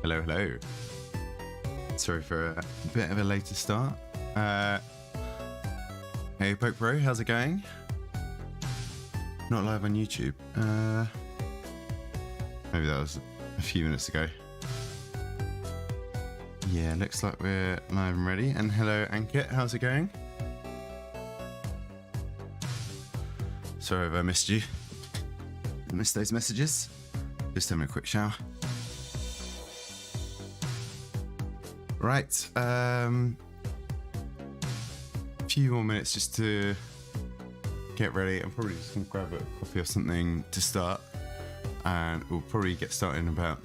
Hello, hello. Sorry for a bit of a later start. Hey, Poke Bro, how's it going? Not live on YouTube. Maybe that was a few minutes ago. Yeah, looks like we're live and ready. And hello, Ankit, how's it going? Sorry if I missed you. I missed those messages. Just having a quick shower. Right, a few more minutes just to get ready. I'm probably just gonna grab a coffee or something to start, and we'll probably get started in about,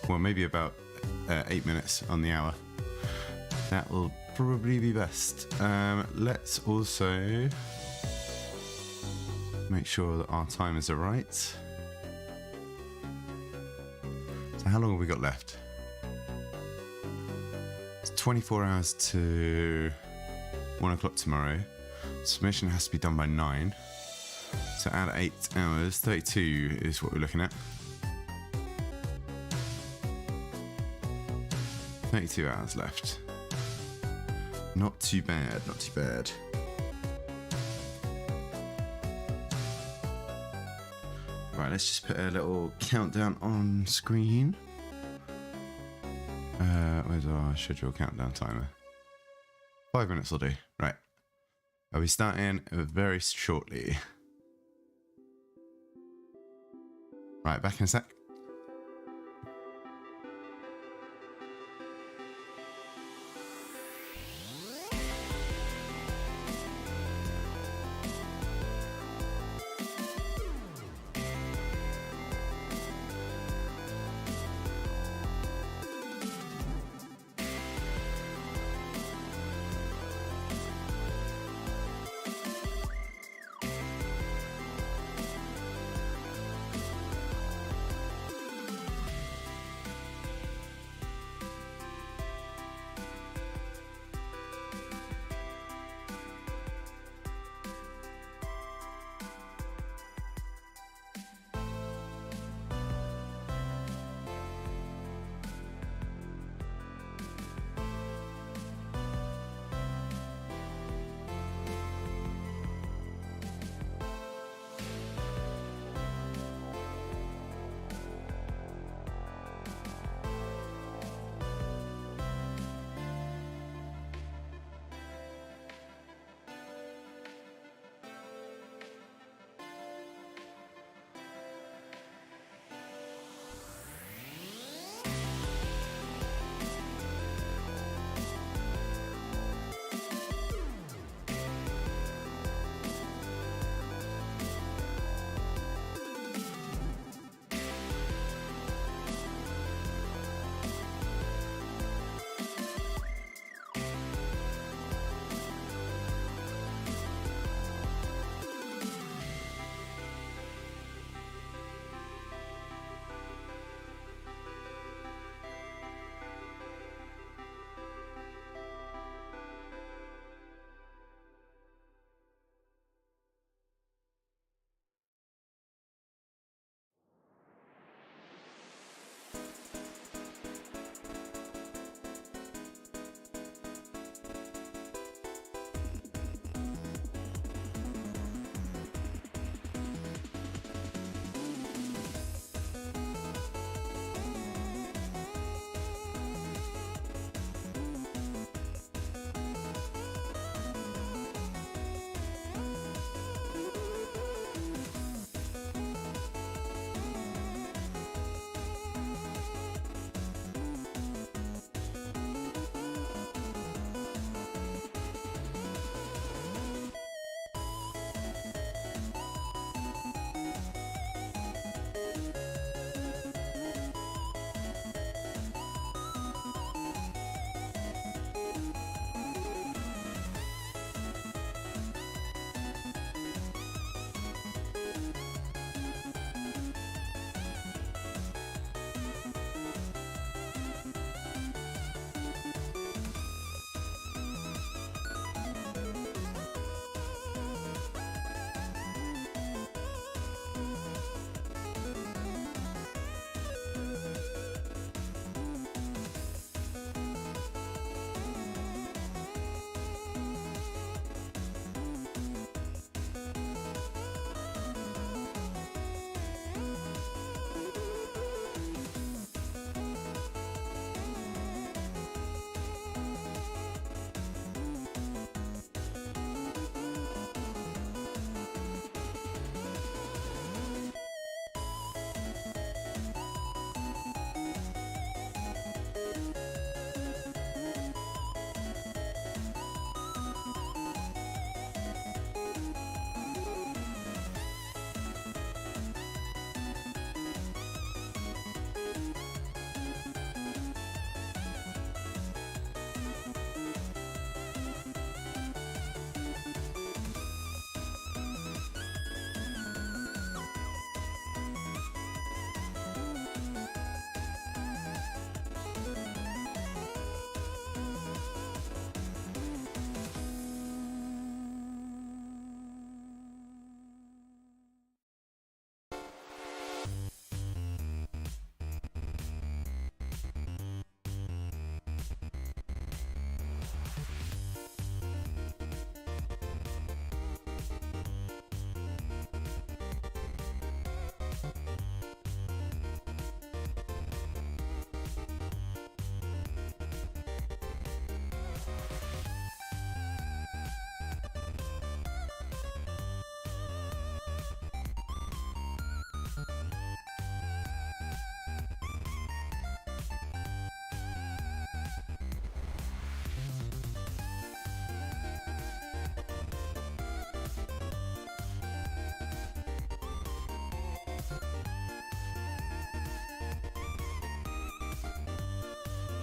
well, maybe about 8 minutes on the hour. That will probably be best. Let's also make sure that our timers are right. So how long have we got left? 24 hours to 1 o'clock tomorrow. Submission has to be done by 9. So add 8 hours, 32 is what we're looking at. 32 hours left. Not too bad, not too bad. Right, let's just put a little countdown on screen. Where's our schedule countdown timer? 5 minutes will do. Right. I'll be starting very shortly. Right, back in a sec.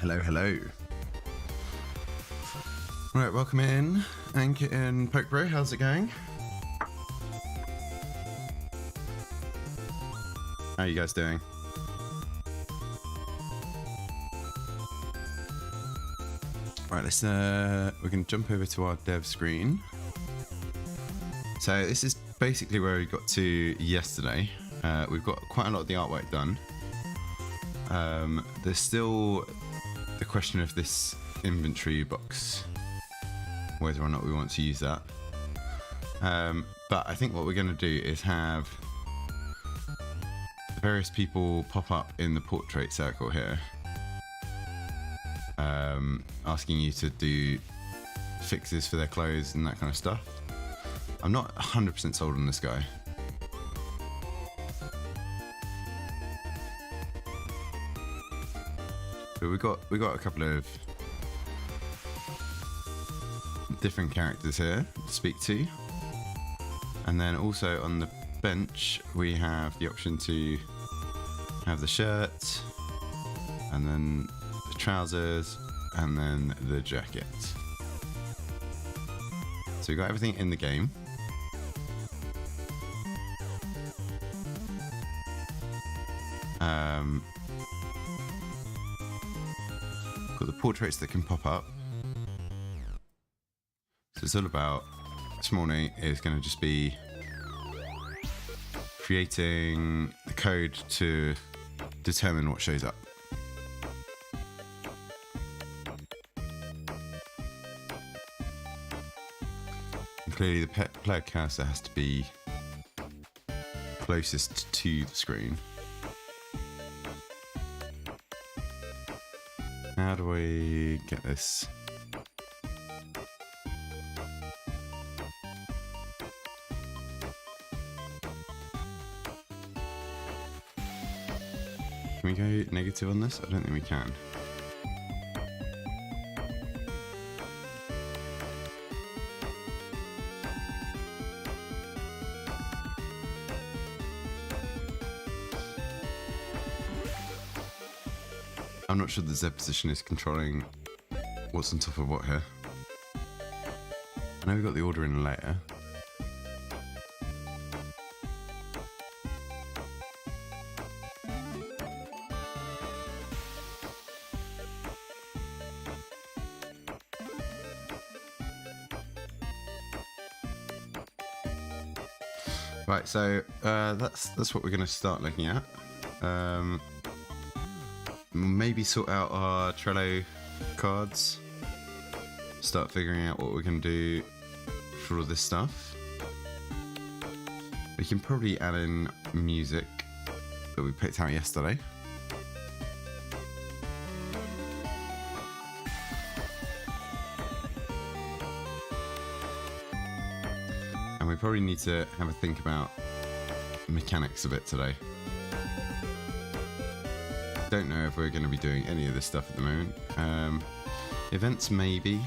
Hello, hello. Right, welcome in, Ankit and Pokebro. How's it going? How are you guys doing? Right, let's we're gonna jump over to our dev screen. So this is basically where we got to yesterday. We've got quite a lot of the artwork done. There's still the question of this inventory box, whether or not we want to use that. But I think what we're going to do is have various people pop up in the portrait circle here, asking you to do fixes for their clothes and that kind of stuff. I'm not 100% sold on this guy. But we got a couple of different characters here to speak to, and then also on the bench we have the option to have the shirt, and then the trousers, and then the jacket. So we got everything in the game. Got the portraits that can pop up. So it's all about, this morning is going to just be creating the code to determine what shows up. And clearly the player cursor has to be closest to the screen. How do we get this? Can we go negative on this? I don't think we can. I'm not sure the Z position is controlling what's on top of what here. I know we've got the order in later. Right, so that's what we're going to start looking at. Maybe sort out our Trello cards. Start figuring out what we're going to do for all this stuff. We can probably add in music that we picked out yesterday. And we probably need to have a think about mechanics a bit today. Don't know if we're going to be doing any of this stuff at the moment. Events maybe.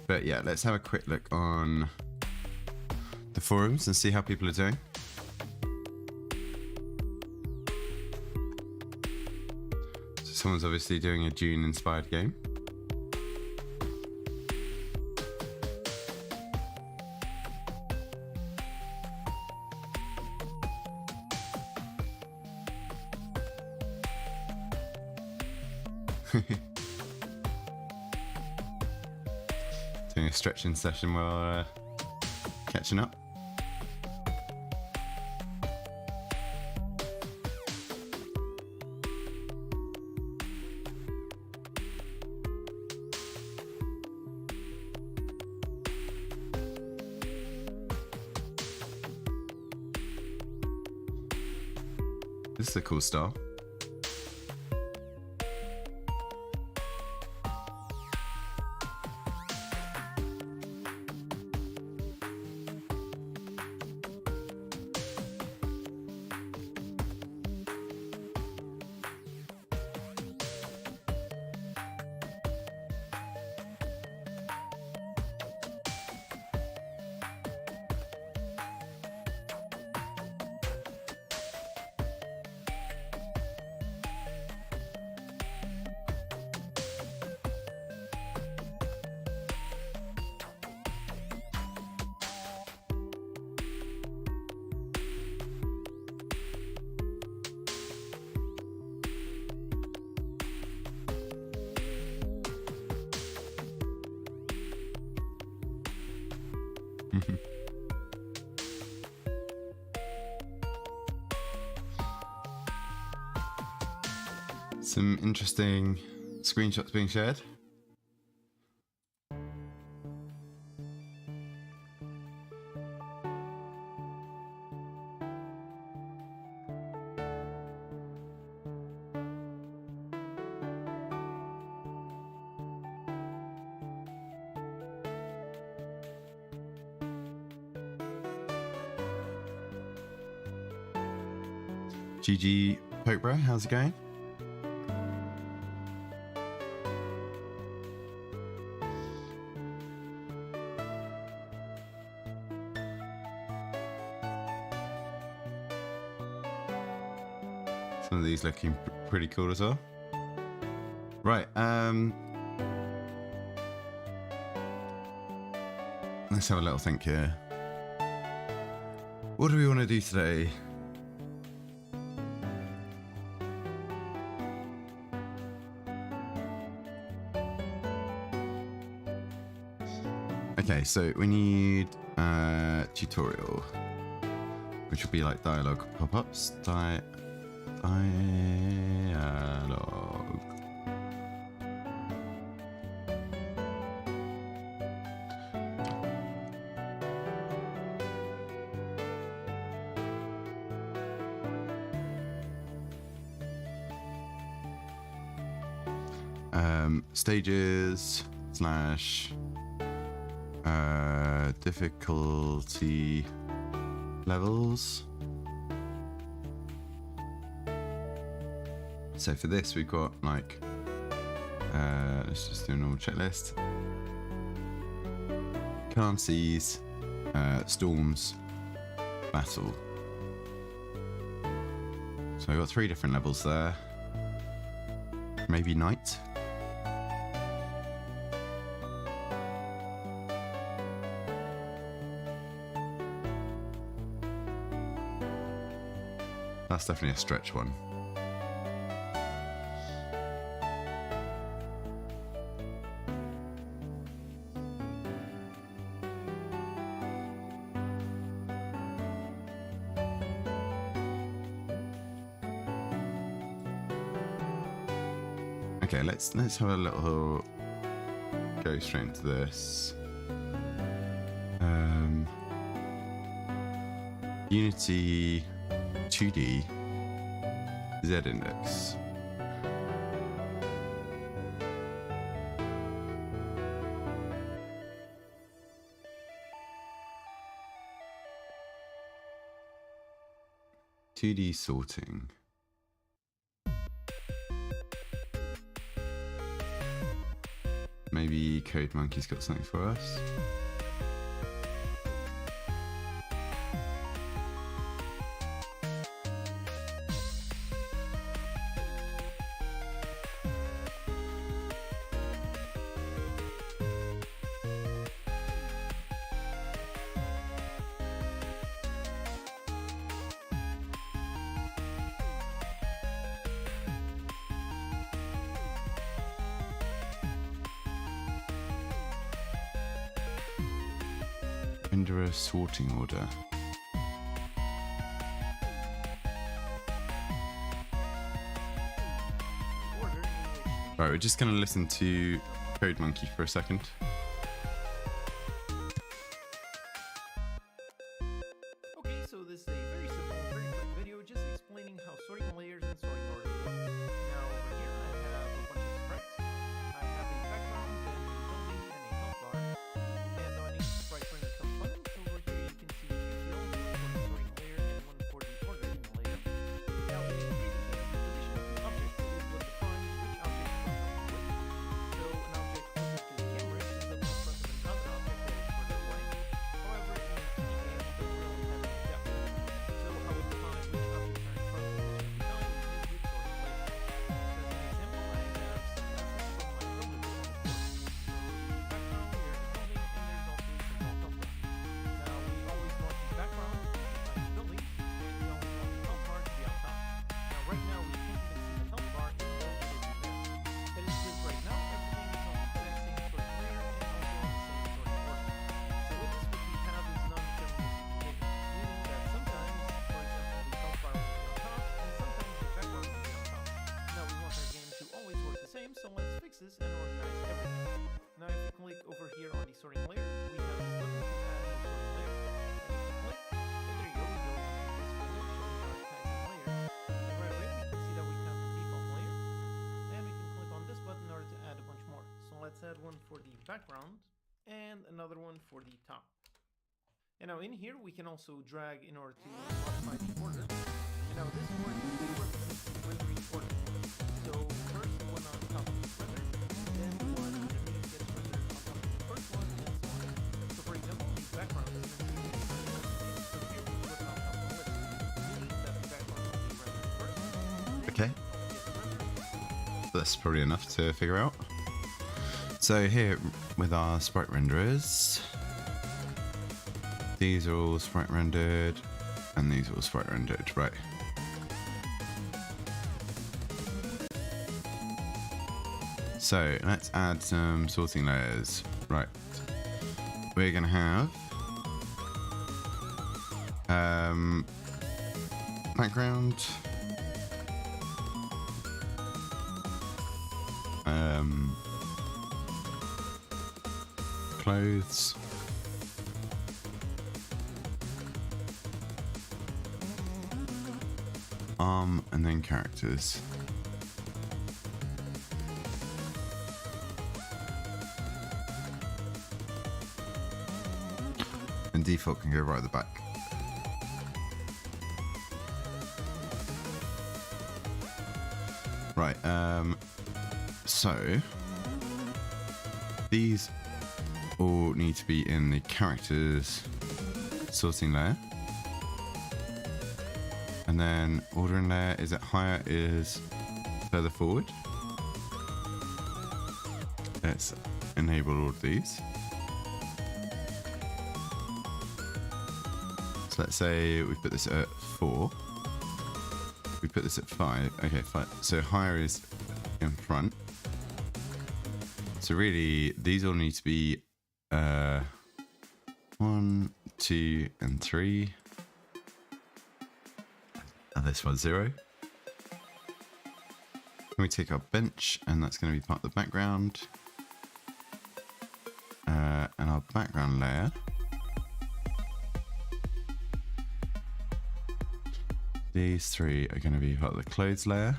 But yeah, let's have a quick look on the forums and see how people are doing. So someone's obviously doing a Dune inspired game. Doing a stretching session while catching up. This is a cool style. Some interesting screenshots being shared. GG Pokebro, how's it going? Some of these looking pretty cool as well. Right, let's have a little think here. What do we want to do today? Okay, so we need a tutorial, which will be like dialogue pop-ups. Dialogue. Stages slash difficulty levels. So for this we've got like let's just do a normal checklist. Calm seas, storms, battle. So I've got 3 different levels there. Maybe night. That's definitely a stretch one. Okay, let's have a little go straight into this. Unity 2D Z-index. (2D) sorting. Maybe Code Monkey's got something for us. Render a sorting order. Right, we're just going to listen to Code Monkey for a second. Okay, so this is a very simple, very quick video just explaining how sorting layers and sorting orders work. Now over here I have a bunch of sprites. I have a background, then a building, and a health bar. And on each sprite render component, over here you can see two fields, one for the sorting layer and one for the ordering layer. Now the position of the object is what defines which object comes with. So an object closer to the camera is the add one for the background and another one for the top. And now in here we can also drag in order to modify the order. And now this one is the rendering order. So first the one on top gets rendered, then the one underneath gets rendered on top of the first one, and so on. So for example, the background is going to be rendered. So here we put it on top of the list, meaning that the background will be rendered first. Okay. That's probably enough to figure out. So here with our sprite renderers, these are all sprite rendered and these are all sprite rendered, right? So let's add some sorting layers. Right, we're gonna have background, clothes, and then characters. And default can go right at the back. Right, so these all need to be in the characters sorting layer. And then ordering layer, is it higher, is further forward. Let's enable all of these. So let's say we put this at 4. We put this at 5. Okay, 5. So higher is in front. So really, these all need to be 1, 2, and 3. And this one's 0. Then we take our bench, and that's going to be part of the background. And our background layer. These 3 are going to be part of the clothes layer.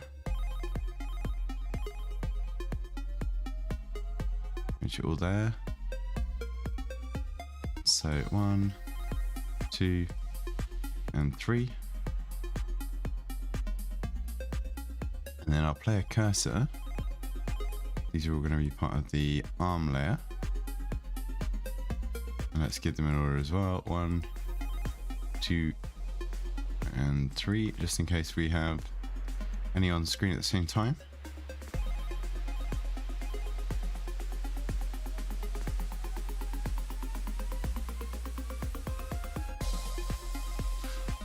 Which are all there. So 1, 2, and 3. And then our player cursor. These are all going to be part of the arm layer. And let's give them in order as well. 1, 2, and 3, just in case we have any on screen at the same time.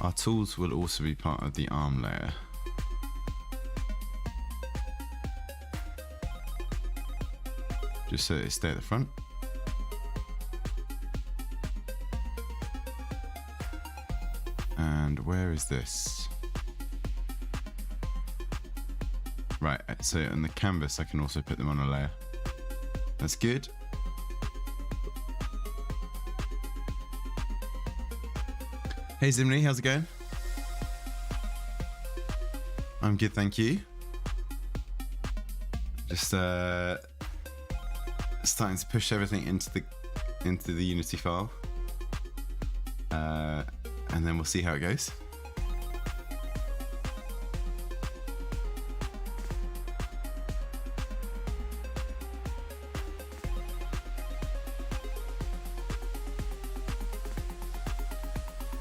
Our tools will also be part of the arm layer. Just so they stay at the front. And where is this? Right, so on the canvas I can also put them on a layer. That's good. Hey Zimni, how's it going? I'm good, thank you. Just starting to push everything into the Unity file. And then we'll see how it goes.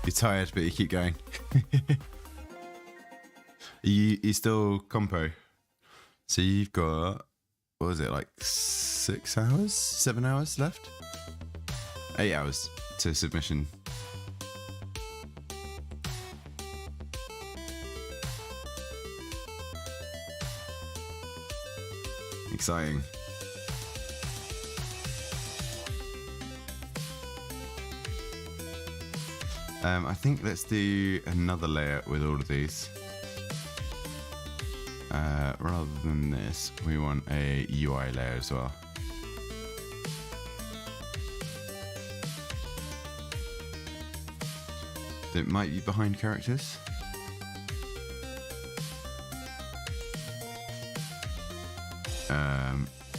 You're tired, but you keep going. you still compo. So you've got, what was it, like 6 hours? 7 hours left? 8 hours to submission. Exciting. I think let's do another layer with all of these. Rather than this, we want a UI layer as well. It might be behind characters.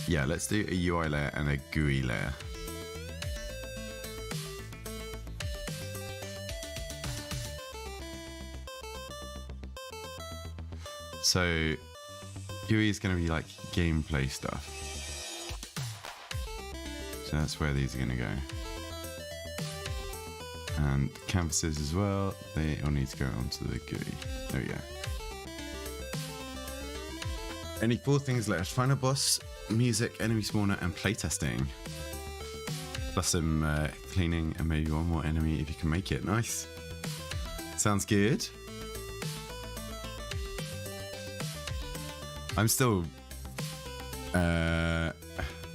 Yeah, let's do a UI layer and a GUI layer. So GUI is going to be like gameplay stuff. So that's where these are going to go. And canvases as well, they all need to go onto the GUI. There we go. Any 4 things left: final boss, music, enemy spawner, and playtesting. Plus some cleaning and maybe 1 more enemy if you can make it. Nice. Sounds good. I'm still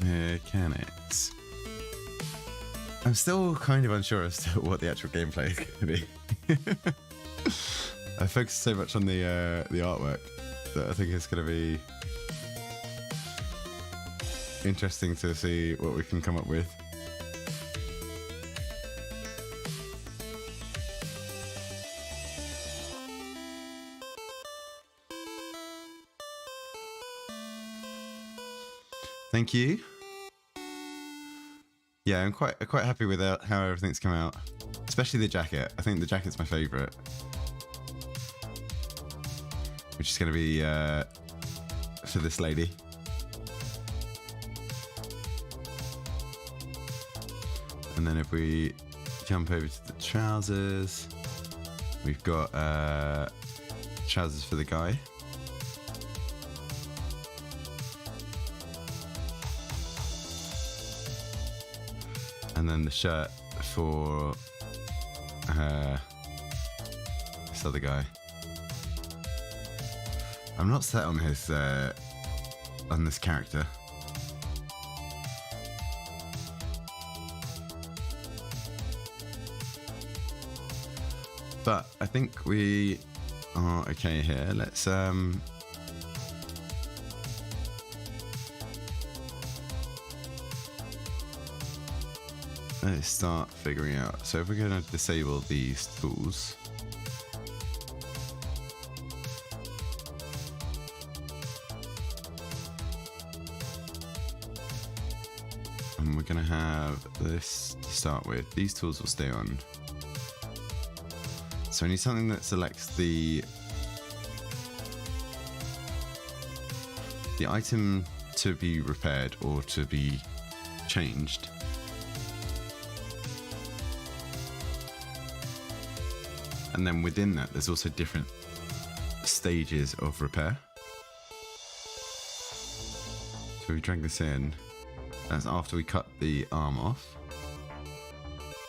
mechanics. I'm still kind of unsure as to what the actual gameplay is going to be. I focused so much on the artwork that I think it's going to be interesting to see what we can come up with. Thank you. Yeah, I'm quite happy with how everything's come out, especially the jacket. I think the jacket's my favourite, which is going to be for this lady. And then if we jump over to the trousers, we've got trousers for the guy. And then the shirt for this other guy. I'm not set on his on this character. But I think we are okay here. Let's start figuring out. So if we're going to disable these tools, and we're going to have this to start with. These tools will stay on. So I need something that selects the item to be repaired or to be changed. And then within that, there's also different stages of repair. So we drag this in. That's after we cut the arm off.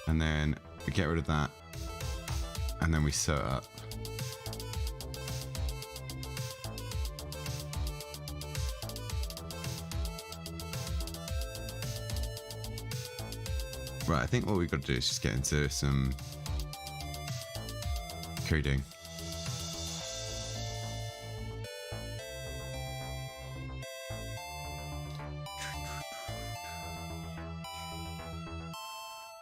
And then we get rid of that. And then we sew it up. Right, I think what we've got to do is just get into some coding.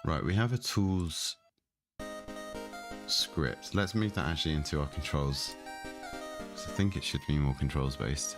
Right, we have a tools script. Let's move that actually into our controls, because I think it should be more controls based.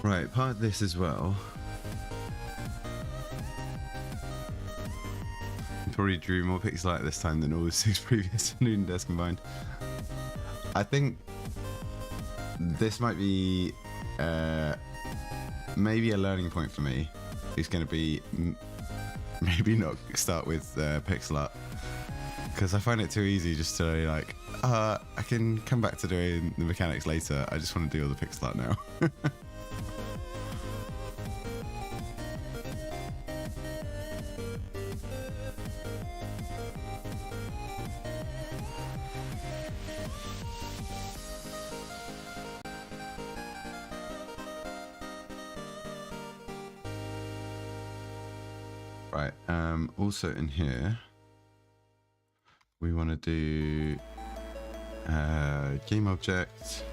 Right, part of this as well. Probably drew more pixel art this time than all the 6 previous Ludum Dares combined. I think this might be maybe a learning point for me. It's going to be maybe not start with pixel art, because I find it too easy just to like, I can come back to doing the mechanics later. I just want to do all the pixel art now. Right, also in here, we want to do game object,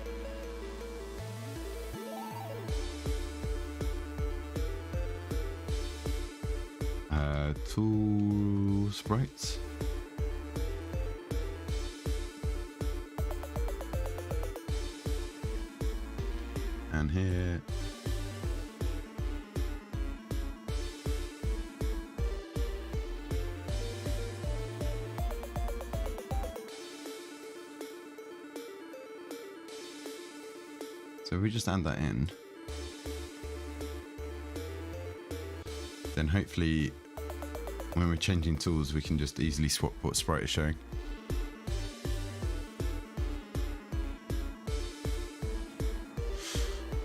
tool sprites, and here so we just add that in, then hopefully when we're changing tools we can just easily swap what sprite is showing.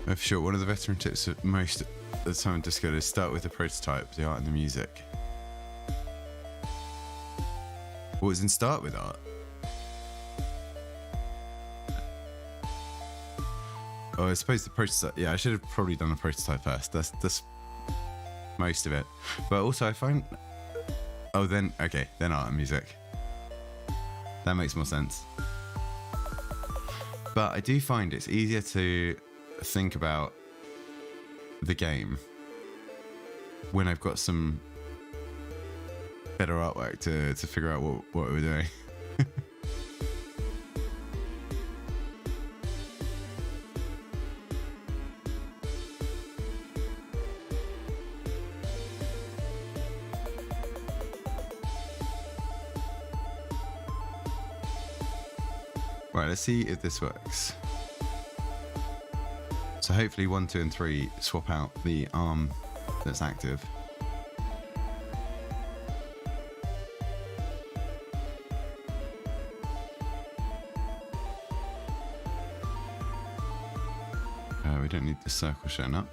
For sure, one of the veteran tips of most of the time in Discord is start with the prototype, the art and the music. What was in start with art? Oh, I suppose the prototype. Yeah, I should have probably done the prototype first. That's most of it. But also, I find. Oh, then okay, then art and music. That makes more sense. But I do find it's easier to think about the game when I've got some better artwork to figure out what we're doing. Right, let's see if this works. So hopefully 1, 2, and 3 swap out the arm that's active. We don't need the circle showing up.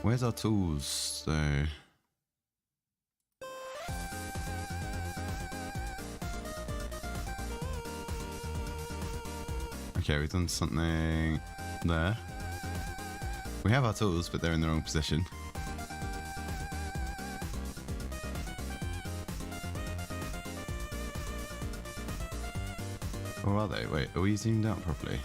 Where's our tools though? Okay, we've done something there. We have our tools, but they're in the wrong position. Or are they? Wait, are we zoomed out properly?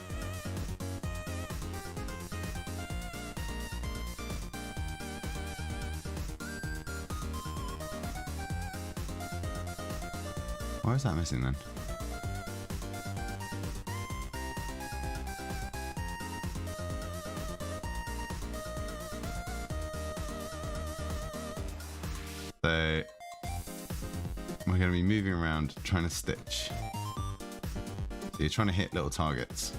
Why is that missing then? So we're going to be moving around trying to stitch. So you're trying to hit little targets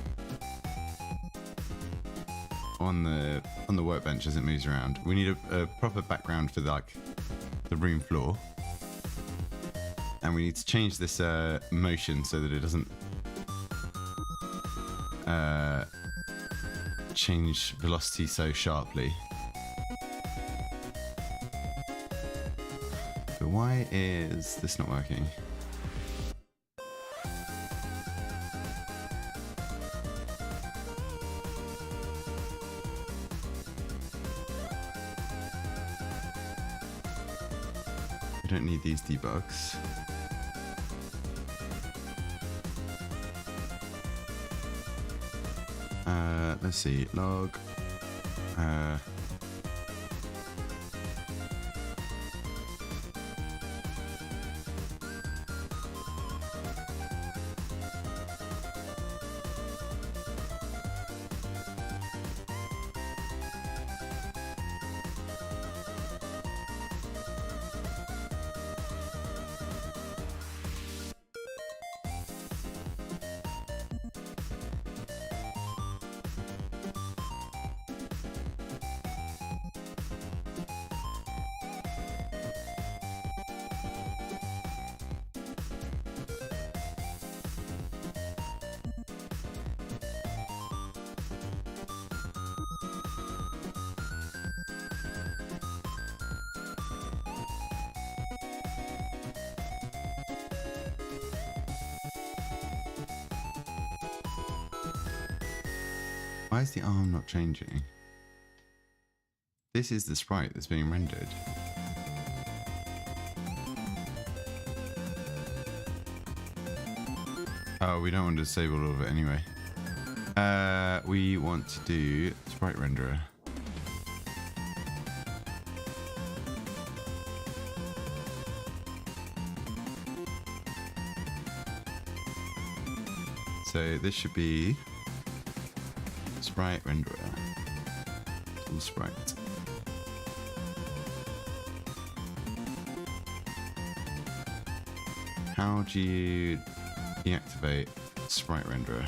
on the workbench as it moves around. We need a proper background for the room floor, and we need to change this motion so that it doesn't change velocity so sharply. But why is this not working? We don't need these debugs. Let's see, log. Why is the arm not changing? This is the sprite that's being rendered. Oh, we don't want to disable all of it anyway. We want to do sprite renderer. So this should be sprite renderer. Tool sprite. How do you deactivate sprite renderer?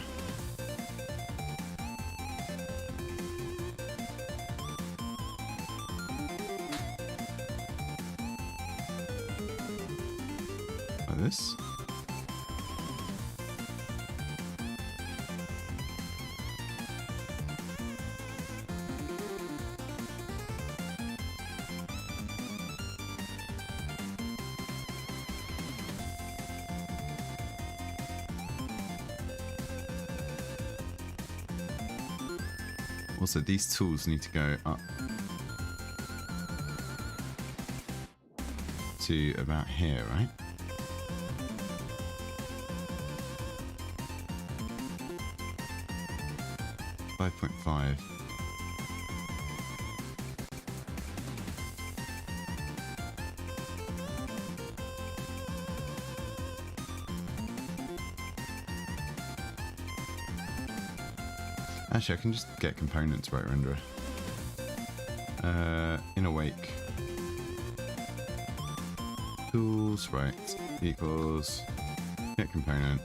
Like this? Also, these tools need to go up to about here, right? .5. Actually, I can just get components right renderer. In awake. Tool sprite equals get component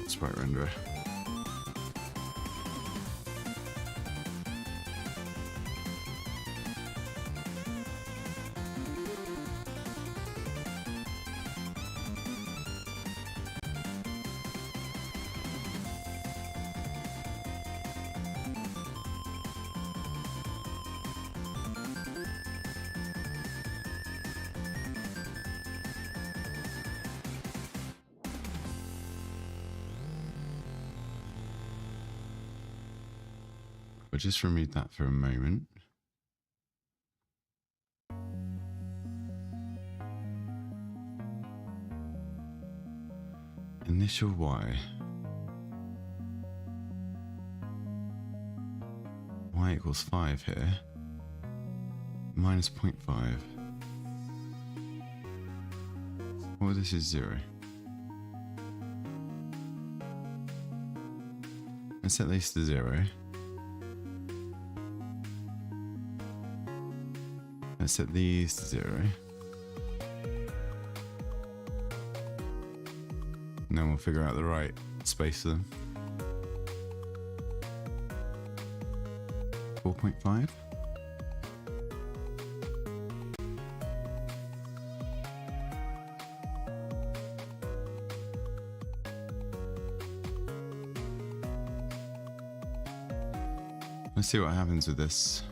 sprite renderer. We'll just remove that for a moment. Initial Y. Y equals 5 here. Minus 0.5. Well, this is 0. Let's set these to 0. Let's set these to 0. And then we'll figure out the right space for them. 4.5. Let's see what happens with this.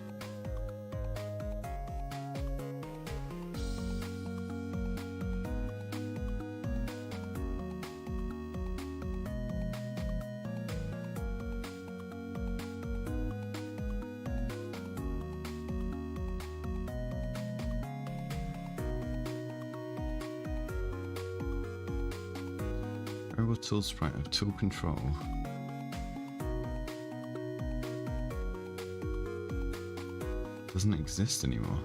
Variable tool sprite of tool control. Doesn't exist anymore.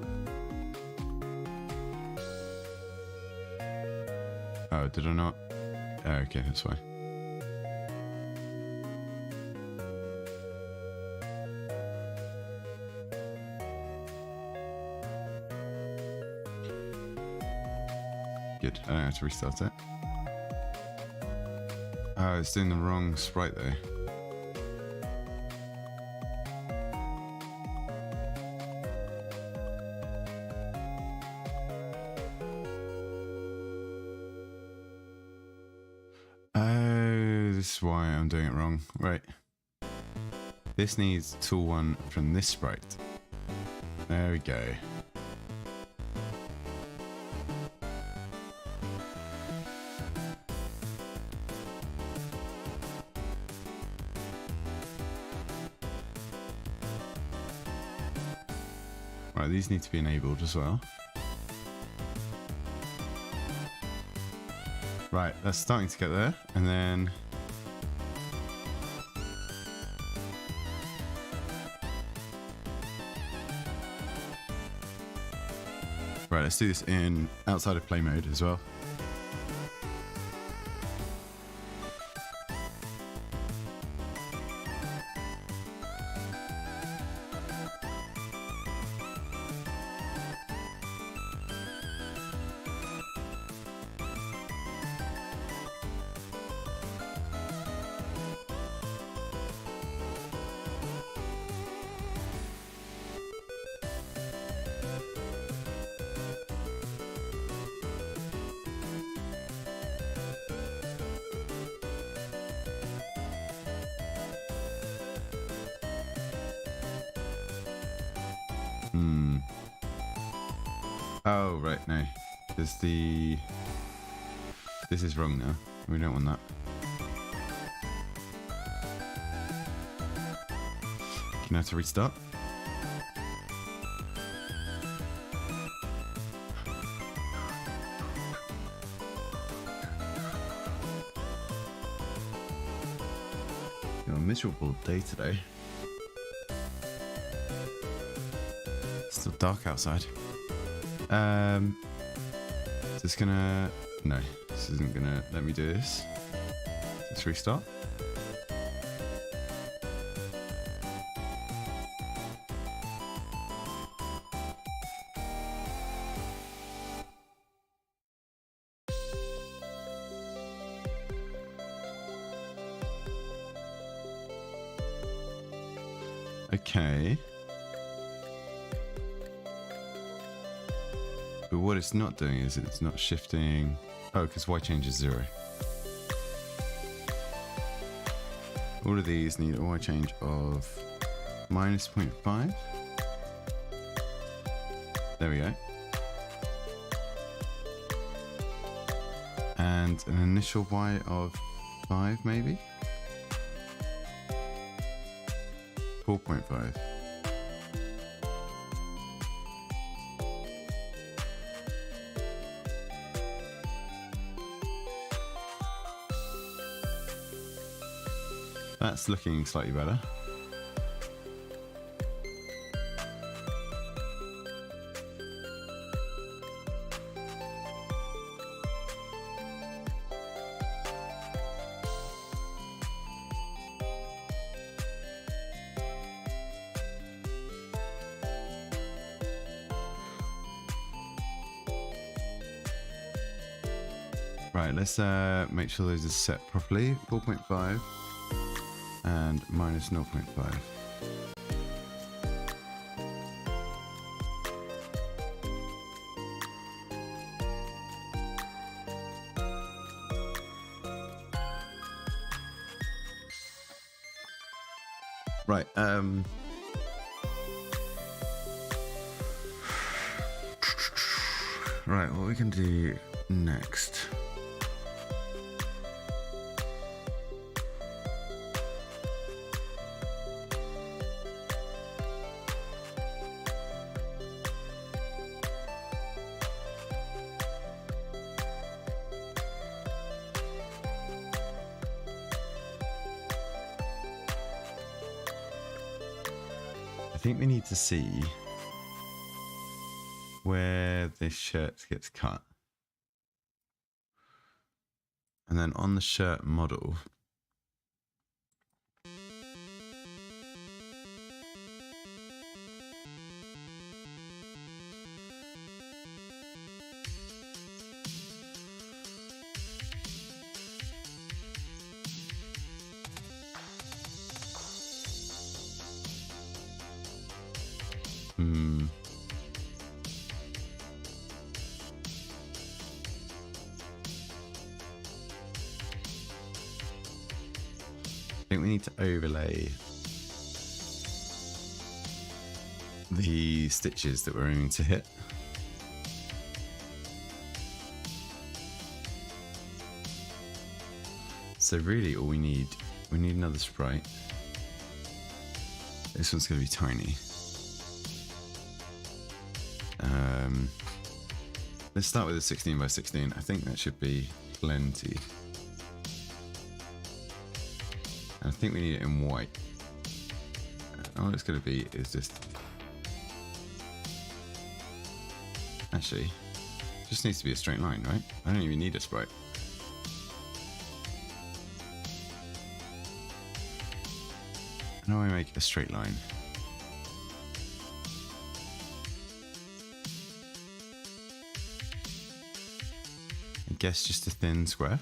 Oh, did I not? Oh, okay, that's fine. Good, I don't have to restart it. Oh, it's doing the wrong sprite though. Oh, this is why I'm doing it wrong. Right. This needs tool 1 from this sprite. There we go. Right, these need to be enabled as well. Right, that's starting to get there, and then right, let's do this in outside of play mode as well. Oh, right, no. There's the... This is wrong now. We don't want that. Can I have to restart? Got a miserable day today. It's still dark outside. Is this gonna... No, this isn't gonna let me do this. Let's restart. Okay. But what it's not doing is it's not shifting. Oh, because Y change is 0. All of these need a Y change of minus 0.5. There we go. And an initial Y of 5 maybe? 4.5. That's looking slightly better. Right, let's make sure those are set properly. 4.5 and minus 0.5. Right, right, what we can do next. I think we need to see where this shirt gets cut. And then on the shirt model, I think we need to overlay the stitches that we're aiming to hit. So really all we need another sprite. This one's going to be tiny. Let's start with a 16 by 16. I think that should be plenty. And I think we need it in white. All it's going to be is just... Actually, just needs to be a straight line, right? I don't even need a sprite. How do I make a straight line? I guess just a thin square.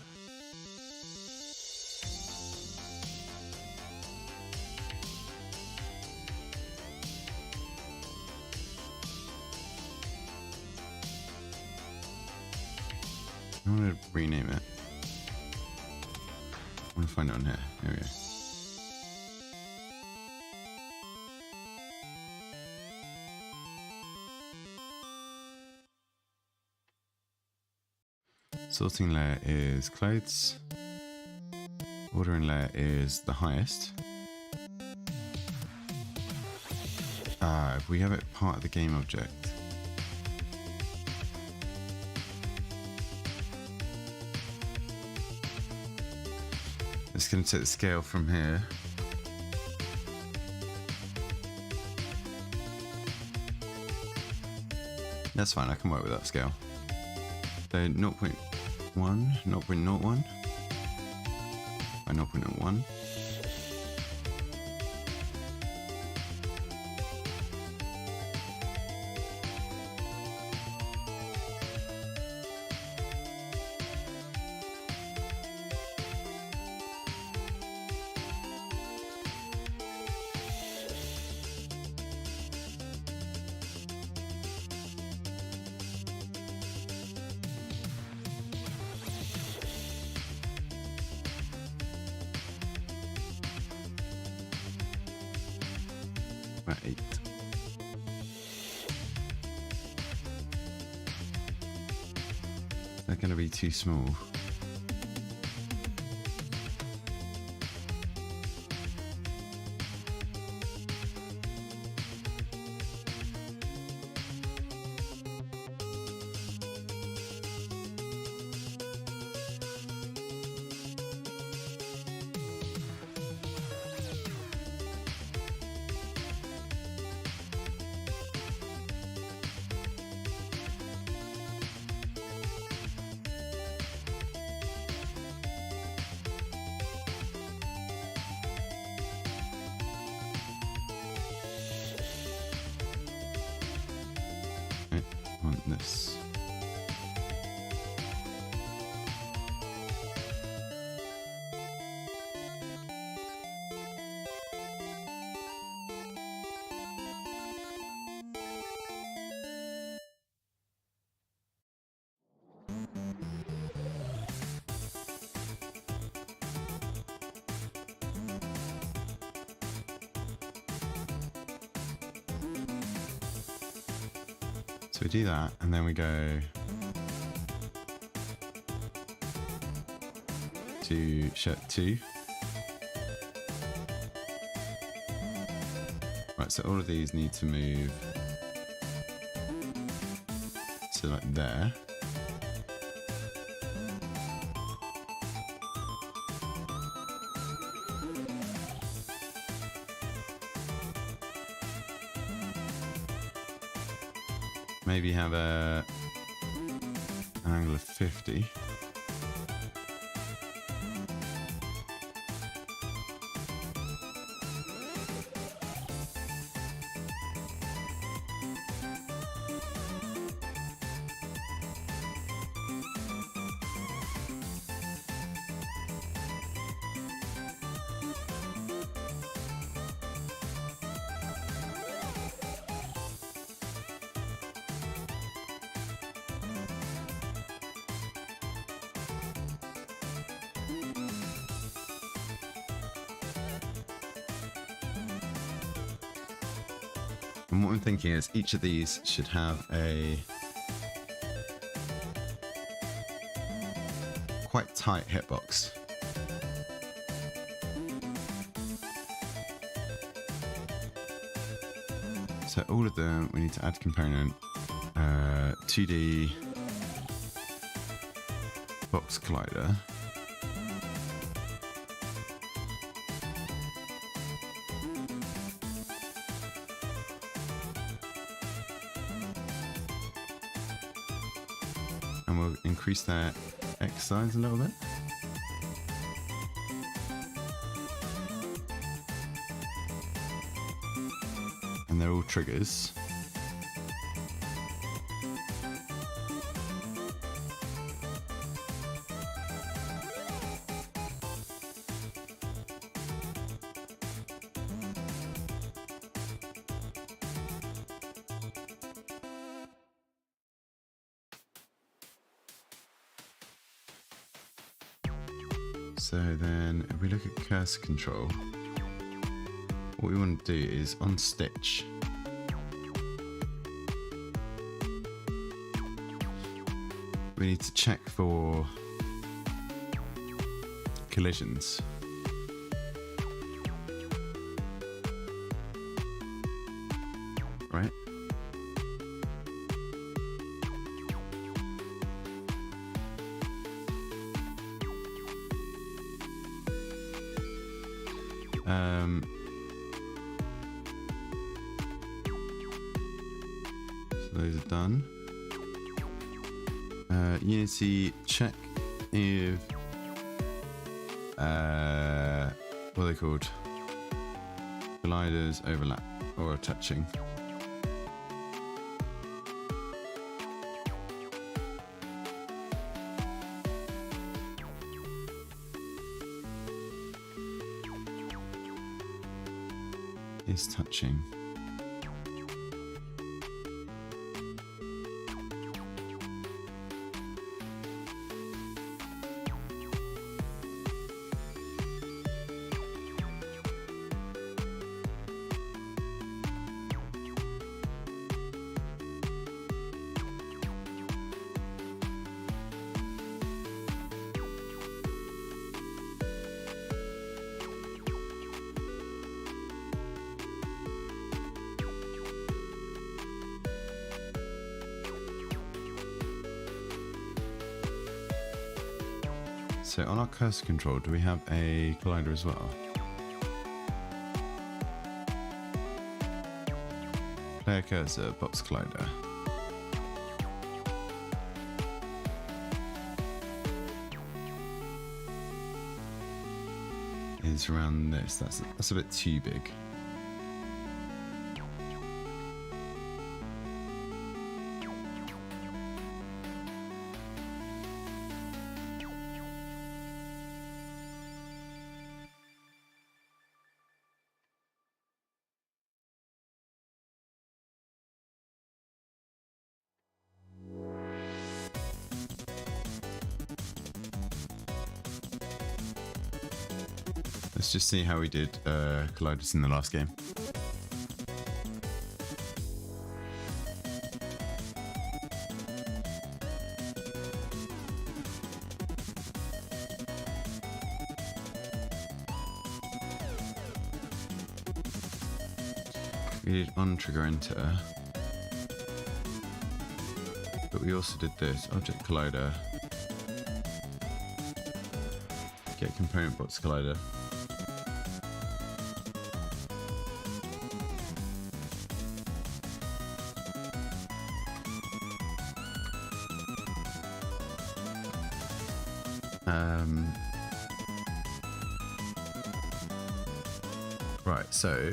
I want to rename it. I want to find it on here. Here we go. Sorting layer is clothes. Ordering layer is the highest. If we have it part of the game object. It's going to take the scale from here. That's fine, I can work with that scale. So 0.1, 0.01 by 0.01. About 8. They're going to be too small. Want this. So we do that, and then we go to shirt 2. Right, so all of these need to move to like there. Maybe have an angle of 50. And what I'm thinking is each of these should have a quite tight hitbox. So all of them, we need to add component 2D box collider. And we'll increase their X size a little bit. And they're all triggers. So then if we look at cursor control, what we want to do is on stitch, we need to check for collisions. Right? So those are done. Unity, check if what are they called? Colliders overlap or are touching. Is touching. So on our cursor control, do we have a collider as well? Player cursor, box collider. Is around this. That's a bit too big. Let's just see how we did colliders in the last game. We did on trigger enter, but we also did this object collider, get component box collider. Right, so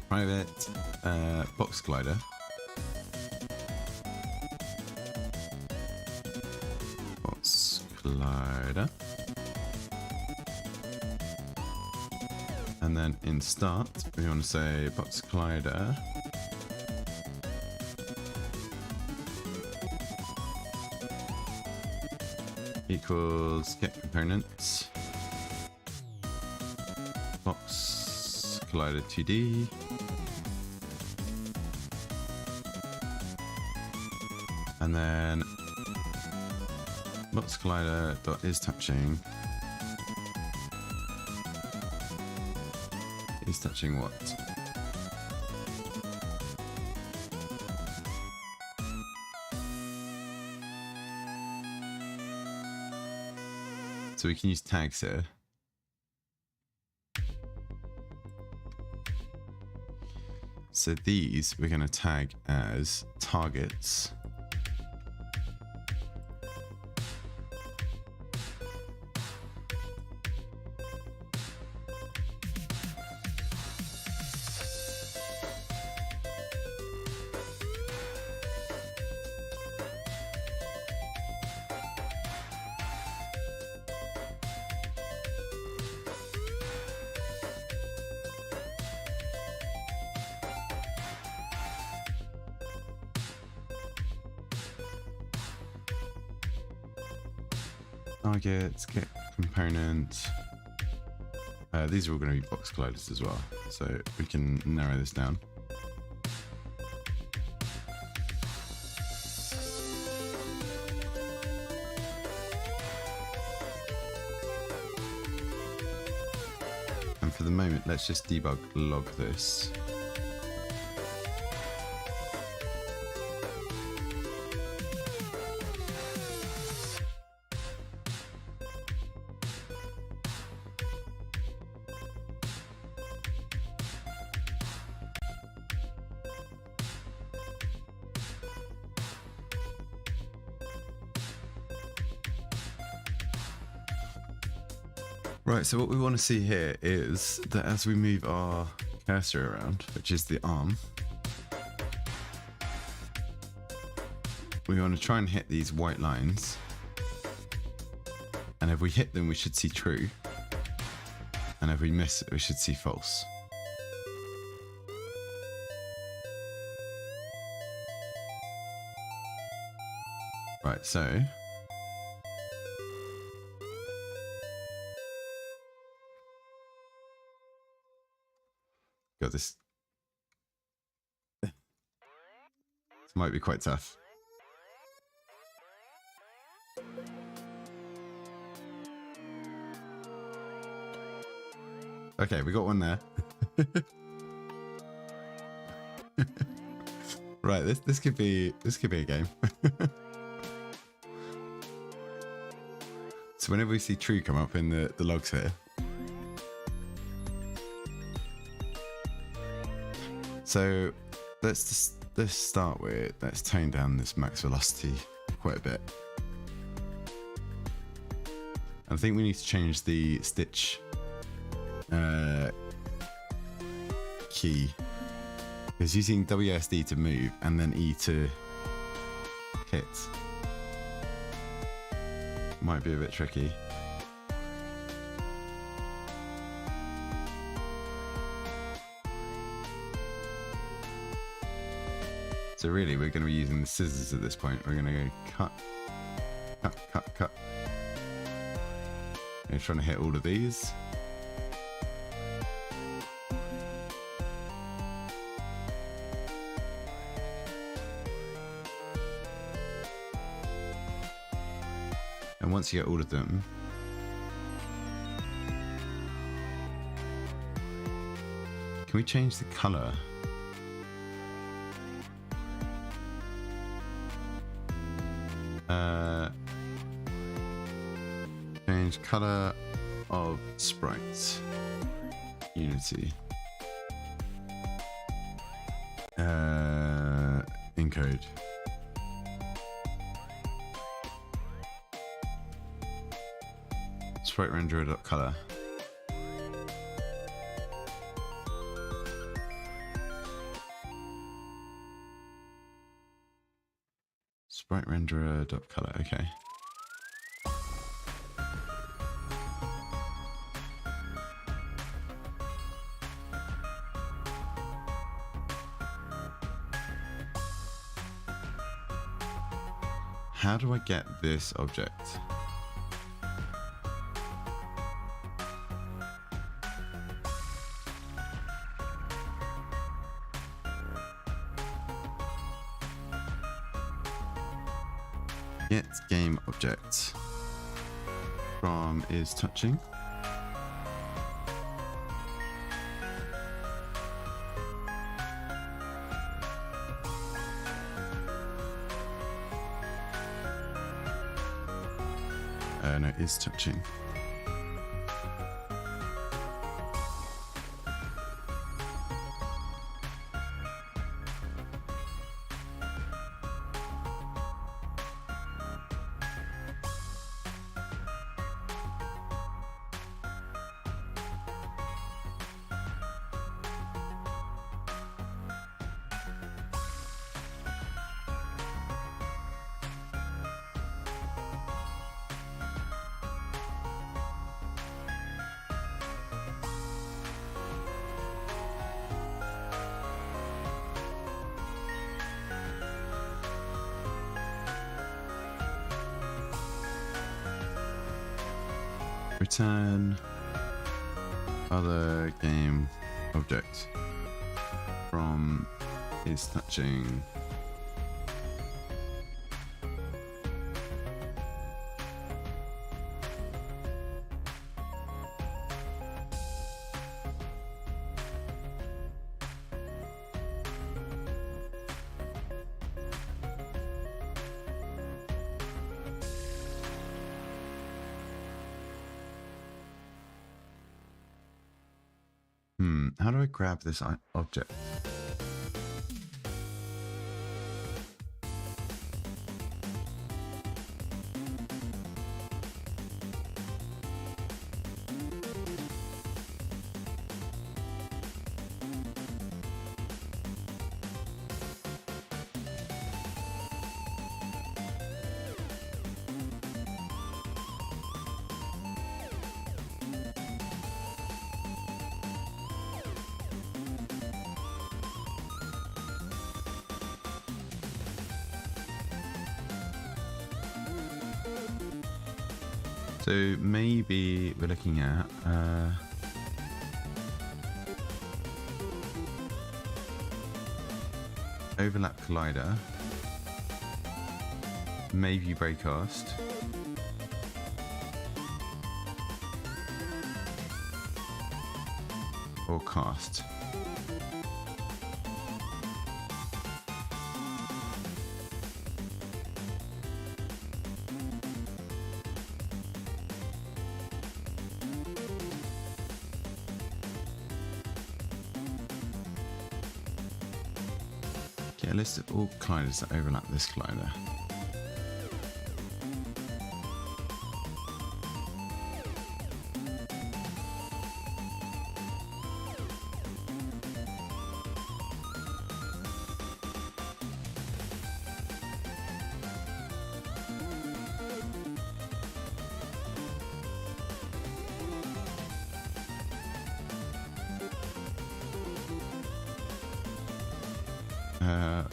private box collider. Box collider. And then in start, we want to say box collider. Equals get components. Box collider 2D. And then box collider dot is touching. Is touching what? So we can use tags here. So these we're going to tag as targets. Targets, get component. These are all going to be box colliders as well, so we can narrow this down. And for the moment, let's just debug log this. Right, so what we want to see here is that as we move our cursor around, which is the arm, we want to try and hit these white lines. And if we hit them, we should see true. And if we miss it, we should see false. Right, so got this. This might be quite tough. Okay, we got one there. Right, this could be a game. So whenever we see true come up in the logs here, so let's start with, let's tone down this max velocity quite a bit. I think we need to change the stitch key, because using WSD to move and then E to hit might be a bit tricky. So really, we're going to be using the scissors at this point. We're going to go cut, cut, cut, cut. We're trying to hit all of these. And once you get all of them, can we change the color? Change color of sprite. Unity. Encode. Sprite renderer.color. Sprite renderer.color, okay. How do I get this object? Get game object from is touching. No, is touching. Return other game object from is touching. How do I grab this object? So maybe we're looking at overlap collider, maybe breakcast, or cast. Okay, a list of all colliders that overlap this collider.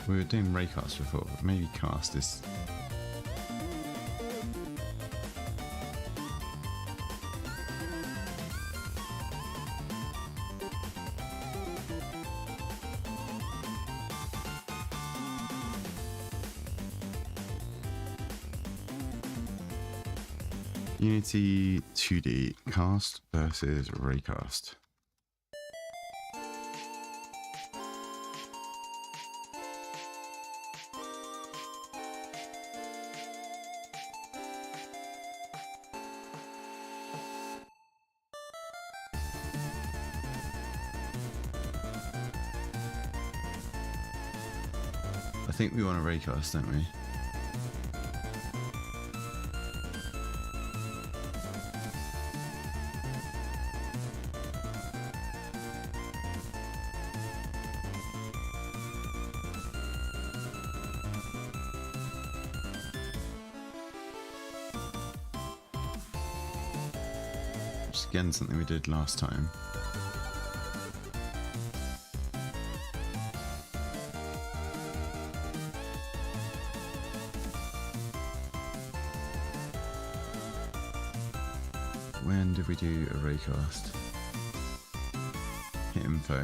We were doing raycast before, but maybe cast is... Unity 2D cast versus raycast. I think we want a raycast, don't we? Which is again something we did last time. When did we do a raycast? Hit info.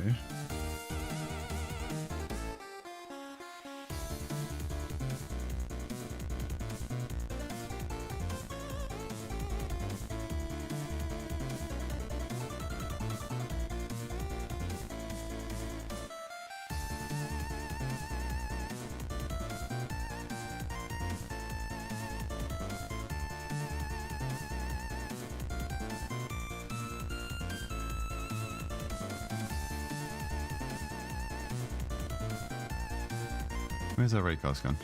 Where's our raycast gone?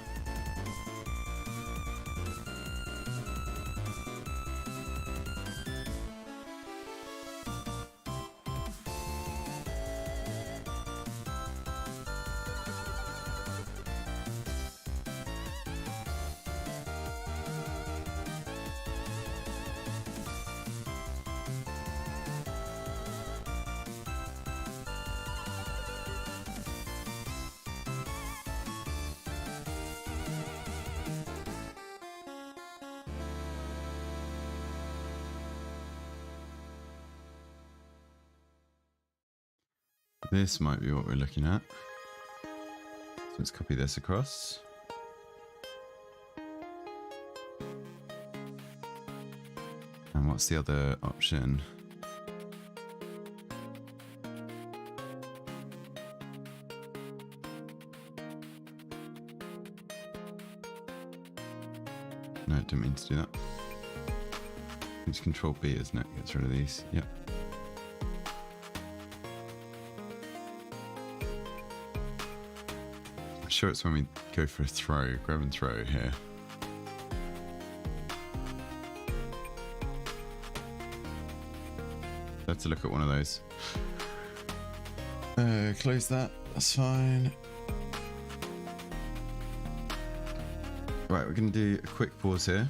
This might be what we're looking at. So let's copy this across. And what's the other option? No, I didn't mean to do that. It's Control B, isn't it? Gets rid of these. Yep. I'm sure it's when we go for a throw, grab and throw here. Let's look at one of those. Close that, that's fine. Right, we're going to do a quick pause here.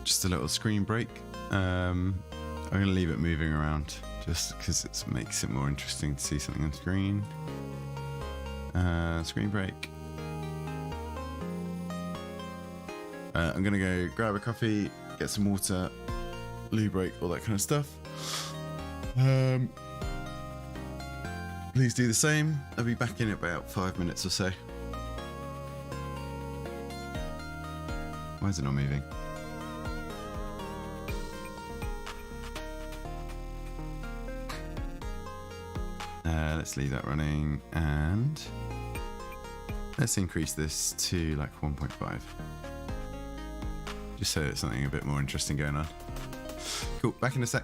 Just a little screen break. I'm going to leave it moving around just because it makes it more interesting to see something on screen. Screen break. I'm going to go grab a coffee, get some water, loo break, all that kind of stuff. Please do the same. I'll be back in about 5 minutes or so. Why is it not moving? Let's leave that running and let's increase this to like 1.5. Just so there's something a bit more interesting going on. Cool, back in a sec.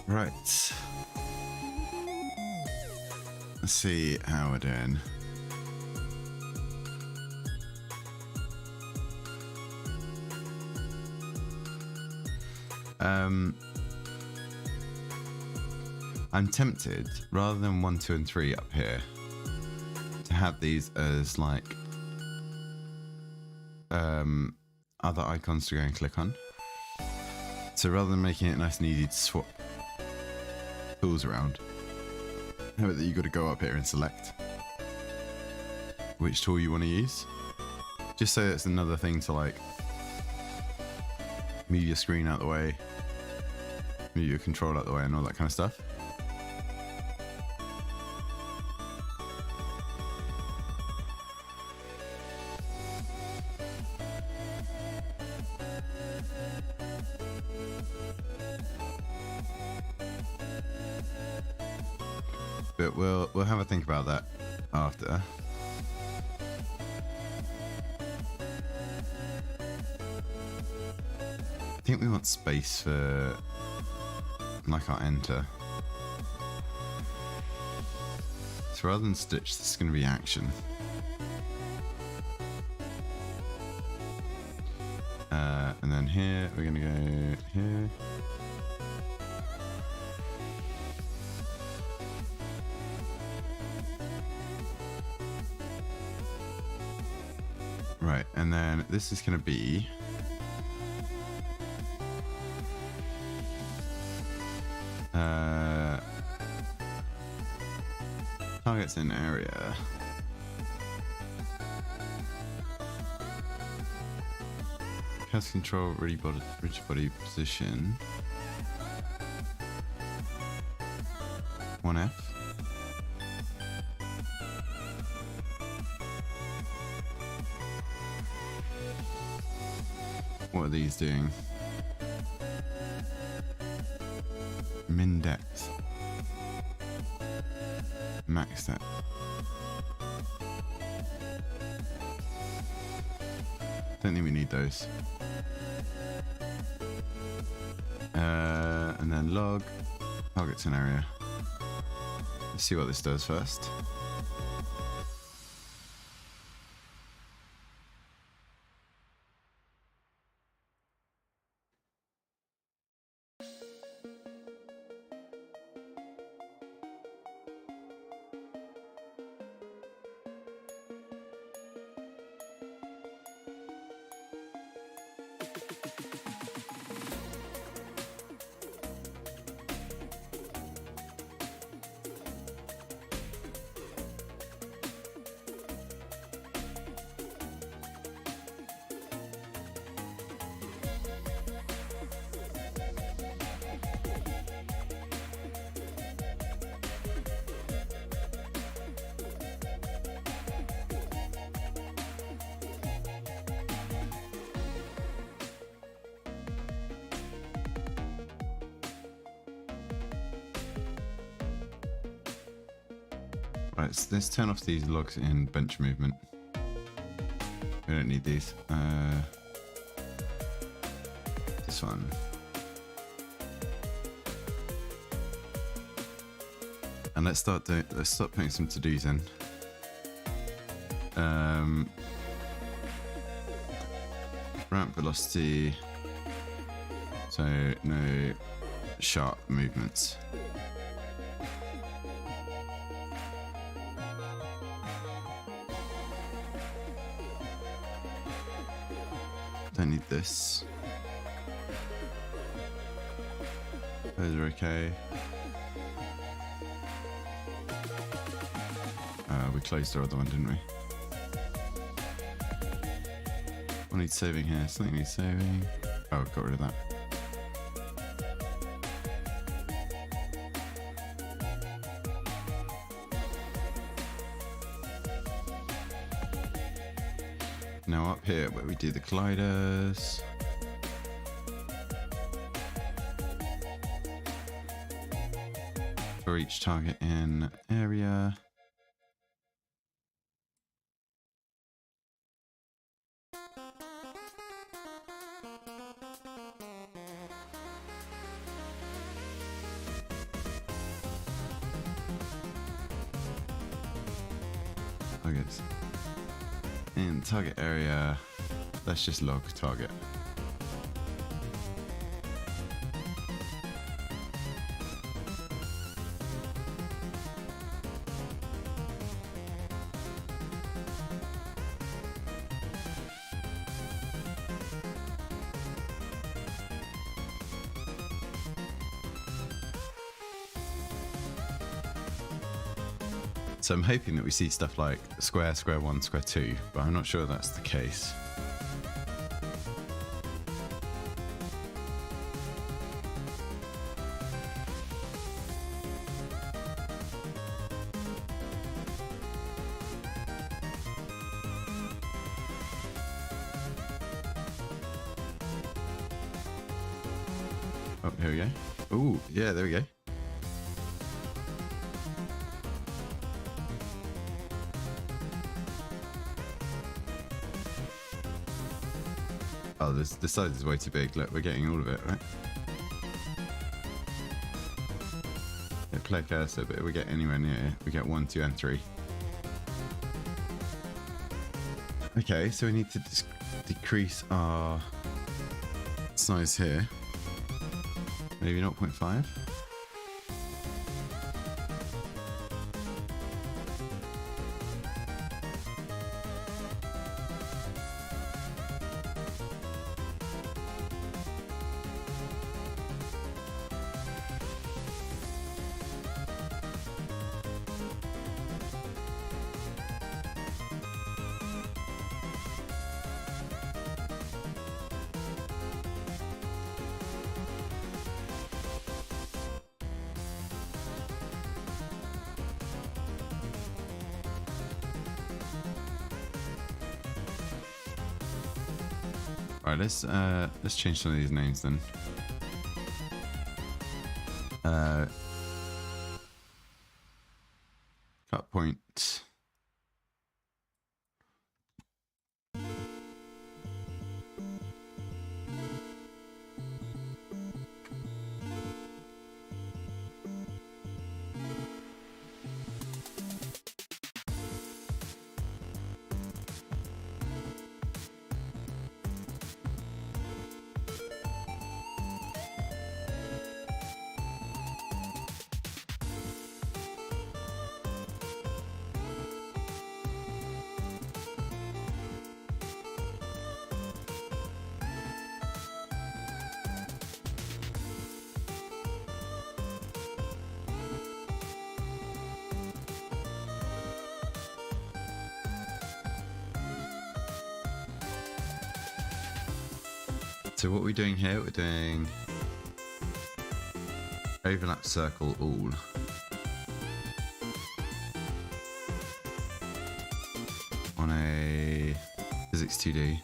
Right. Let's see how we're doing. I'm tempted, rather than 1, 2, and 3 up here, to have these as like other icons to go and click on. So rather than making it nice and easy to swap tools around, have it that you got to go up here and select which tool you want to use. Just so it's another thing to like move your screen out the way, move your control out the way, and all that kind of stuff. But we'll have a think about that after. I think we want space for like our enter. So rather than stitch, this is going to be action. And then here we're going to go here. Right, and then this is going to be targets in area. Cast control, rigid body position. 1F. What are these doing? Min depth. Max depth. Don't think we need those. And then log, targets in area. Let's see what this does first. Right, so let's turn off these logs in bench movement. We don't need these. This one. And let's start putting some to-dos in. Ramp velocity. So no sharp movements. Don't need this. Those are okay. We closed our other one, didn't we? What needs saving here? Something needs saving. Oh, got rid of that. Now up here where we do the gliders. For each target in area. targets. In target area, let's just log target. So I'm hoping that we see stuff like square, square 1, square 2, but I'm not sure that's the case. Oh, here we go. Oh, yeah, there we go. Oh, the size is way too big. Look, we're getting all of it, right? Yeah, play cursor, but if we get anywhere near it, we get 1, 2, and 3. Okay, so we need to decrease our size here. Maybe 0.5. Alright, let's change some of these names then. Cut point. So what are we doing here? We're doing overlap circle all. On a physics 2D.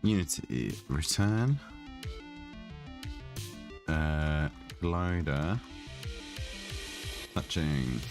Unity return, glider, touching,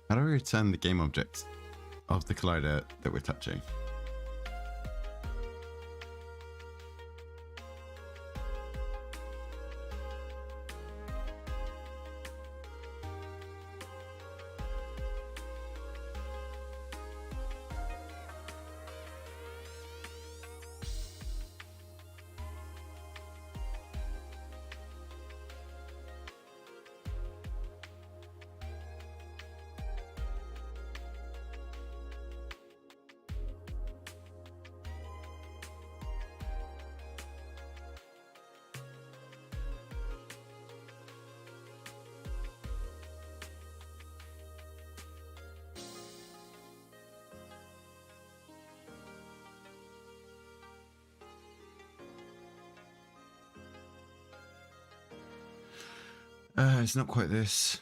How do we return the game object of the collider that we're touching? It's not quite this.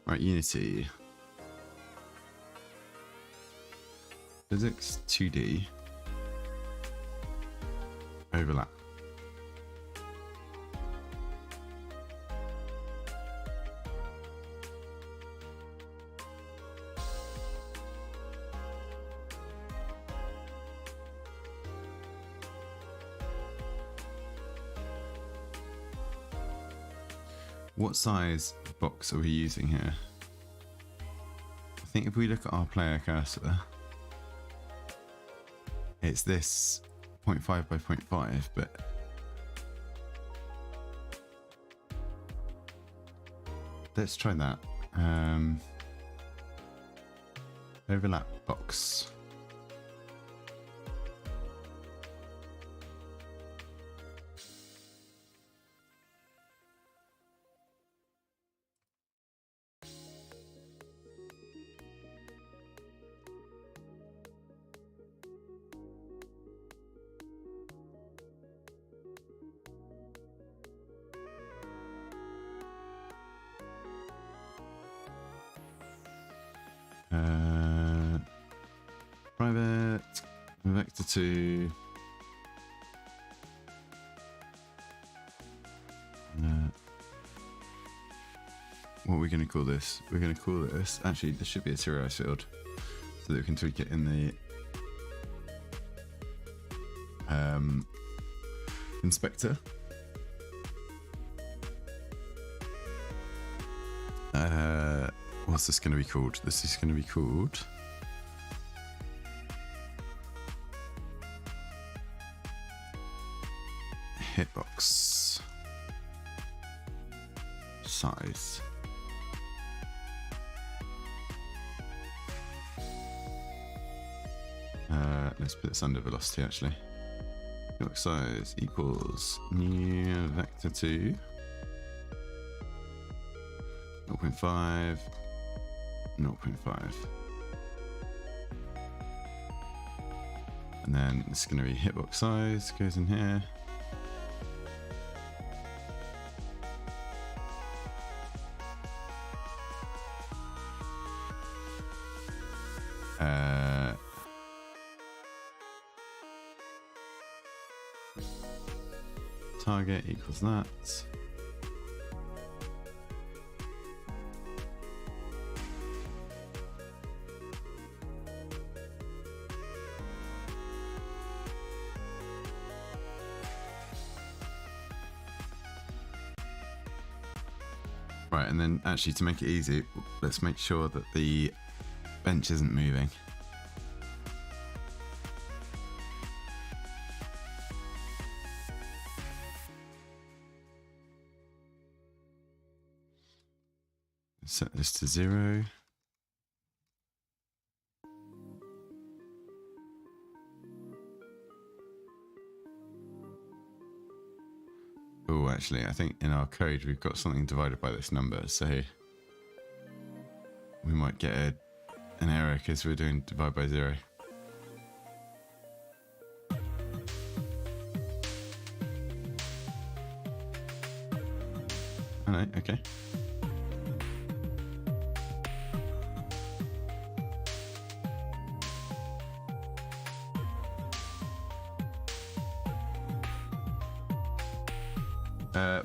Right, Unity. Physics 2D. Overlap. What size box are we using here? I think if we look at our player cursor, it's this 0.5 by 0.5, but let's try that. Overlap box. Private vector 2. What are we going to call this? We're going to call this. Actually, there should be a serialized field so that we can tweak it in the inspector. What's this going to be called? This is going to be called hitbox size. Let's put this under velocity actually. Hitbox size equals new vector 2 0.5 0.5, and then it's going to be hitbox size goes in here. Target equals that. Right, and then actually to make it easy, let's make sure that the bench isn't moving. Set this to 0. Oh, actually, I think in our code we've got something divided by this number, so we might get an error because we're doing divide by 0. Oh no, okay.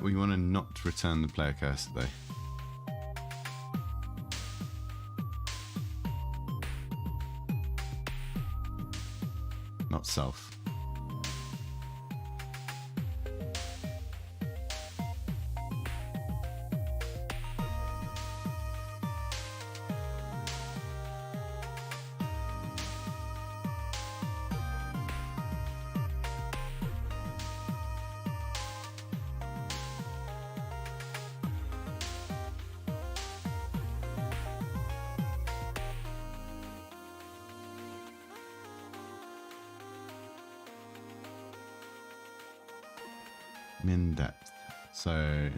We want to not return the player cursor though. Not self. Min depth. So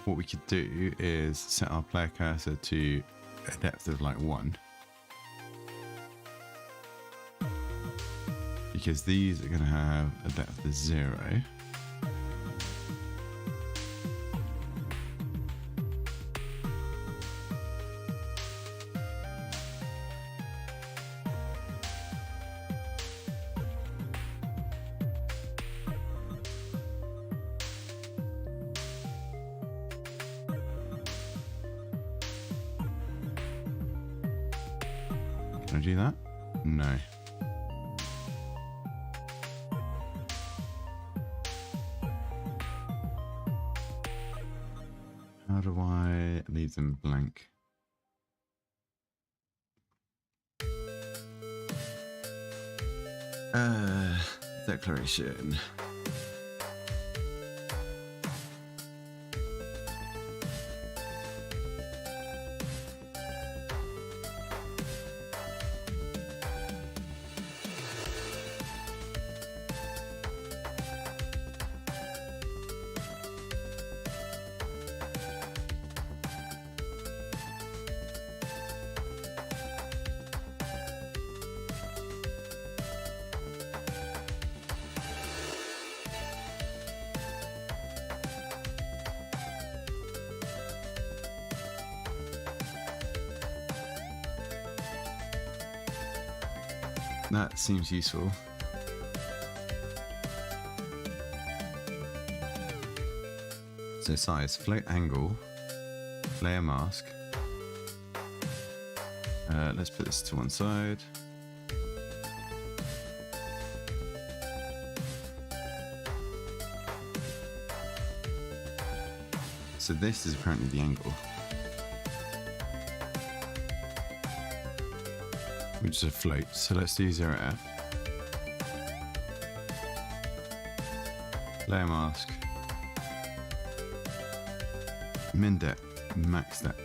what we could do is set our player cursor to a depth of like 1, because these are going to have a depth of 0. Can I do that? No. How do I leave them blank? Declaration. That seems useful. So size, float angle, layer mask. Let's put this to one side. So this is apparently the angle, which is a float. So let's do 0f. Layer mask. Min depth, max depth.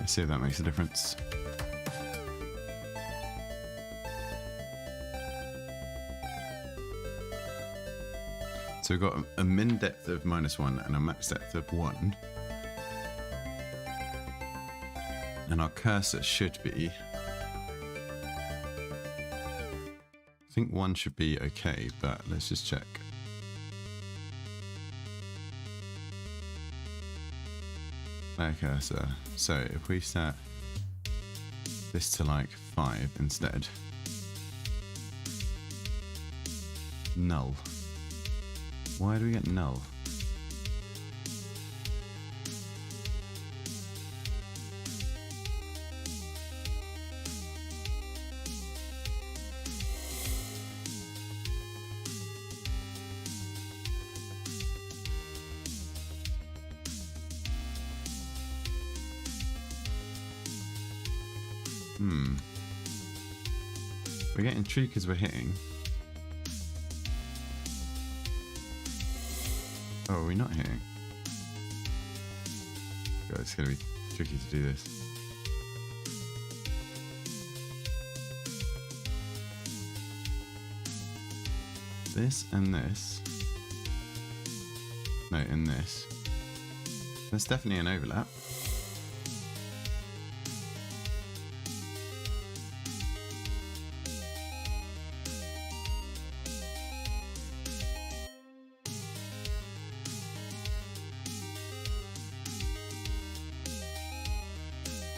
Let's see if that makes a difference. So we've got a min depth of -1 and a max depth of 1. And our cursor should be, I think 1 should be okay, but let's just check. Layer cursor. So if we set this to like 5 instead. Null. Why do we get null? We're getting true because we're hitting. Oh, are we not hitting? God, it's going to be tricky to do this. This and this. No, in this. There's definitely an overlap.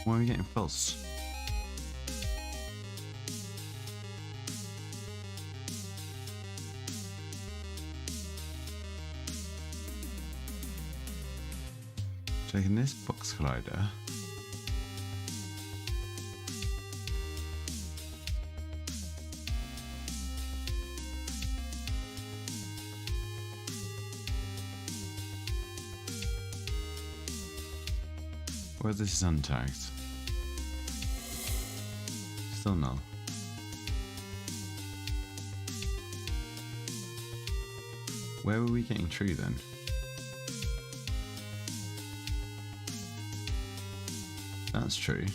Why are we getting false? Taking this box collider. Where this is untagged. Still null. Where were we getting true then? That's true.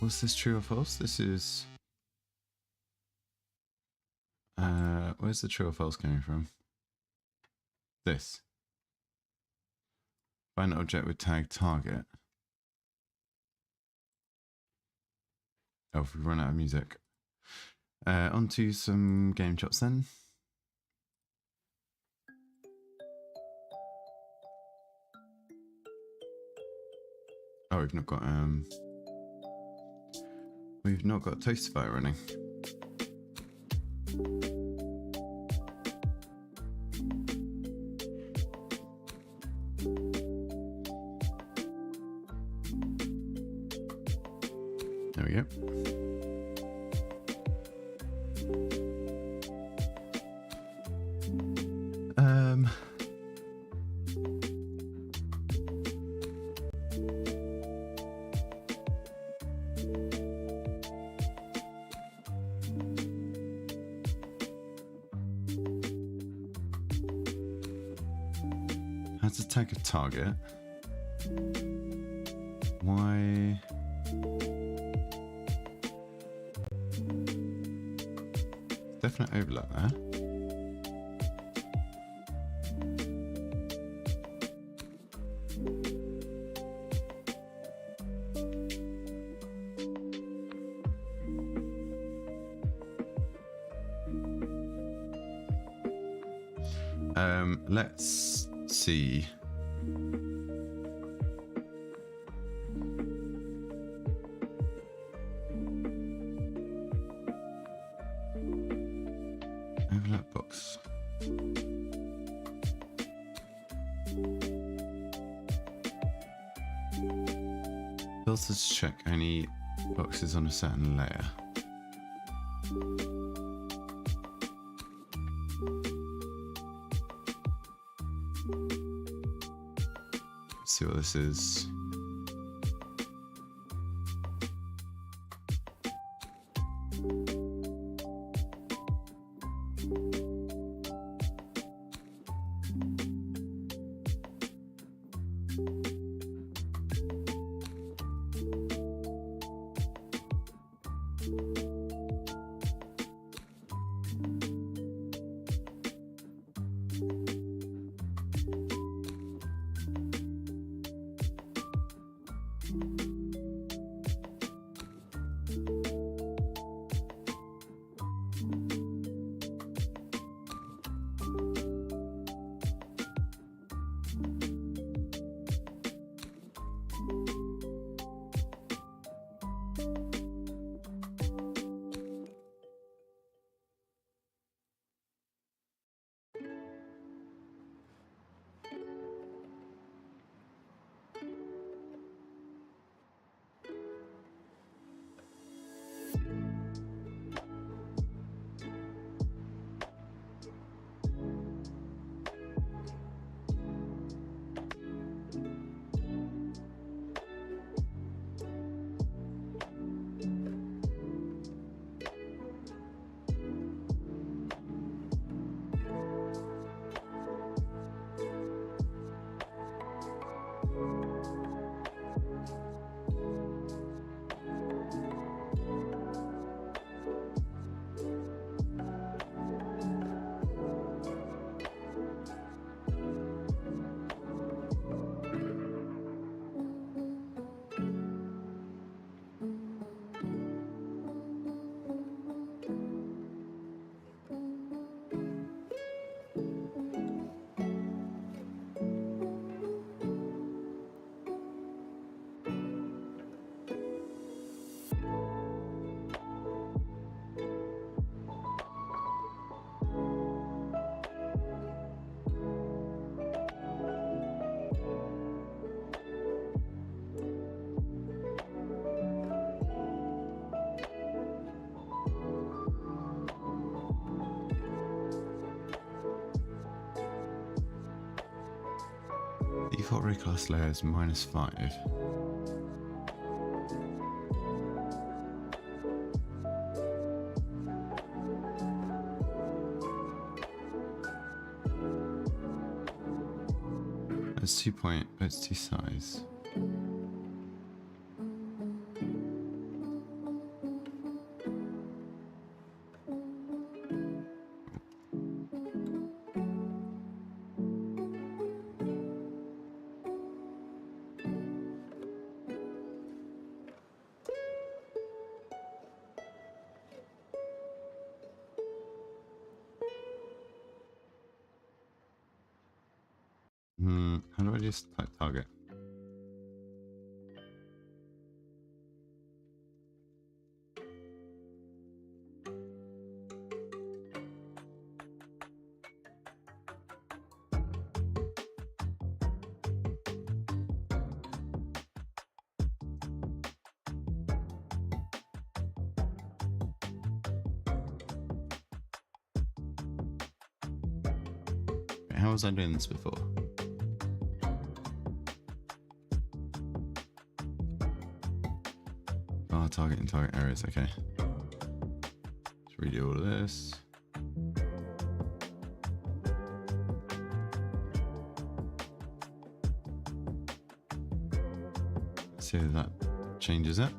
Was this true or false? This is... where's the true or false coming from? This. Find an object with tag target. Oh, if we run out of music. Onto some game chops then. Oh, we've not got Toastify running. There we go. How to tag a target? Why? Definite overlap there. Let's see. Overlap box. Filters check any boxes on a certain layer. Let's see what this is. Default recast layer is -5. That's 2 point, that's 2 size. How do I just type target? How was I doing this before? Oh, target and target areas, okay. Let's redo all of this. See if that changes it.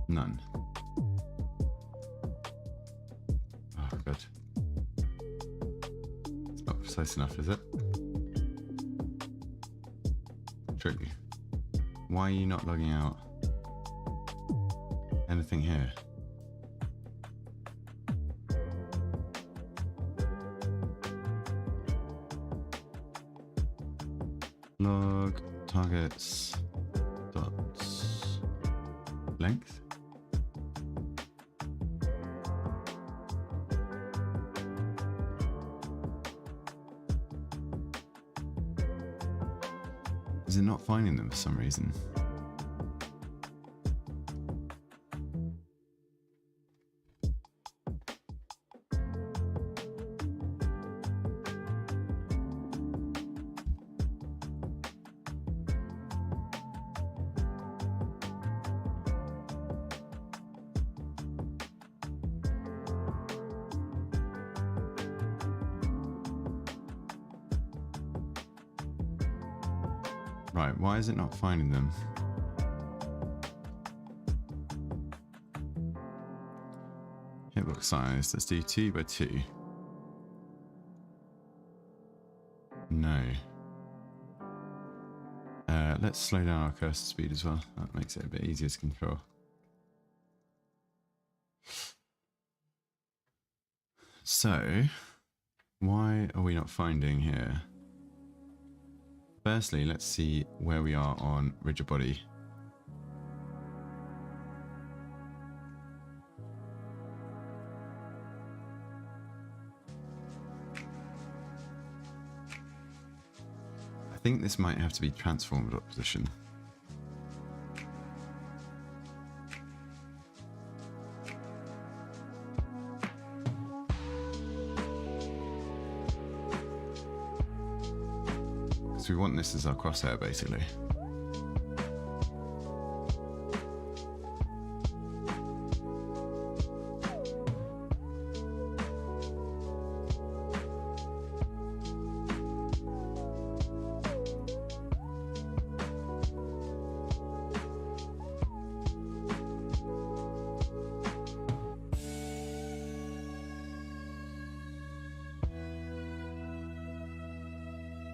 None. Oh, good. It's not precise enough, is it? Tricky. Why are you not logging out anything here? Log targets dots length. Is it not finding them for some reason? Right, why is it not finding them? Hitbox size, let's do 2 by 2. No. Let's slow down our cursor speed as well. That makes it a bit easier to control. So, why are we not finding here? Firstly, let's see where we are on rigid body. I think this might have to be transformed position. We want this as our crosshair, basically.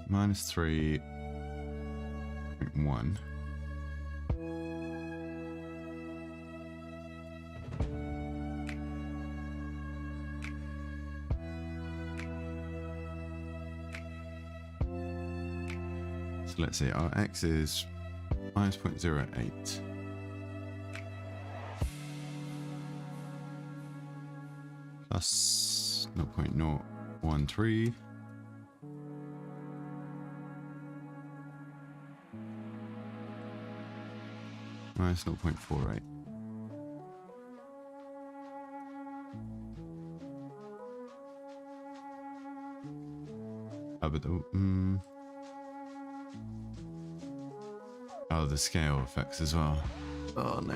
-3.1. So let's see, our X is minus 0.08. Plus 0.013. Minus 0.48. Oh, but oh, the scale effects as well. Oh no.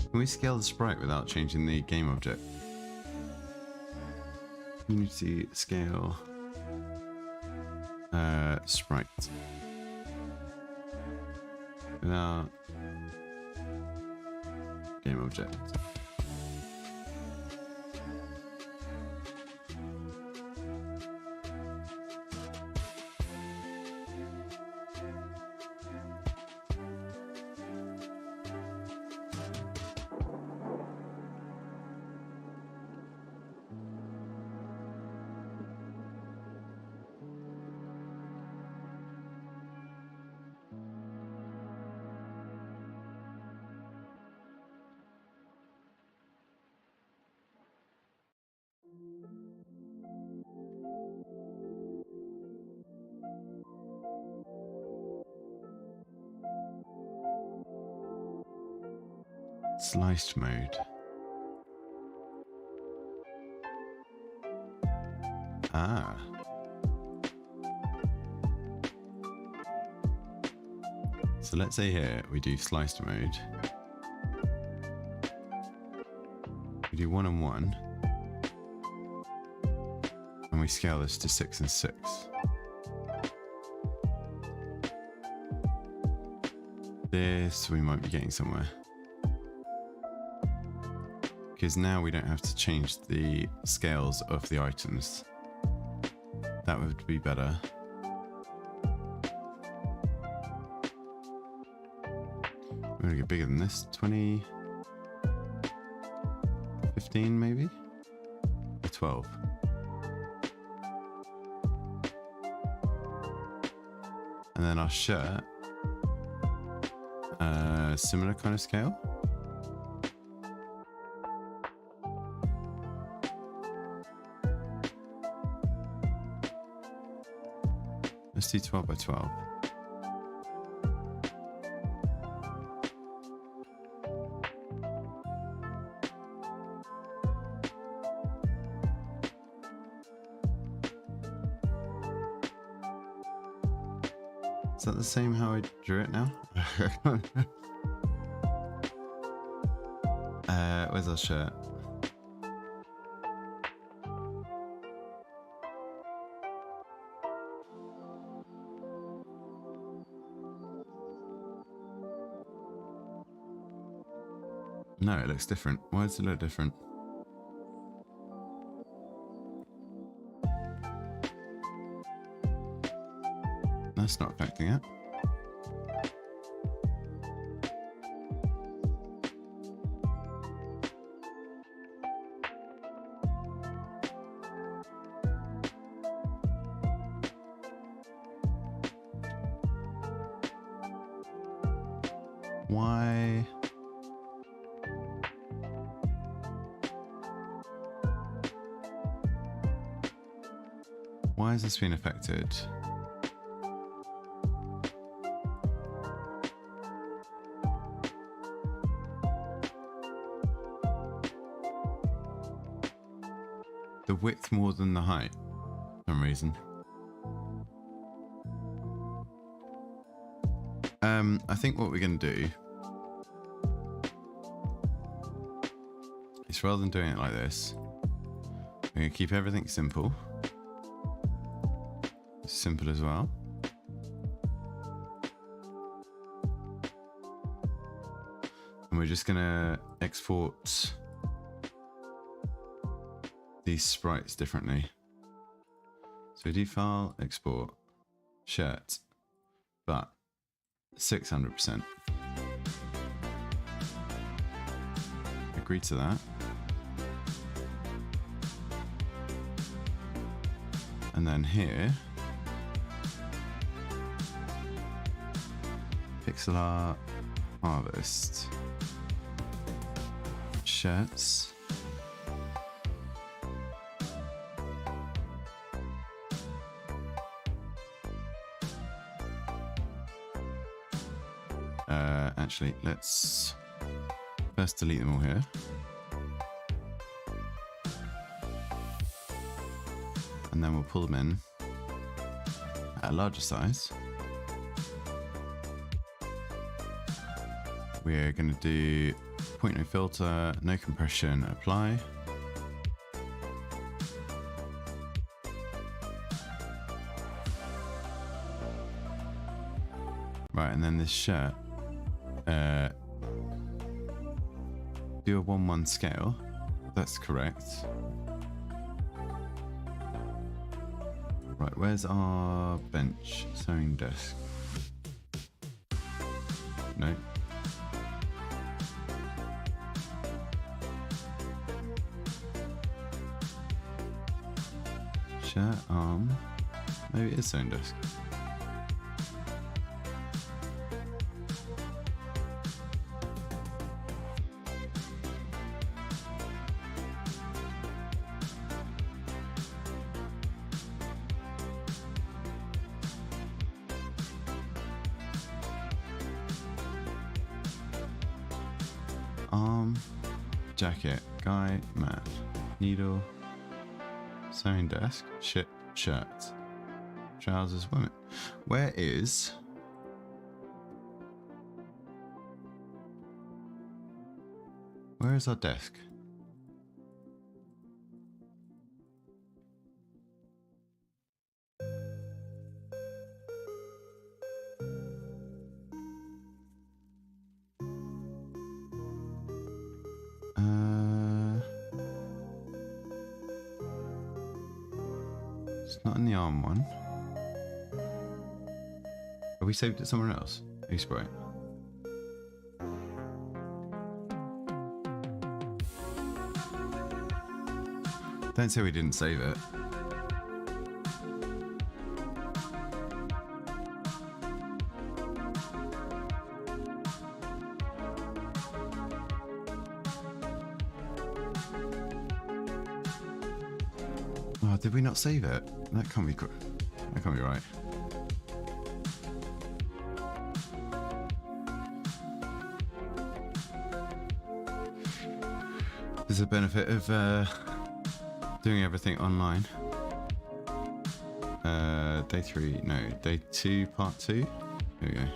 Can we scale the sprite without changing the game object? Unity scale sprite without game object. Sliced mode. Ah. So let's say here we do sliced mode. We do 1 and 1. And we scale this to 6 and 6. This we might be getting somewhere. Because now we don't have to change the scales of the items. That would be better. We're gonna get bigger than this. 20, 15 maybe? Or 12. And then our shirt, similar kind of scale. Let's do 12 by 12. Is that the same how I drew it now? Where's our shirt? No, it looks different. Why does it look different? That's not affecting it. Why? Why has this been affected? The width more than the height, for some reason. I think what we're going to do is, rather than doing it like this, we're going to keep everything simple. Simple as well. And we're just going to export these sprites differently. So we do file, export, shirt, but 600%. Agree to that. And then here, pixel art, harvest, shirts, actually, let's first delete them all here. And then we'll pull them in at a larger size. We're going to do point no filter, no compression, apply. Right, and then this shirt, do a 1:1 scale. That's correct. Right, where's our bench? Sewing desk. No. Shirt, arm. Maybe it is sewing desk. Arm, jacket, guy, mat, needle, sewing desk, shirt, trousers, women. Where is our desk? It's not in the arm one. Have we saved it somewhere else? Aseprite. Don't say we didn't save it. Oh, did we not save it? That can't be right. There's a benefit of doing everything online. Day 3, no, day 2, part 2. Here we go.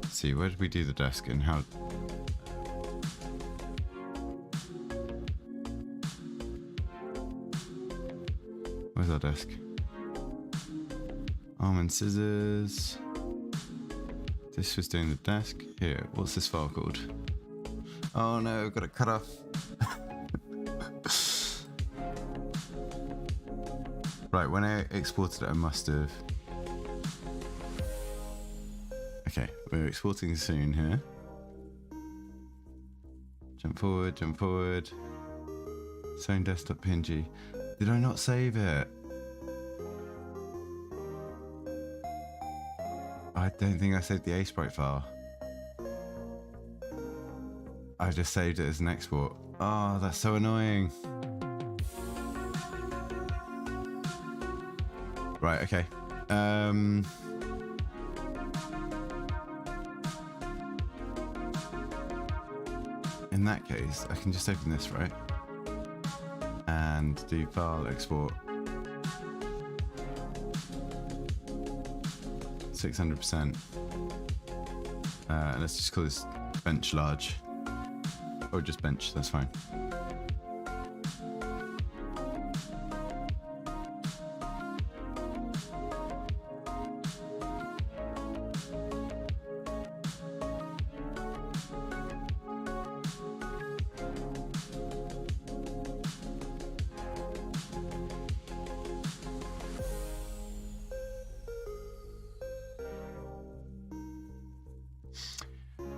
Let's see, where did we do the desk and how? Where's our desk? Arm and scissors. This was doing the desk. Here, what's this file called? Oh no, I've got it cut off. Right, when I exported it, I must have. Okay, we're exporting soon here. Jump forward, jump forward. Sewing desktop PNG. Did I not save it? I don't think I saved the Aseprite file. I just saved it as an export. Oh, that's so annoying. Right, okay. In that case, I can just open this, right? And do file export. 600%. Let's just call this bench large. Or just bench, that's fine.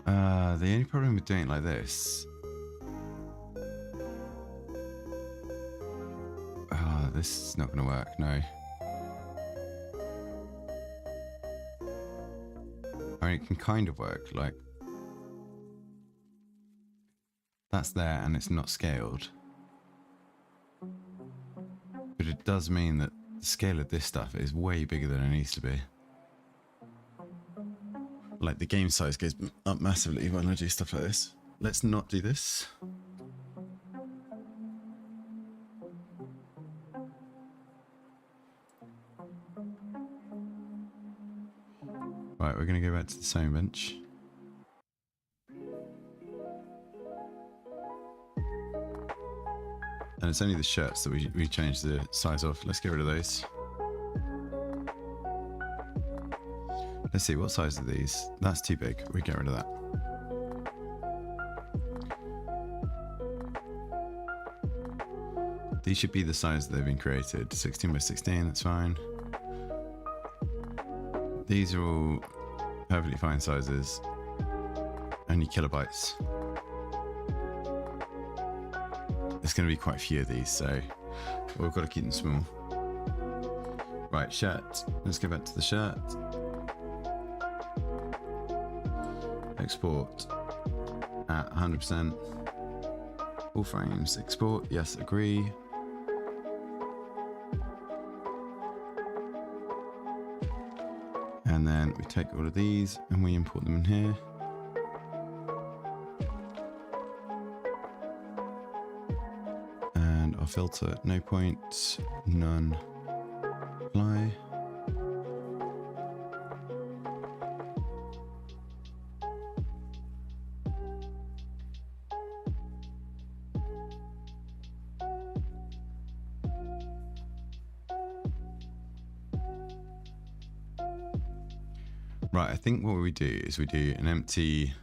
The only problem with doing it like this... this is not going to work, no. I mean, it can kind of work, like... That's there and it's not scaled. But it does mean that the scale of this stuff is way bigger than it needs to be. Like, the game size goes up massively when I do stuff like this. Let's not do this. Right, we're going to go back to the sewing bench. And it's only the shirts that we changed the size of. Let's get rid of those. Let's see, what size are these? That's too big. We get rid of that. These should be the size that they've been created. 16 by 16, that's fine. These are all perfectly fine sizes. Only kilobytes. There's going to be quite a few of these, so we've got to keep them small. Right, shirt. Let's go back to the shirt. Export at 100%. All frames. Export. Yes, agree. And then we take all of these and we import them in here. And our filter, no point, none, apply. Right, I think what we do is we do an empty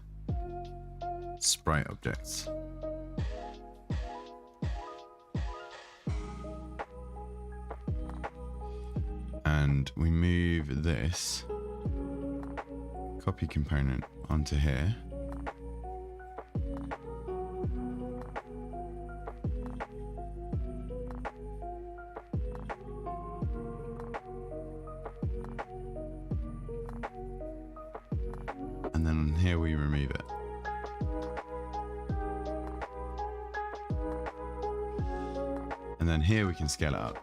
sprite object. And we move this copy component onto here. And then here we remove it. And then here we can scale it up.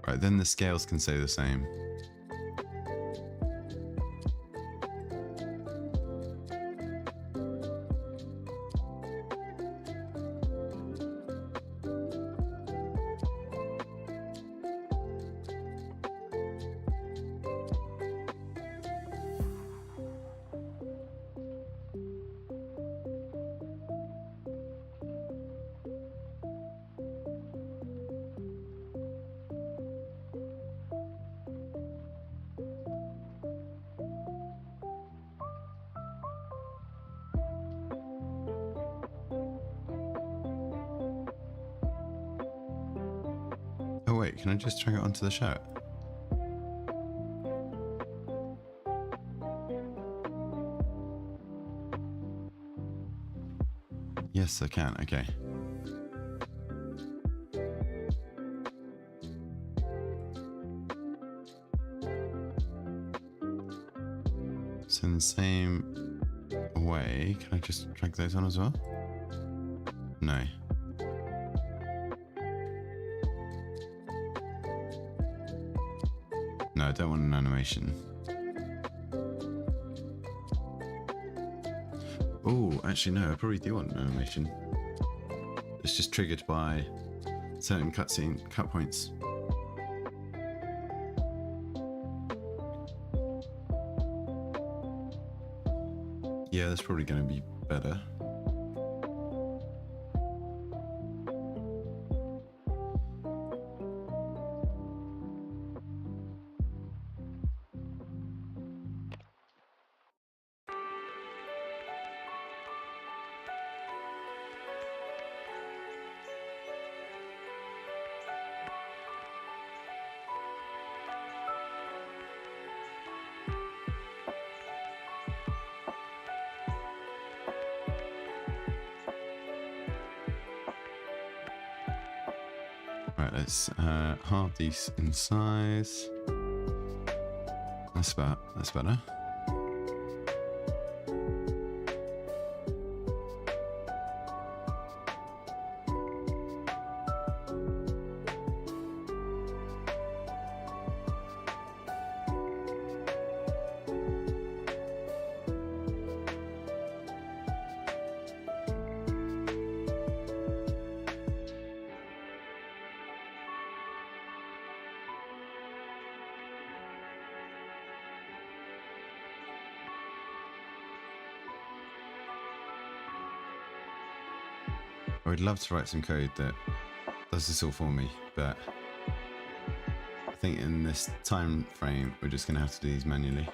Right, then the scales can stay the same. Oh wait, can I just drag it onto the shirt? Yes, I can, okay. same way. Can I just drag those on as well? No. No, I don't want an animation. Oh, actually no, I probably do want an animation. It's just triggered by certain cut points. Yeah, that's probably going to be better. Right, let's halve these in size. That's better. I would love to write some code that does this all for me, but I think in this time frame we're just going to have to do these manually.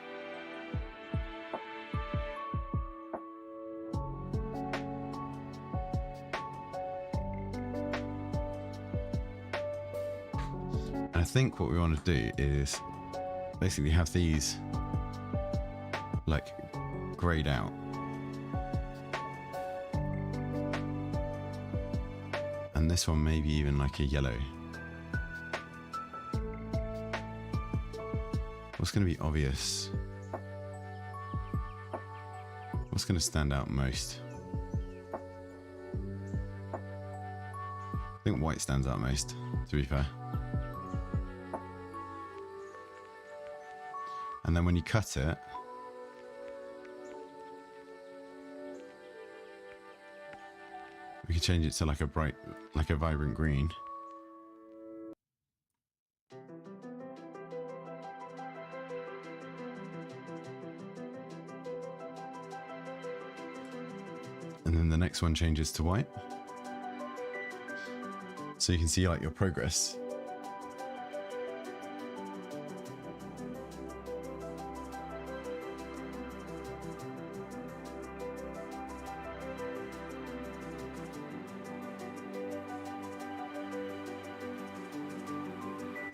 And I think what we want to do is basically have these like grayed out. And this one maybe even like a yellow. What's going to be obvious? What's going to stand out most? I think white stands out most, to be fair. And then when you cut it, we can change it to like a bright, like a vibrant green. And then the next one changes to white. So you can see like your progress.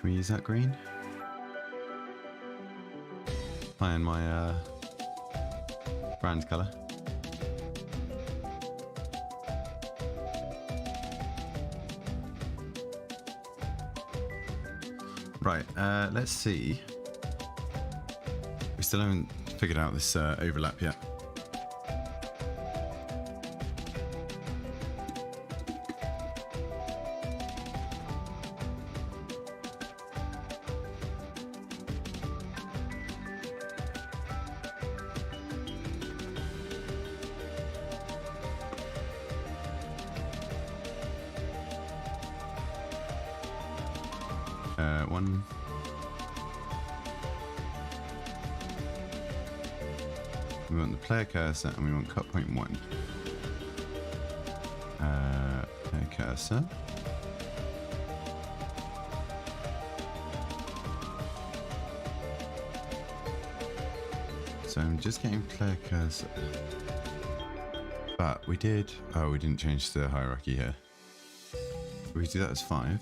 Can we use that green? Find my brand color. Right, let's see. We still haven't figured out this overlap yet. One. We want the player cursor and we want cut point 1. Player cursor. So I'm just getting player cursor. But we did. Oh, we didn't change the hierarchy here. We do that as 5.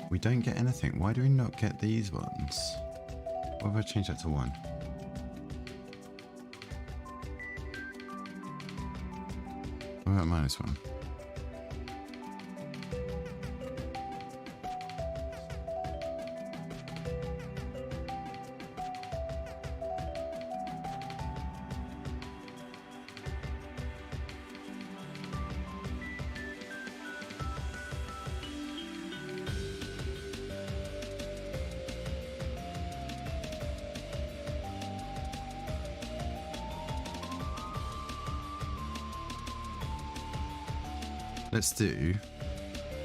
We don't get anything. Why do we not get these ones? What if I change that to 1? What about -1? let's do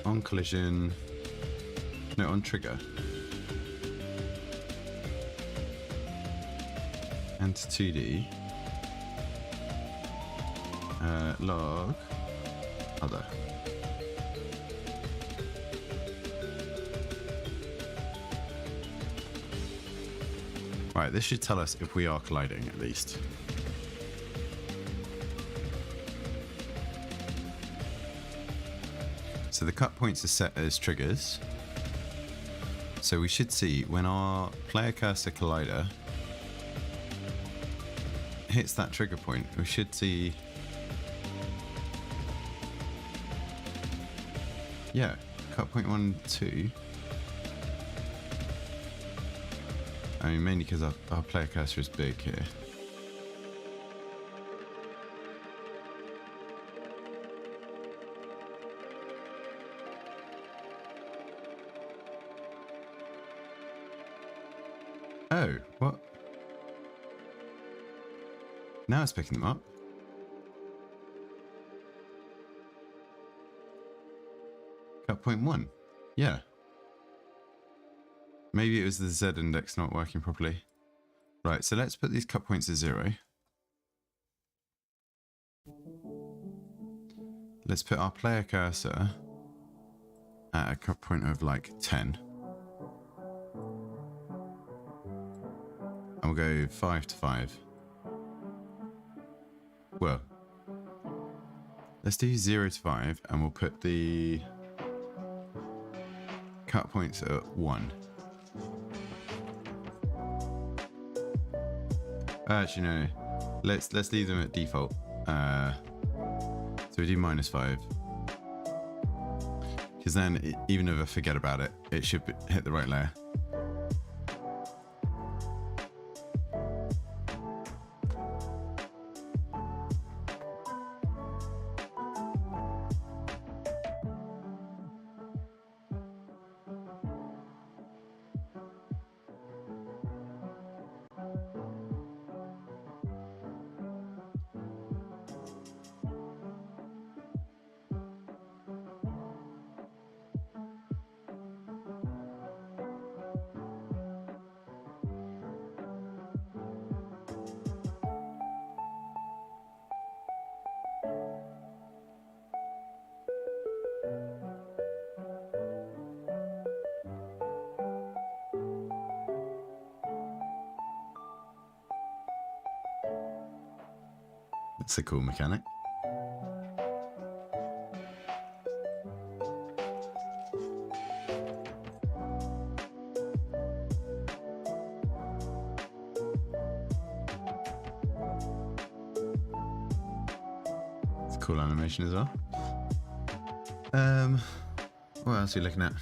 on collision, no, on trigger. Enter 2D. Log other. Right, this should tell us if we are colliding at least. So the cut points are set as triggers. So we should see when our player cursor collider hits that trigger point, we should see, yeah, cut point 1, 2. I mean, mainly because our player cursor is big here. Oh, what? Now it's picking them up. Cut point 1. Yeah. Maybe it was the Z index not working properly. Right, so let's put these cut points to 0. Let's put our player cursor at a cut point of like 10. And we'll go 5 to 5. Well, let's do 0 to 5 and we'll put the cut points at 1. Actually, no. Let's leave them at default. So we do -5. Because then, even if I forget about it, it should hit the right layer. That's a cool mechanic. It's a cool animation as well. What else are we looking at?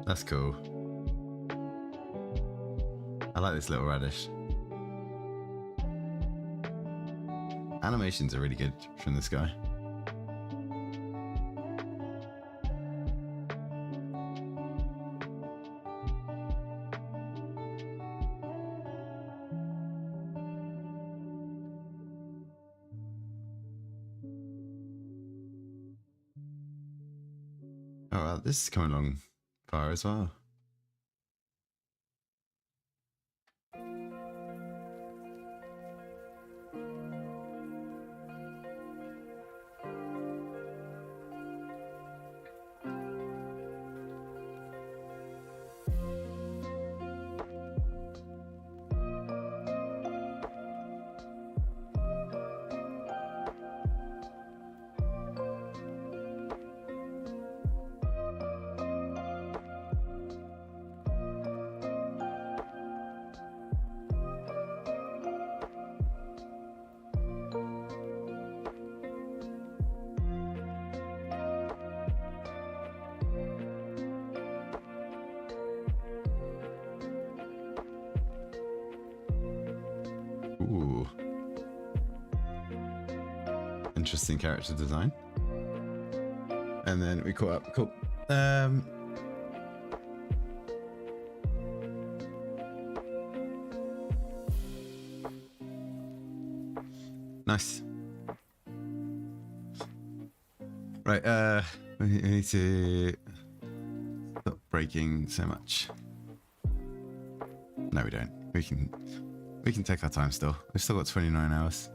That's cool. I like this little radish. Animations are really good from this guy. Oh, well, this is coming along far as well. Ooh. Interesting character design. And then we caught up. Cool. Nice. Right, we need to stop breaking so much. No, we don't. We can take our time still. We've still got 29 hours.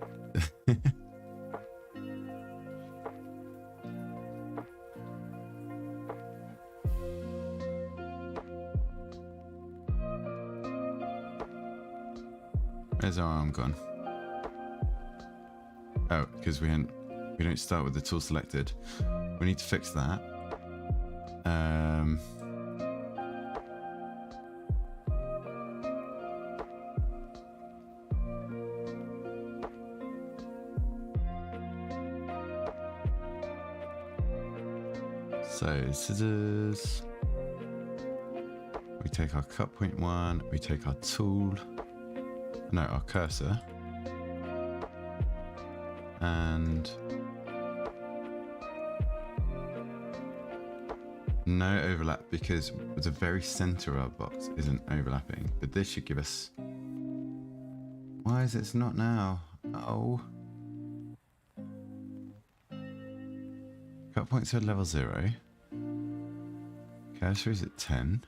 Where's our arm gone? Oh, because we don't start with the tool selected. We need to fix that. So scissors. We take our cut point one. We take our tool. No, our cursor. And no overlap because the very center of our box isn't overlapping. But this should give us... Why is it not now? Oh. Cut points at level 0. Cursor is at 10.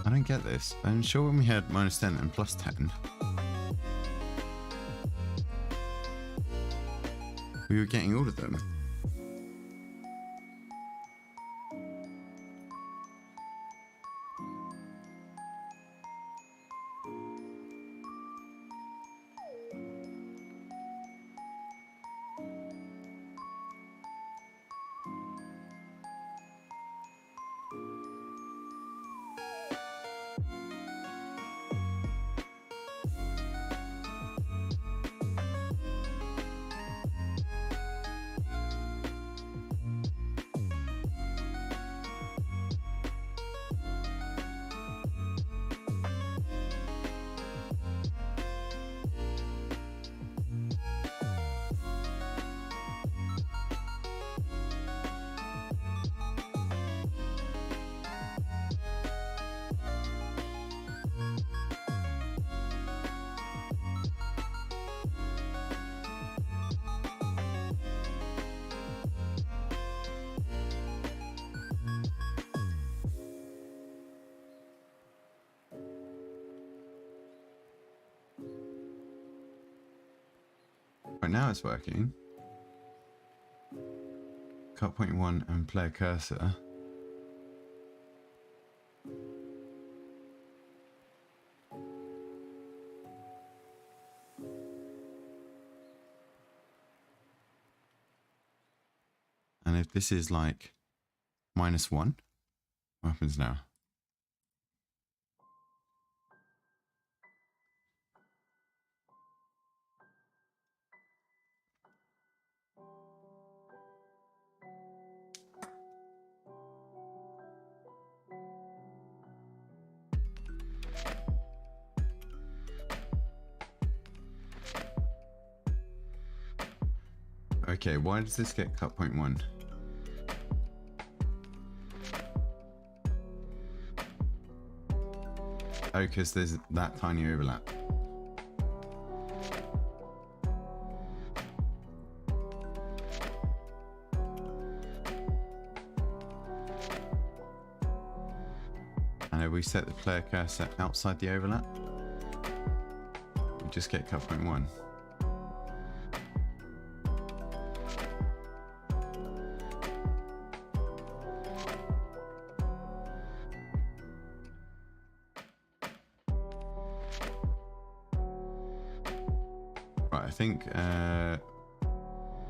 I don't get this. I'm sure when we had -10 and +10, we were getting all of them. Right now it's working. Cut point 1 and player cursor. And if this is like -1, what happens now? Okay, why does this get cut point 1? Oh, because there's that tiny overlap. And if we set the player cursor outside the overlap, we just get cut point 1. I think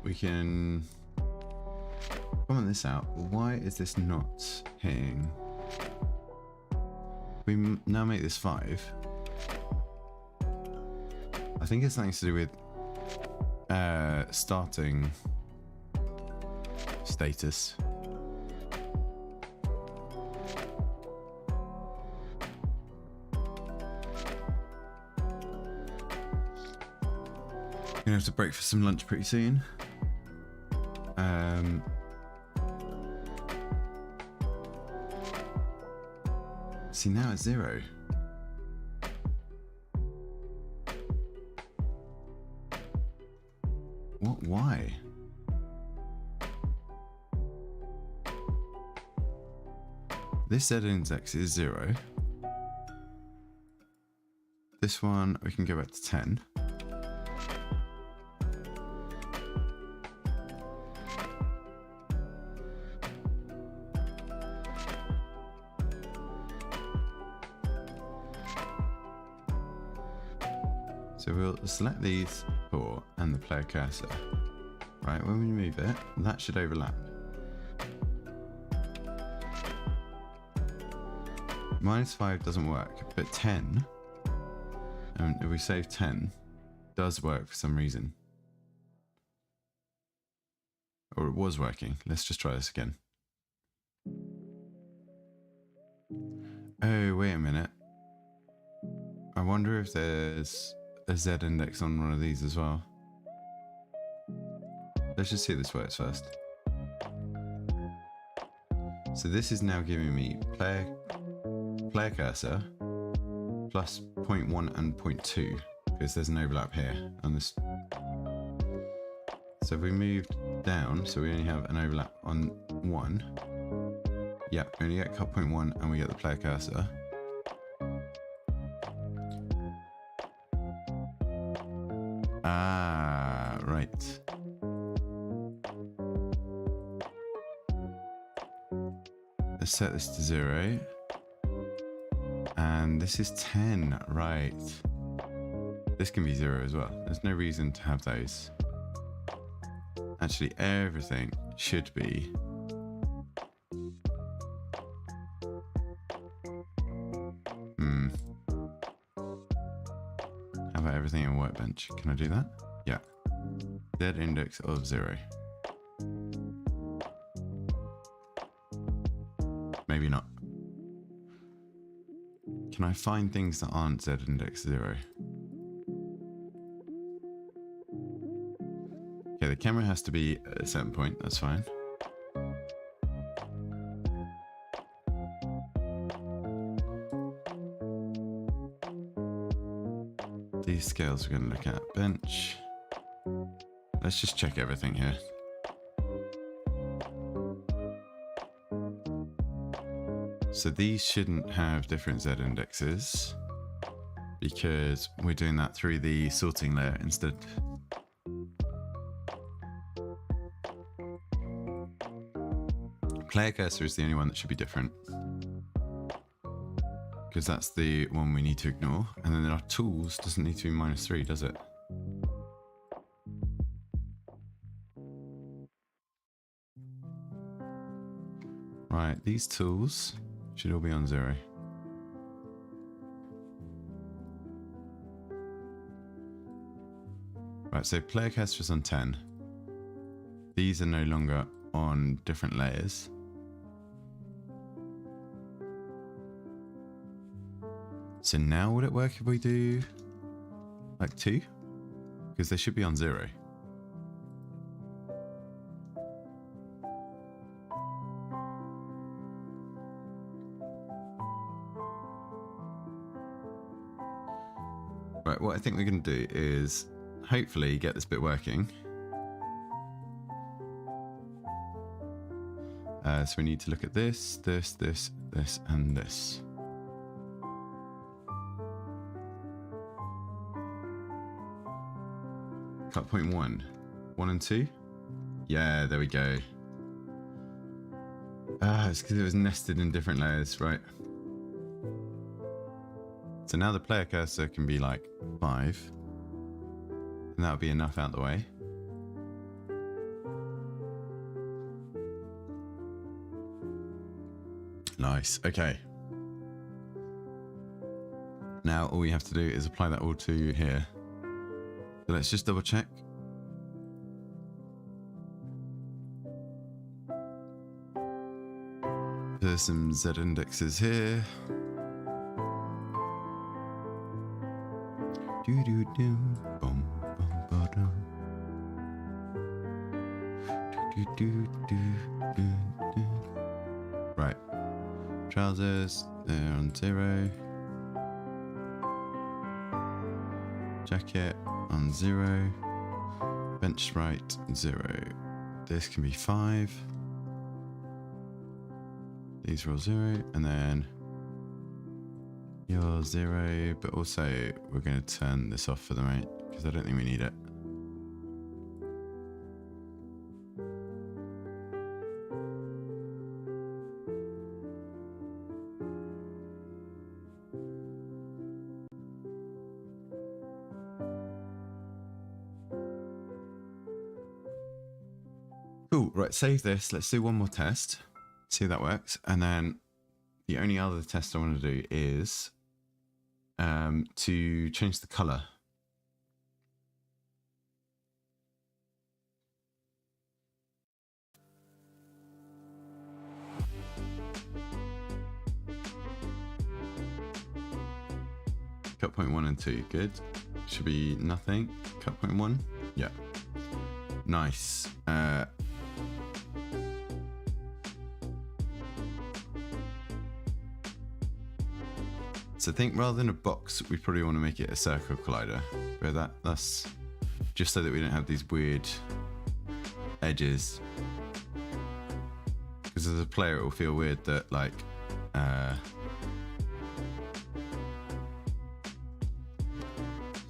we can comment this out. Why is this not hitting? We now make this 5. I think it's something to do with starting status. Gonna have to break for some lunch pretty soon. See, now it's 0. What? Why? This Z index is 0. This one we can go back to 10. So we'll select these 4 and the player cursor. Right, when we move it, that should overlap. -5 doesn't work, but 10, and if we save 10, does work for some reason. Or it was working. Let's just try this again. Oh, wait a minute. I wonder if there's a Z index on one of these as well. Let's just see if this works first. So this is now giving me player cursor plus 0.1 and 0.2 because there's an overlap here on this. So if we moved down, so we only have an overlap on 1. Yeah, we only get cut 0.1 and we get the player cursor. Ah, right. Let's set this to 0. And this is 10, right. This can be 0 as well. There's no reason to have those. Actually, everything should be How about everything in workbench? Can I do that? Yeah. Z index of 0. Maybe not. Can I find things that aren't Z index 0? Okay, the camera has to be at a certain point, that's fine. These scales we're going to look at. Bench. Let's just check everything here. So these shouldn't have different Z indexes because we're doing that through the sorting layer instead. player cursor is the only one that should be different, because that's the one we need to ignore. And then our tools doesn't need to be -3, does it? Right, these tools should all be on 0. Right, so player cursor is on 10. These are no longer on different layers. So now would it work if we do like 2? Because they should be on 0. Right, what I think we're going to do is hopefully get this bit working. So we need to look at this, this, this, this, and this. Cut point 1. 1 and 2? Yeah, there we go. It's because it was nested in different layers, right? So now the player cursor can be like 5. And that'll be enough out the way. Nice, okay. Now all we have to do is apply that all to here. So let's just double check. There's some Z indexes here. Do do do, bum bum ba dum. Do do do do do. Right. Trousers, they're on 0. Jacket on 0. Bench sprite 0. This can be 5. These are all 0, and then you're 0, but also we're going to turn this off for the moment because I don't think we need it. Cool, right, save this. Let's do one more test, see if that works. And then the only other test I want to do is to change the color. Cut point 1 and 2, good. Should be nothing. Cut point 1, yeah. Nice. So I think rather than a box, we probably want to make it a circle collider. But that's just so that we don't have these weird edges. Because as a player, it will feel weird that like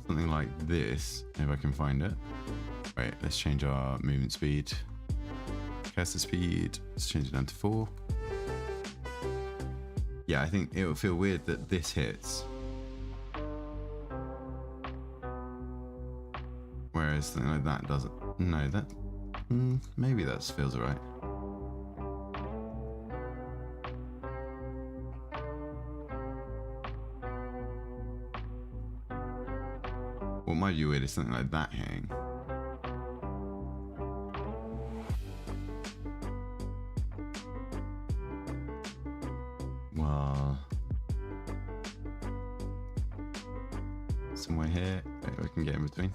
something like this, if I can find it. Right, let's change our movement speed. Cursor speed, let's change it down to 4. Yeah, I think it would feel weird that this hits. Whereas something like that doesn't. No, that... maybe that feels alright. What might be weird is something like that hitting. Well, somewhere here, maybe we can get in between.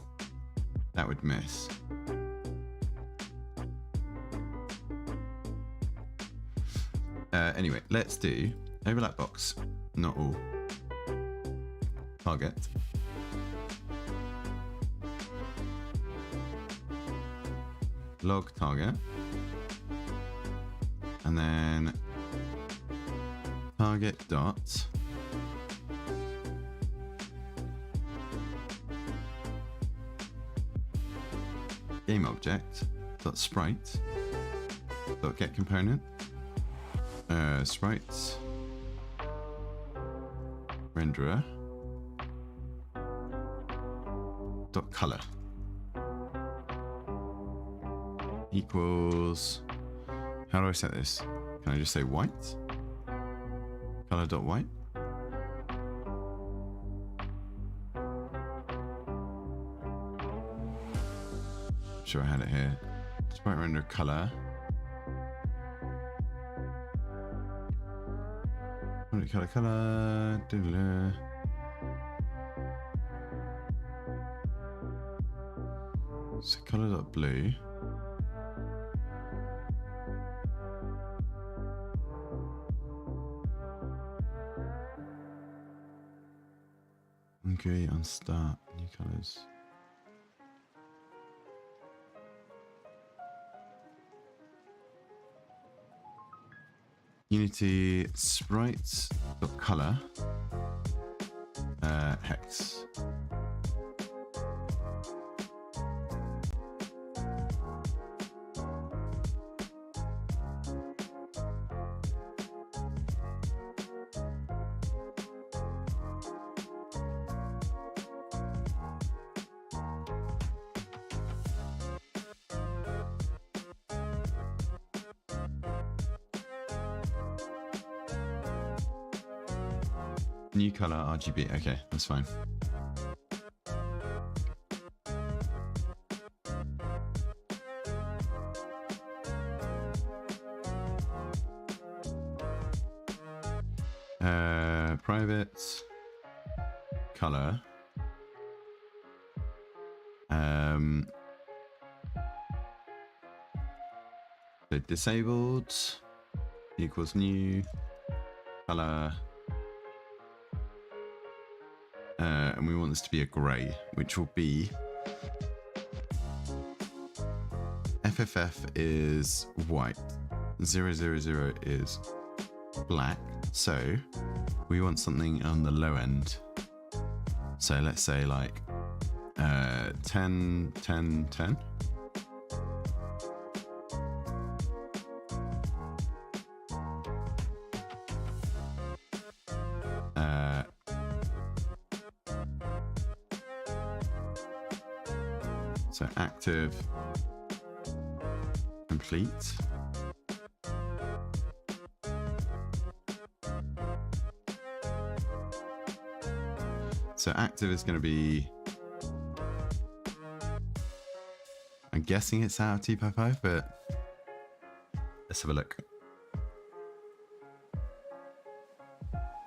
That would miss. Anyway, let's do overlap box, not all. Target. Log target. And then target dot game object dot sprite dot get component. Sprites, renderer, dot color equals, how do I set this? Can I just say white? Color dot white? Sure, I had it here. Sprite render color. Color. So color dot blue. Okay, on start new colors. Unity sprites dot color hex. New color RGB. Okay, that's fine. Private color. So disabled equals new color. And we want this to be a grey, which will be FFF is white, 000 is black, so we want something on the low end. So let's say like 10, 10, 10. So active, complete. So active is going to be, I'm guessing it's out of 2.5, but let's have a look.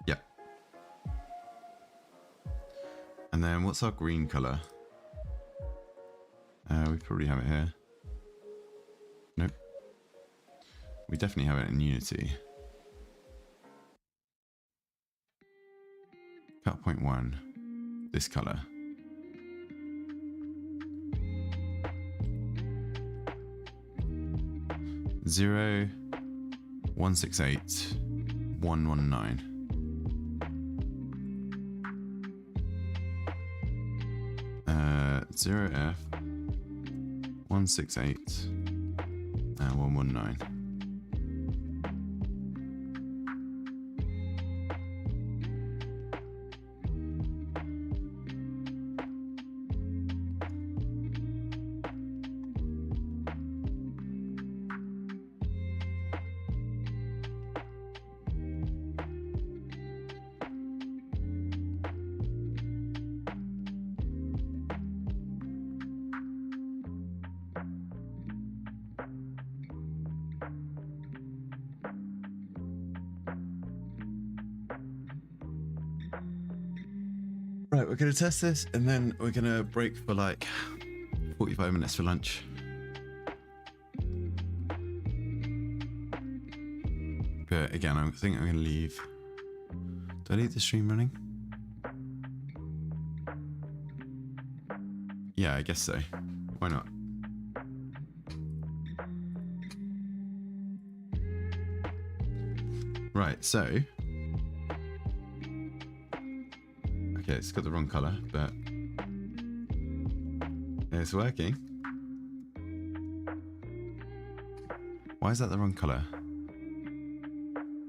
Yep. And then what's our green color? We probably have it here. Nope. We definitely have it in Unity. Cut point 1. This color. Zero 168 119. 0F 168 and 119. Right, we're going to test this and then we're going to break for like 45 minutes for lunch. But again, I think I'm going to leave. Do I leave the stream running? Yeah, I guess so. Why not? Right, so okay, it's got the wrong color, but it's working. Why is that the wrong color?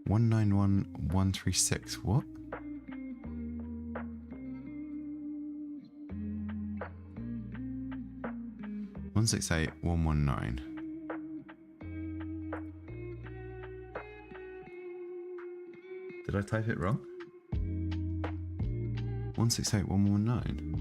191136. What? One 168 119. Did I type it wrong? 168 119.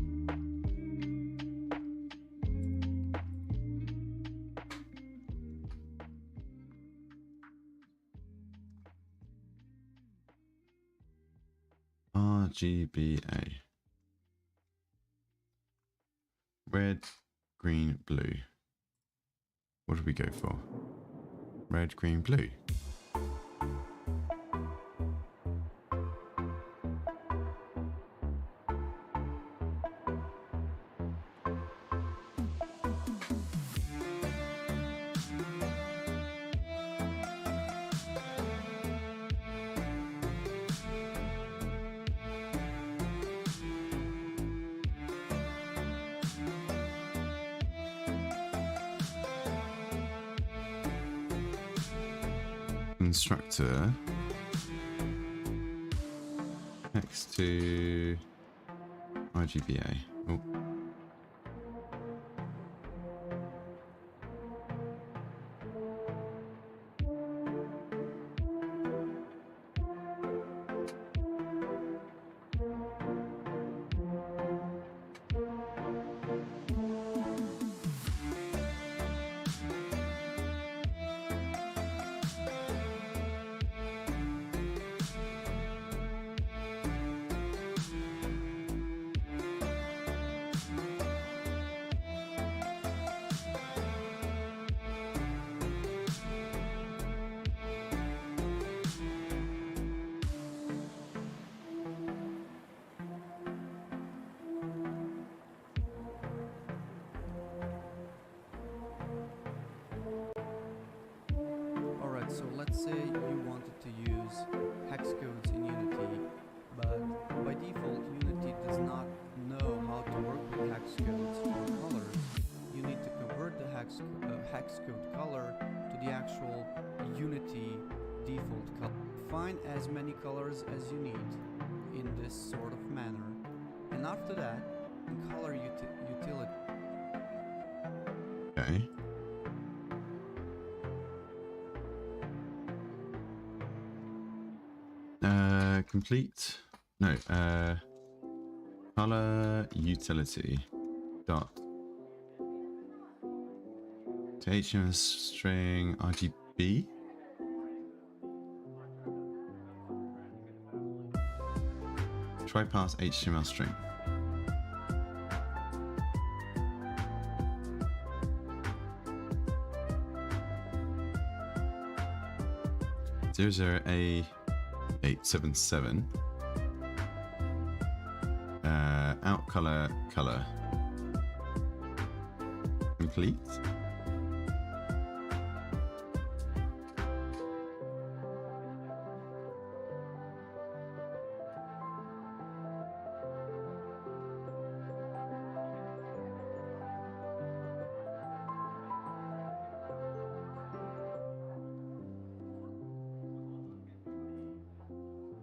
RGBA. Red, green, blue. What do we go for? Red, green, blue. Constructor next to RGBA. Oh. So let's say you wanted to use hex codes in Unity, but by default Unity does not know how to work with hex codes for colors. You need to convert the hex code color to the actual Unity default color. Find as many colors as you need in this sort of manner, and after that, in color utility. Okay. Complete. No. Color utility dot to HTML string RGB. Try pass HTML string. A877 out color complete.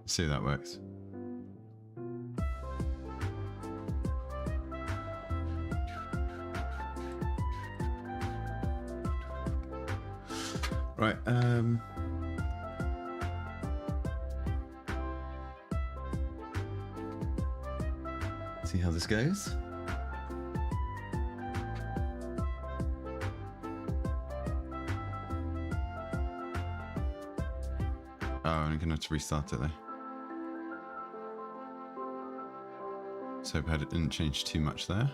See if that works. Right, see how this goes. Oh, I'm gonna have to restart it though. So hope it didn't change too much there.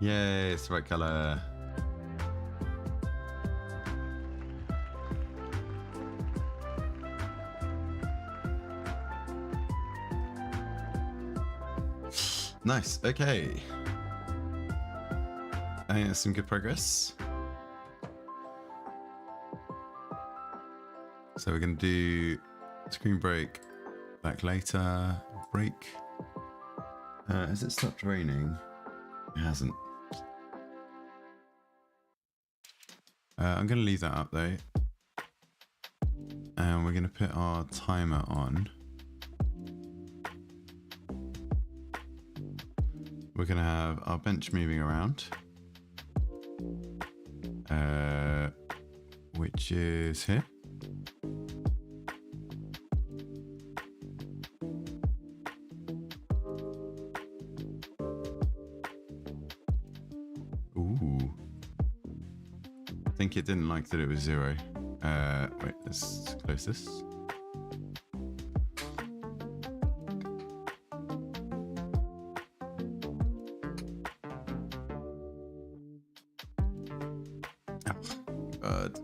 Yay, it's the right color. Nice, okay. I think that's some good progress. So we're going to do Screen break. Back later. Break. Has it stopped raining? It hasn't. I'm going to leave that up though. And we're going to put our timer on. We're going to have our bench moving around. Which is here. Ooh. I think it didn't like that it was 0. Wait, let's close this. God.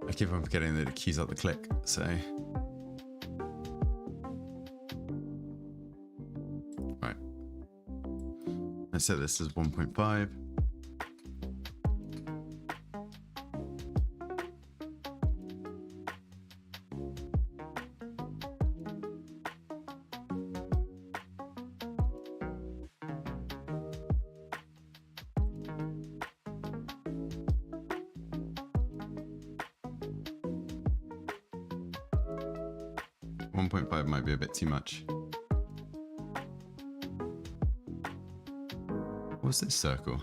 I keep on forgetting that it keys up the click, so. Right. Let's set this as 1.5. Might be a bit too much. What's this circle?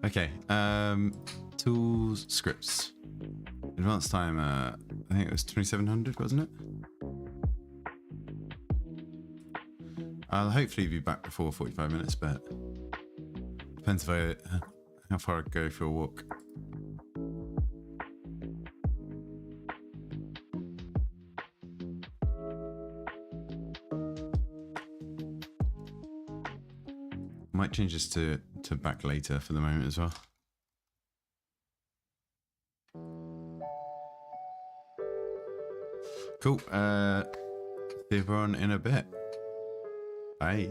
Okay, tools, scripts. Advanced timer, I think it was 2700, wasn't it? I'll hopefully be back before 45 minutes, but depends if how far I go for a walk. Might change this to back later for the moment as well. Cool. See everyone in a bit. Bye.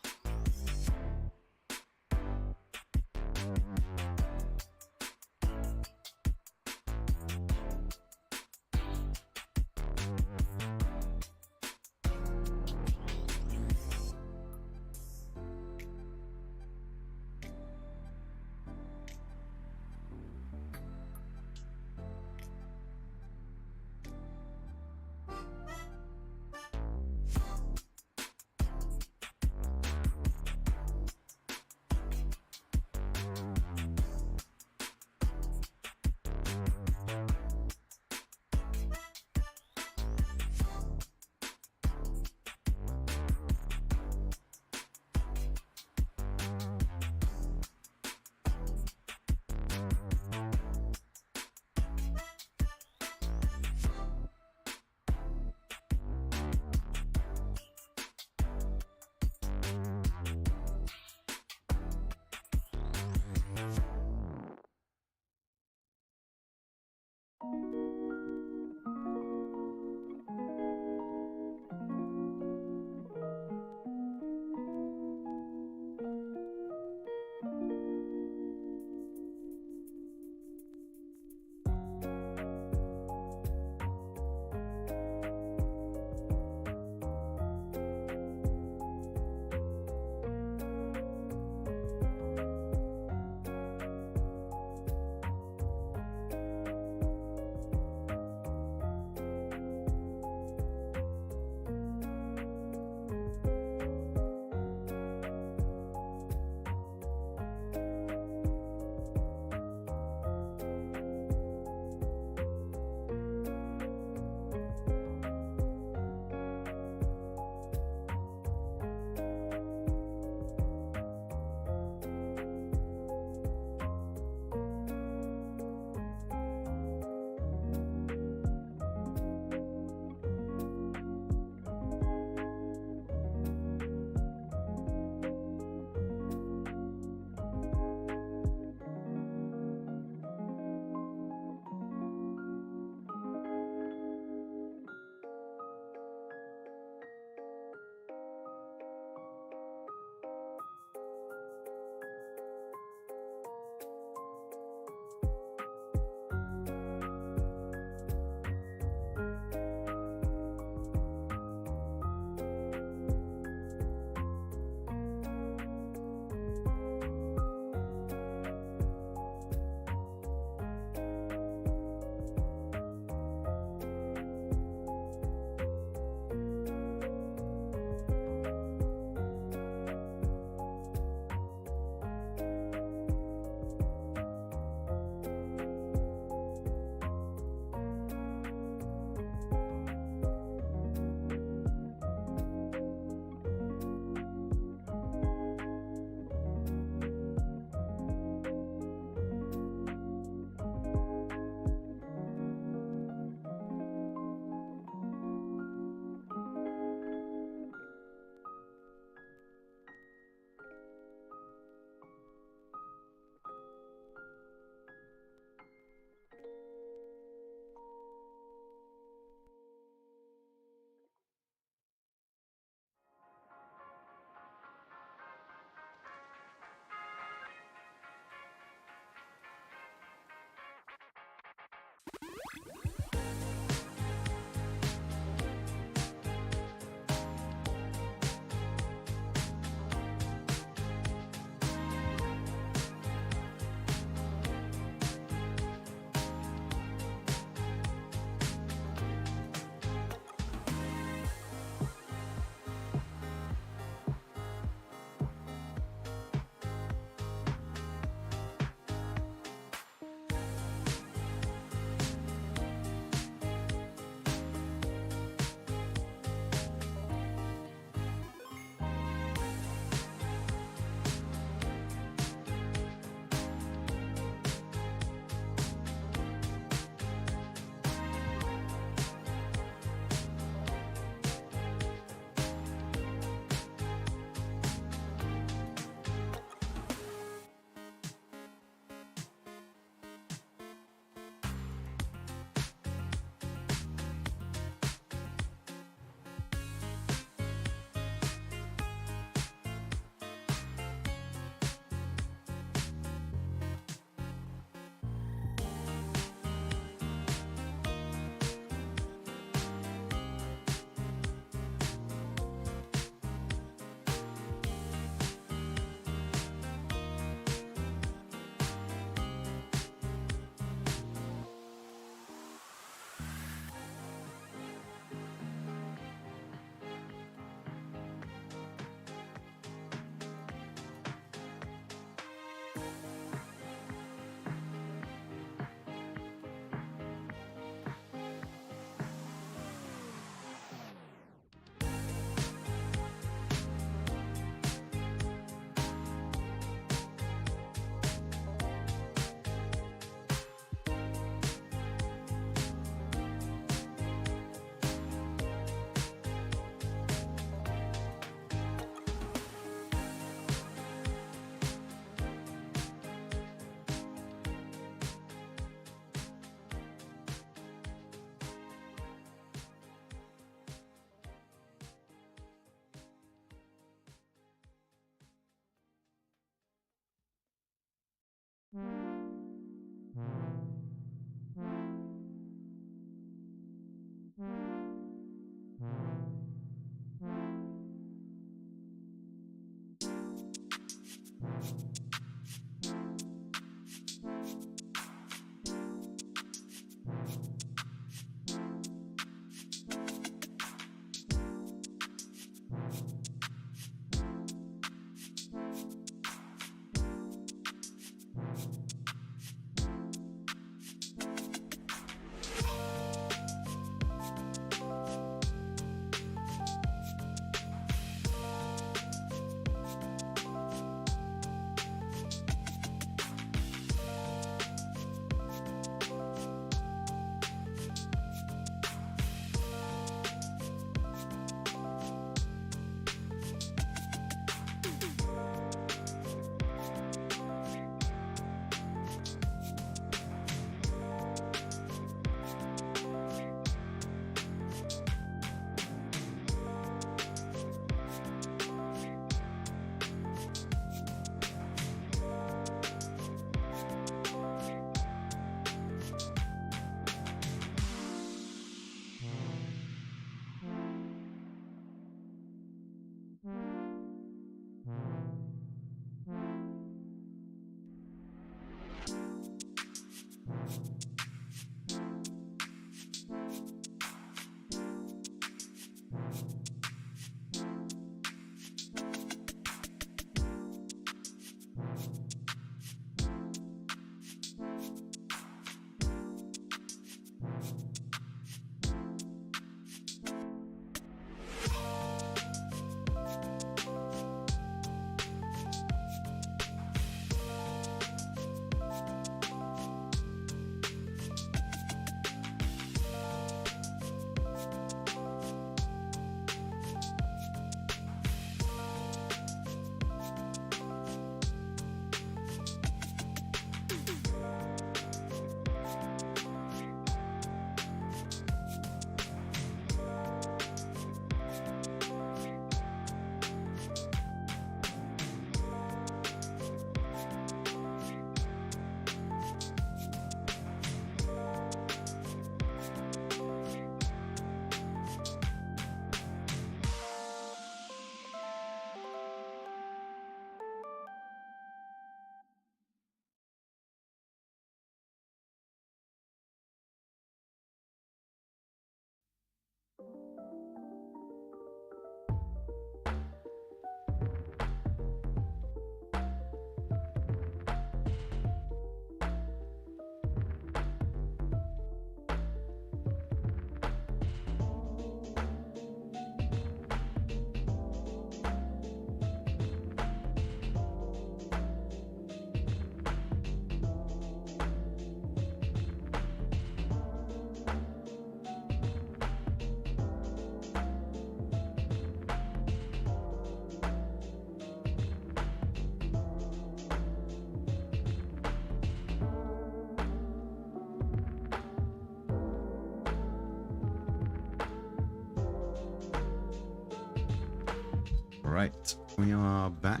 Right, we are back.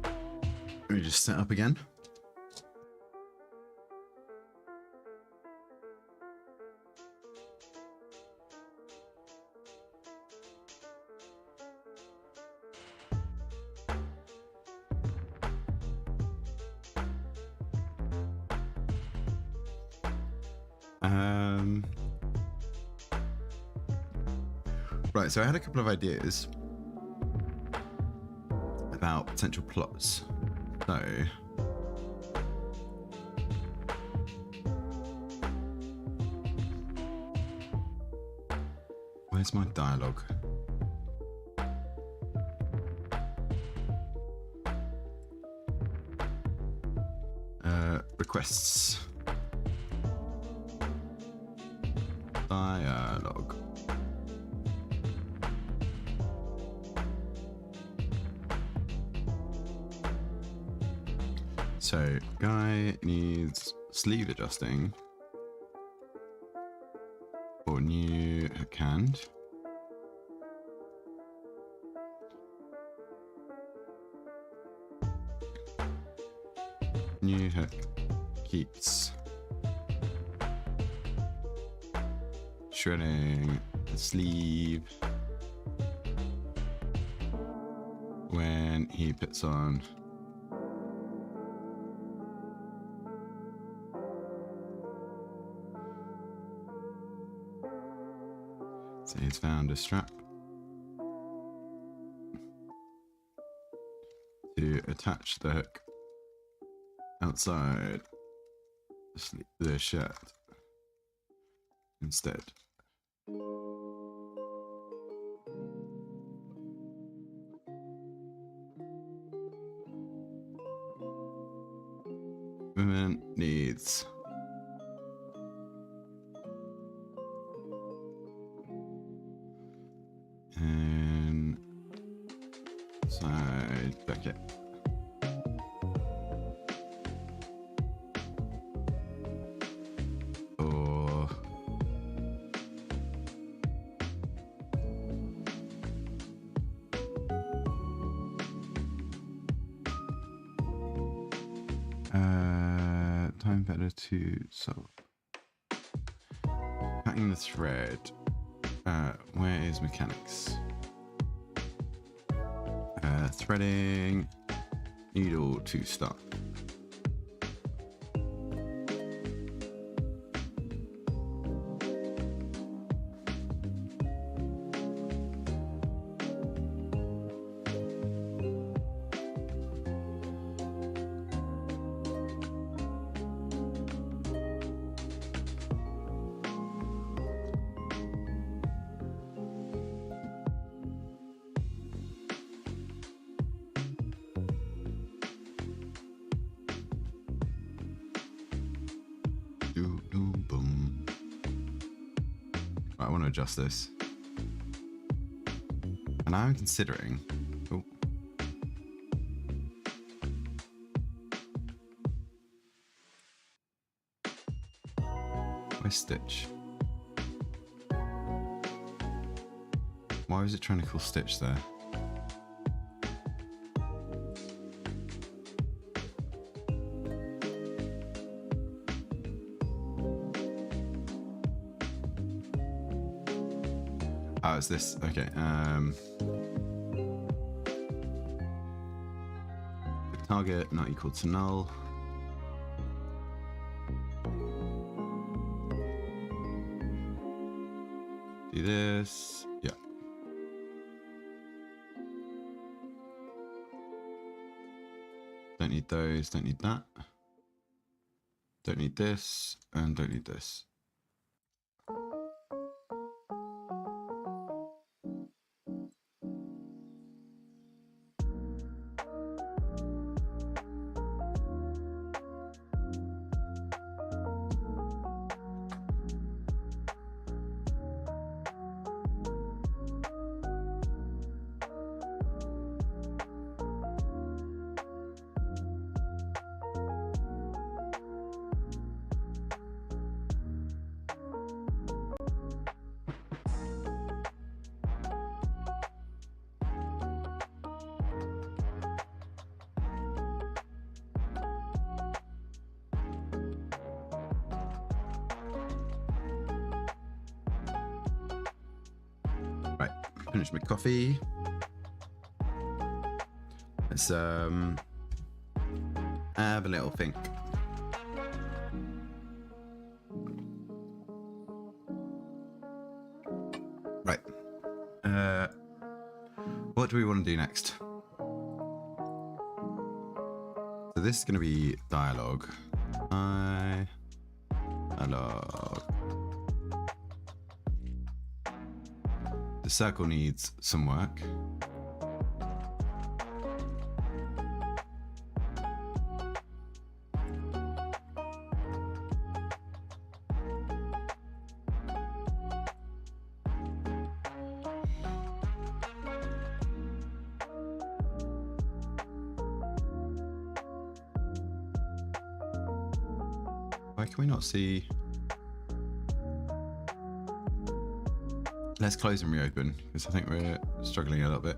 Let me just set up again. Right, so I had a couple of ideas about potential plots. So, where's my dialogue? Requests. Dialogue. So, guy needs sleeve adjusting or new hook hand. New hook keeps shredding the sleeve when he puts on so he's found a strap to attach the hook outside the shirt instead. Women needs and side jacket. Or time better to solve. Cutting the thread. Where is mechanics? Threading. Needle to start. Boom. Right, I want to adjust this. And I'm considering. Oh. Where's Stitch? Why was it trying to call Stitch there? Oh, it's this. Okay. The target not equal to null. Do this. Yeah. Don't need those. Don't need that. Don't need this. And don't need this. Finish my coffee. Let's have a little think. Right. What do we want to do next? So this is going to be dialogue. Dialogue. The circle needs some work. Why can we not see? Let's close and reopen, because I think we're struggling a little bit.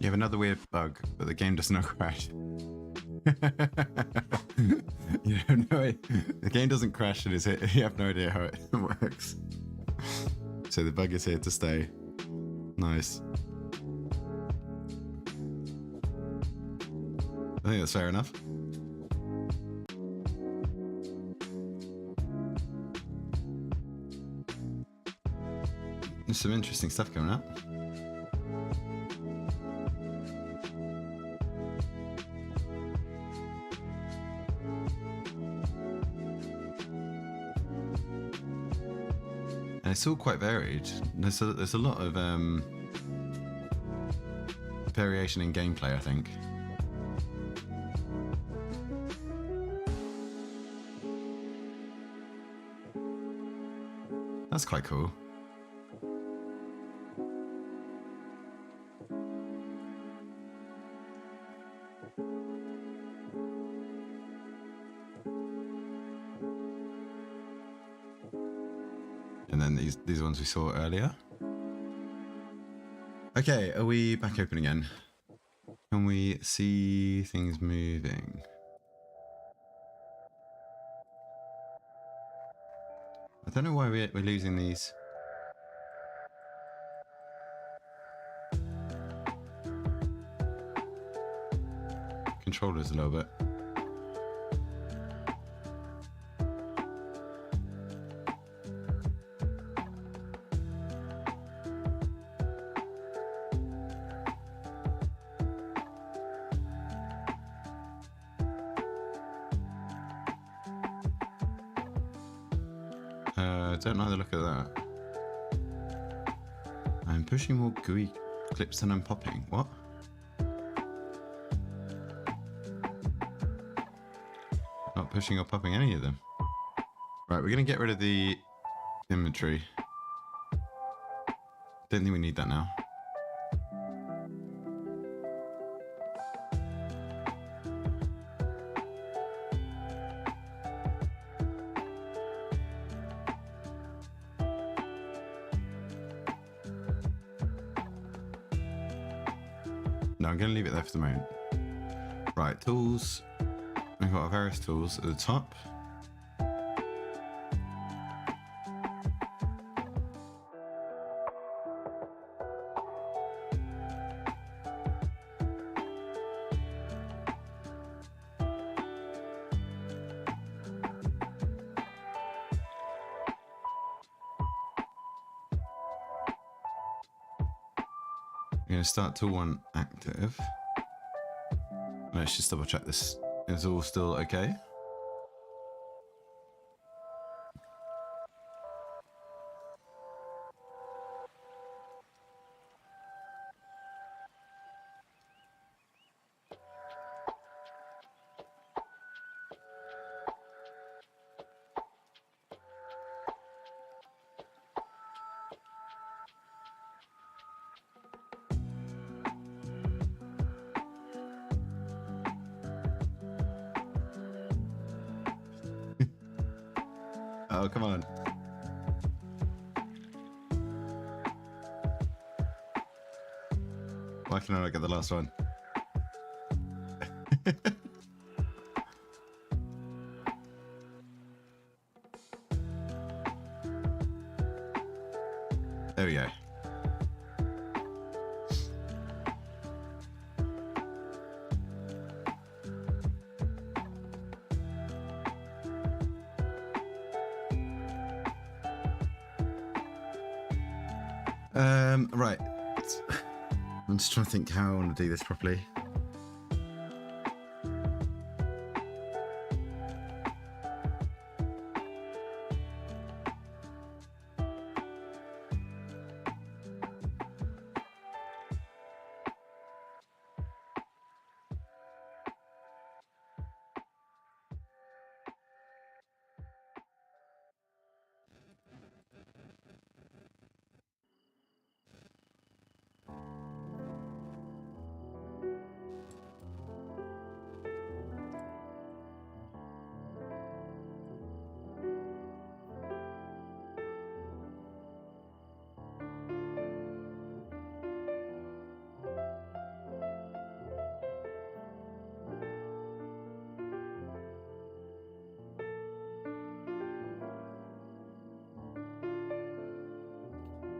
You have another weird bug, but the game does not crash. You have no idea. The game doesn't crash and you have no idea how it works. So the bug is here to stay. Nice. I think that's fair enough. There's some interesting stuff coming up. It's all quite varied. There's a lot of variation in gameplay, I think. That's quite cool. And then these ones we saw earlier. Okay, are we back open again? Can we see things moving? I don't know why we're losing these. Controllers a little bit. Don't like the look of that. I'm pushing more GUI clips than I'm popping. What? Not pushing or popping any of them. Right, we're gonna get rid of the inventory. Don't think we need that now. No, I'm going to leave it there for the moment. Right, tools. We've got our various tools at the top. I'm going to start tool 1 active. Let's just double check this is all still okay. Oh, come on. Why can I not get the last one? There we go. Right. I'm just trying to think how I want to do this properly.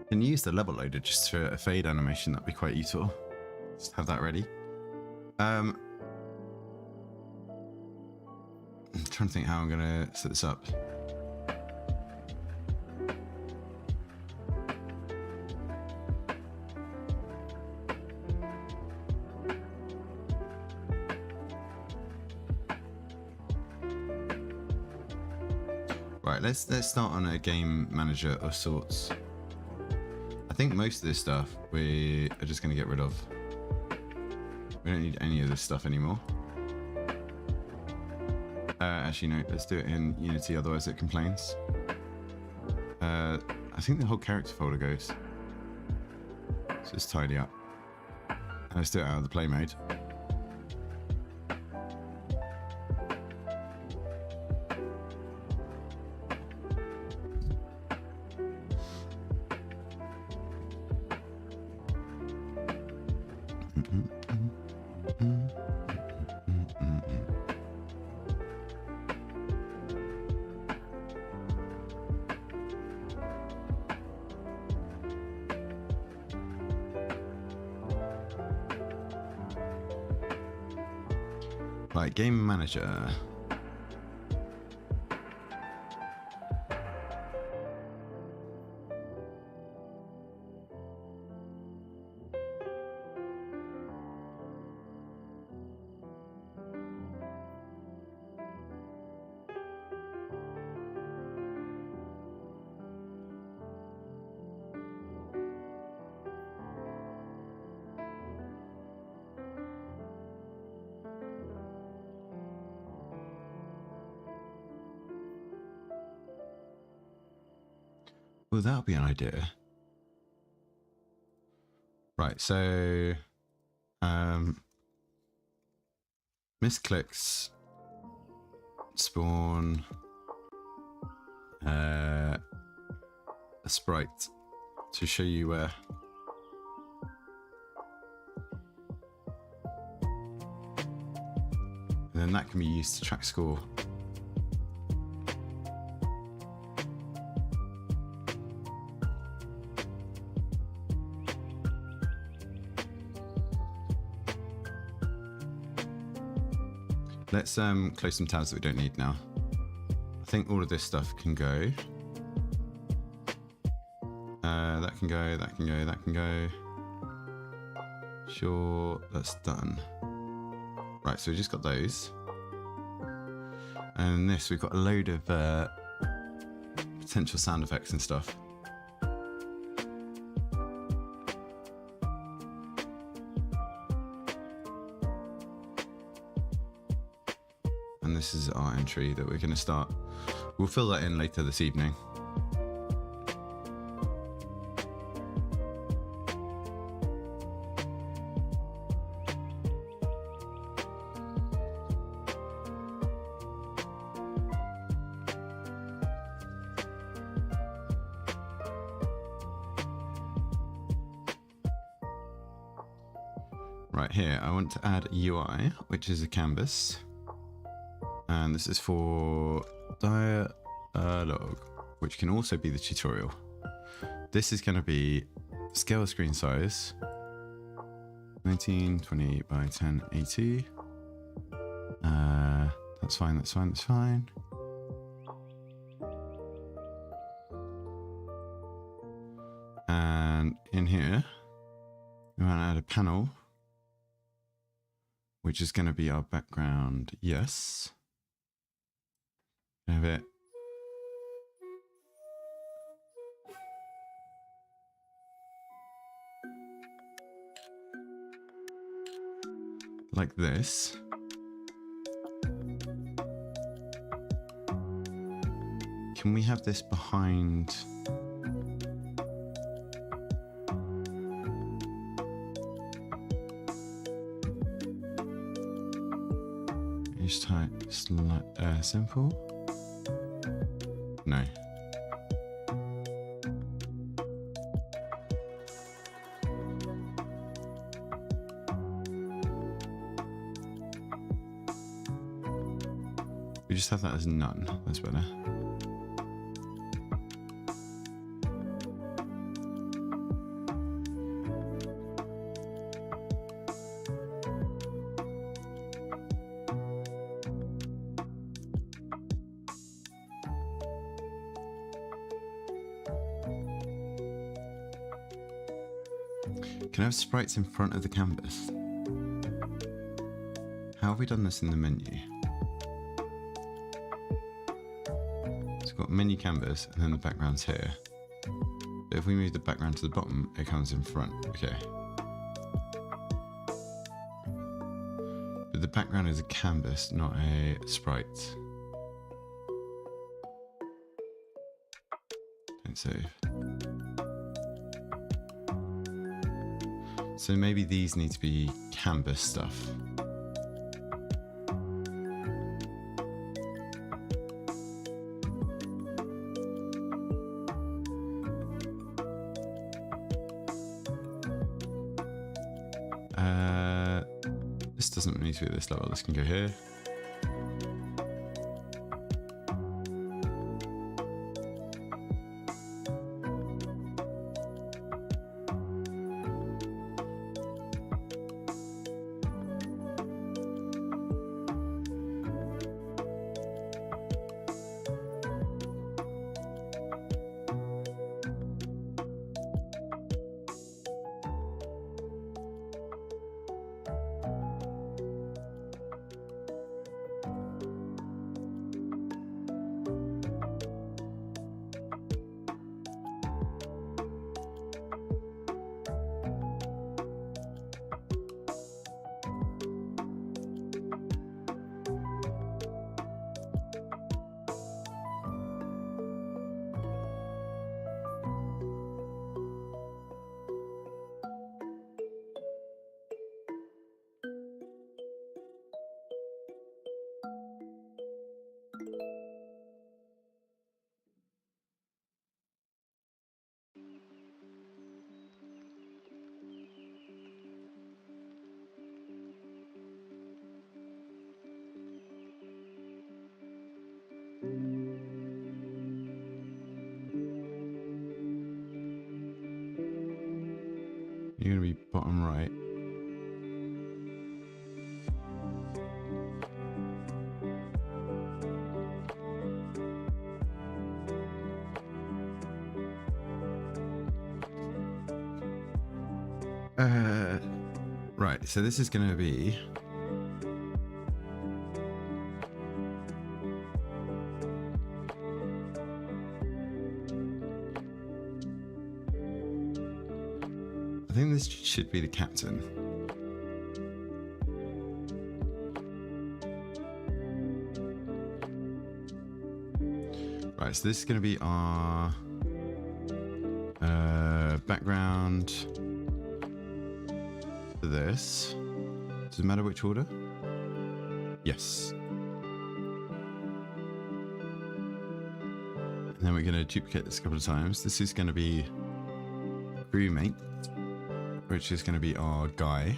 Can use the level loader just for a fade animation. That'd be quite useful. Just have that ready. I'm trying to think how I'm gonna set this up. Right, let's start on a game manager of sorts. I think most of this stuff we are just going to get rid of. We don't need any of this stuff anymore. Actually, no, let's do it in Unity, otherwise it complains. I think the whole character folder goes. So let's tidy up. And let's do it out of the play mode. Right, game manager. Well, that'll be an idea. Right, so misclicks spawn a sprite to show you where. then that can be used to track score. Let's close some tabs that we don't need now. I think all of this stuff can go. That can go, that can go, that can go. Sure, that's done. Right, so we just got those. And this, we've got a load of potential sound effects and stuff. And this is our entry that we're going to start. We'll fill that in later this evening. Right here, I want to add a UI, which is a canvas. And this is for dialogue, which can also be the tutorial. This is going to be scale screen size 1920 by 1080. That's fine, that's fine, that's fine. And in here, we want to add a panel, which is going to be our background. Yes. Have it. Like this. Can we have this behind? Just type simple. No. We just have that as none. That's better. Can I have sprites in front of the canvas? How have we done this in the menu? So we've got menu canvas and then the background's here. But if we move the background to the bottom, it comes in front. Okay. But the background is a canvas, not a sprite. Don't save. So maybe these need to be canvas stuff. This doesn't need to be at this level. This can go here. You're going to be bottom right. Right, so this is going to be I think this should be the captain. Right, so this is going to be our background for this. Does it matter which order? Yes. And then we're going to duplicate this a couple of times. This is going to be crewmate, which is going to be our guy.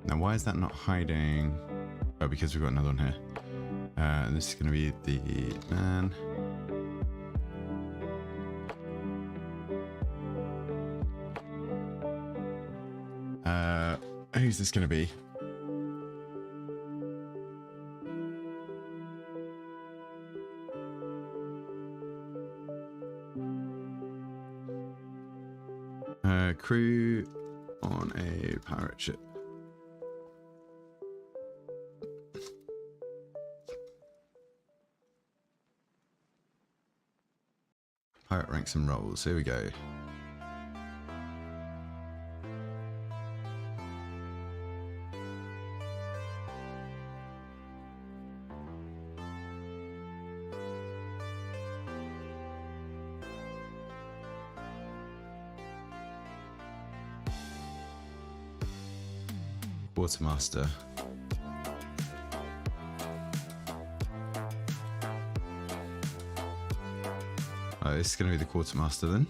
Now, why is that not hiding? Oh, because we've got another one here. And this is going to be the man. Who's this going to be? Crew on a pirate ship. Pirate ranks and roles. Here we go. Quartermaster. Oh, this is going to be the quartermaster then.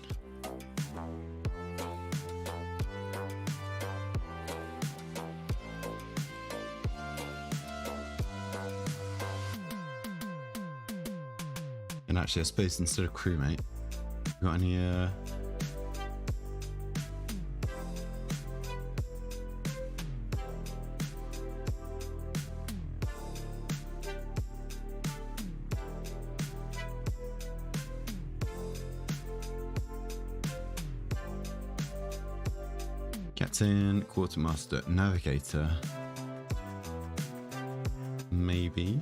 And actually, I suppose instead of crewmate, got any Captain, quartermaster, navigator. Maybe.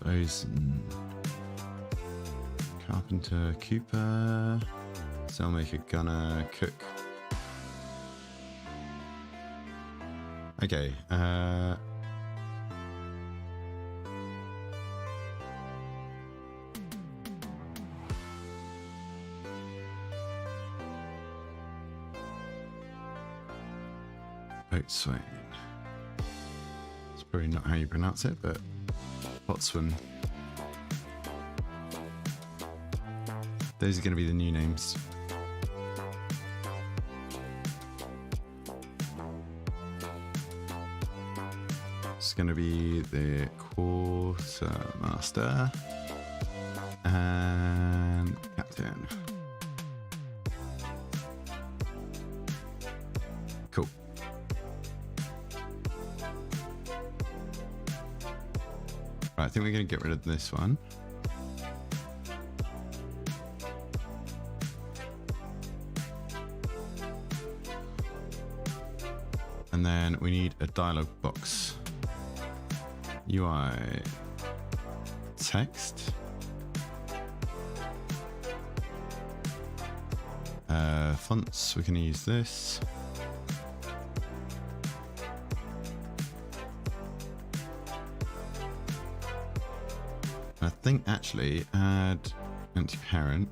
Those carpenter, cooper, sailmaker, gunner, cook. Okay. Boatswain. It's probably not how you pronounce it, but boatswain. Those are going to be the new names. It's going to be the quartermaster and captain. Cool. Right, I think we're going to get rid of this one. And then we need a dialog box. UI text. Fonts, we can use this. I think actually add empty parent.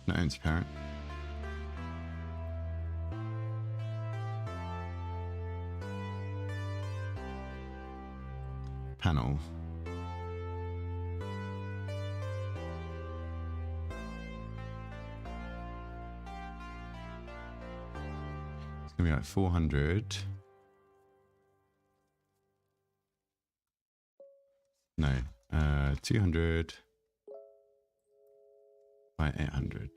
No empty parent. panel. It's gonna be like 400. No, 200 by 800.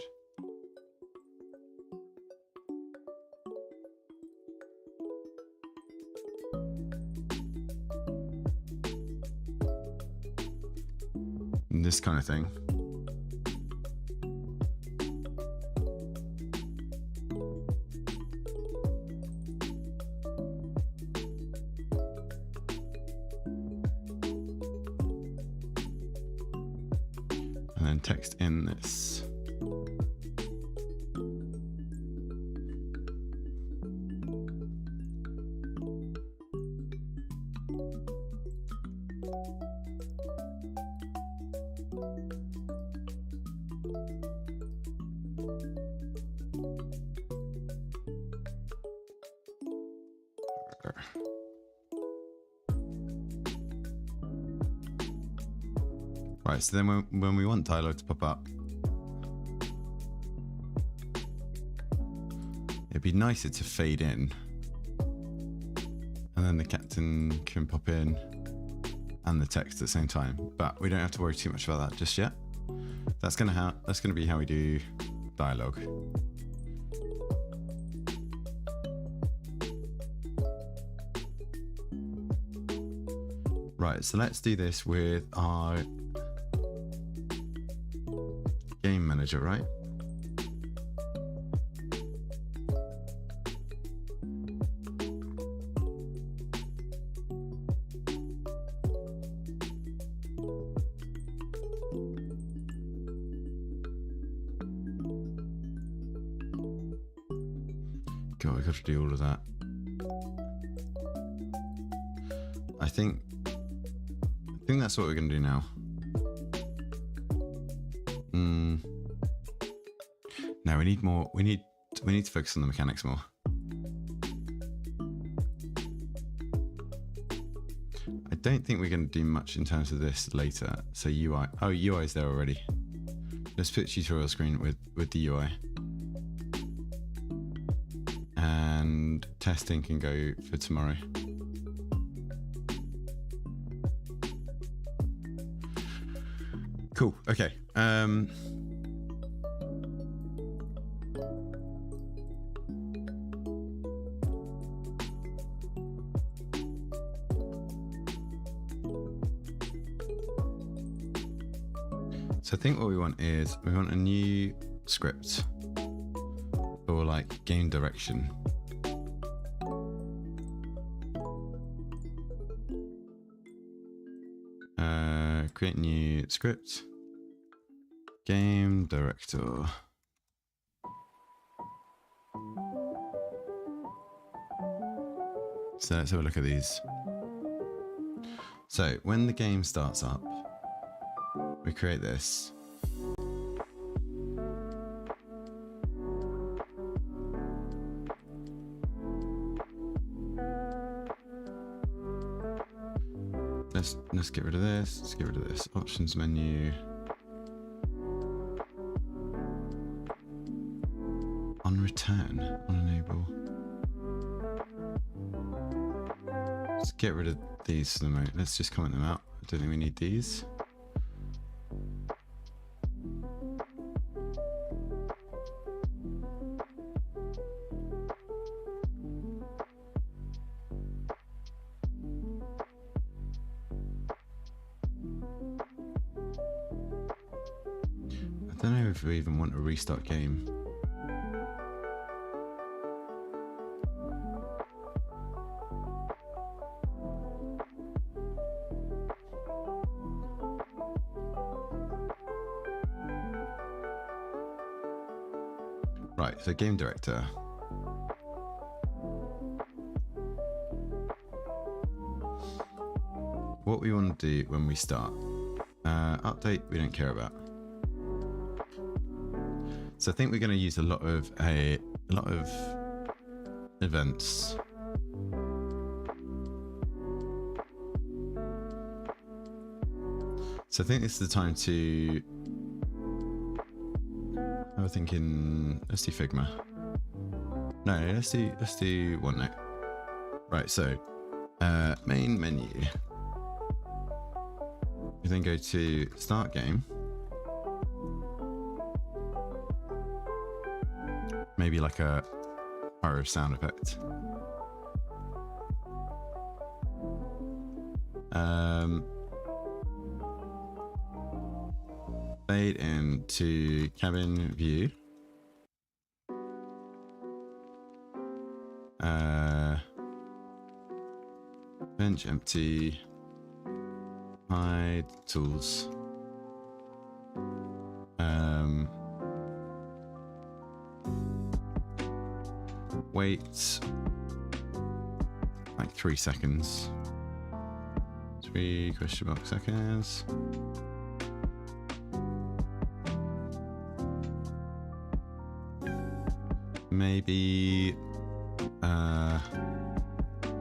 And this kind of thing. And then text in this. Right, so then when we want tailor to pop up, it'd be nicer to fade in, and then the captain can pop in and the text at the same time. But we don't have to worry too much about that just yet. That's gonna be how we do dialogue. Right, so let's do this with our game manager, right? God, we got to do all of that. I think that's what we're going to do now. No, we need more. We need to focus on the mechanics more. I don't think we're going to do much in terms of this later. So UI. Oh, UI is there already. Let's put tutorial screen with the UI. And testing can go for tomorrow. Cool. Okay. So I think what we want is we want a new script for like game direction. Create new script. Game director. So let's have a look at these. So when the game starts up, we create this. Let's get rid of this. Let's get rid of this. Options menu. On return. On enable. Let's get rid of these for the moment. Let's just comment them out. I don't think we need these. I don't know if we even want a restart game. Right, so game director. What we want to do when we start. Update, we don't care about. So I think we're going to use a lot of events. So I think this is the time to have a thinking. Let's do Figma. No, let's do OneNote. Right, so main menu. You then go to start game. Maybe like a HARRR sound effect. Fade into cabin view. Bench empty. Hide tools. Wait like 3 seconds. 3 question mark seconds. Maybe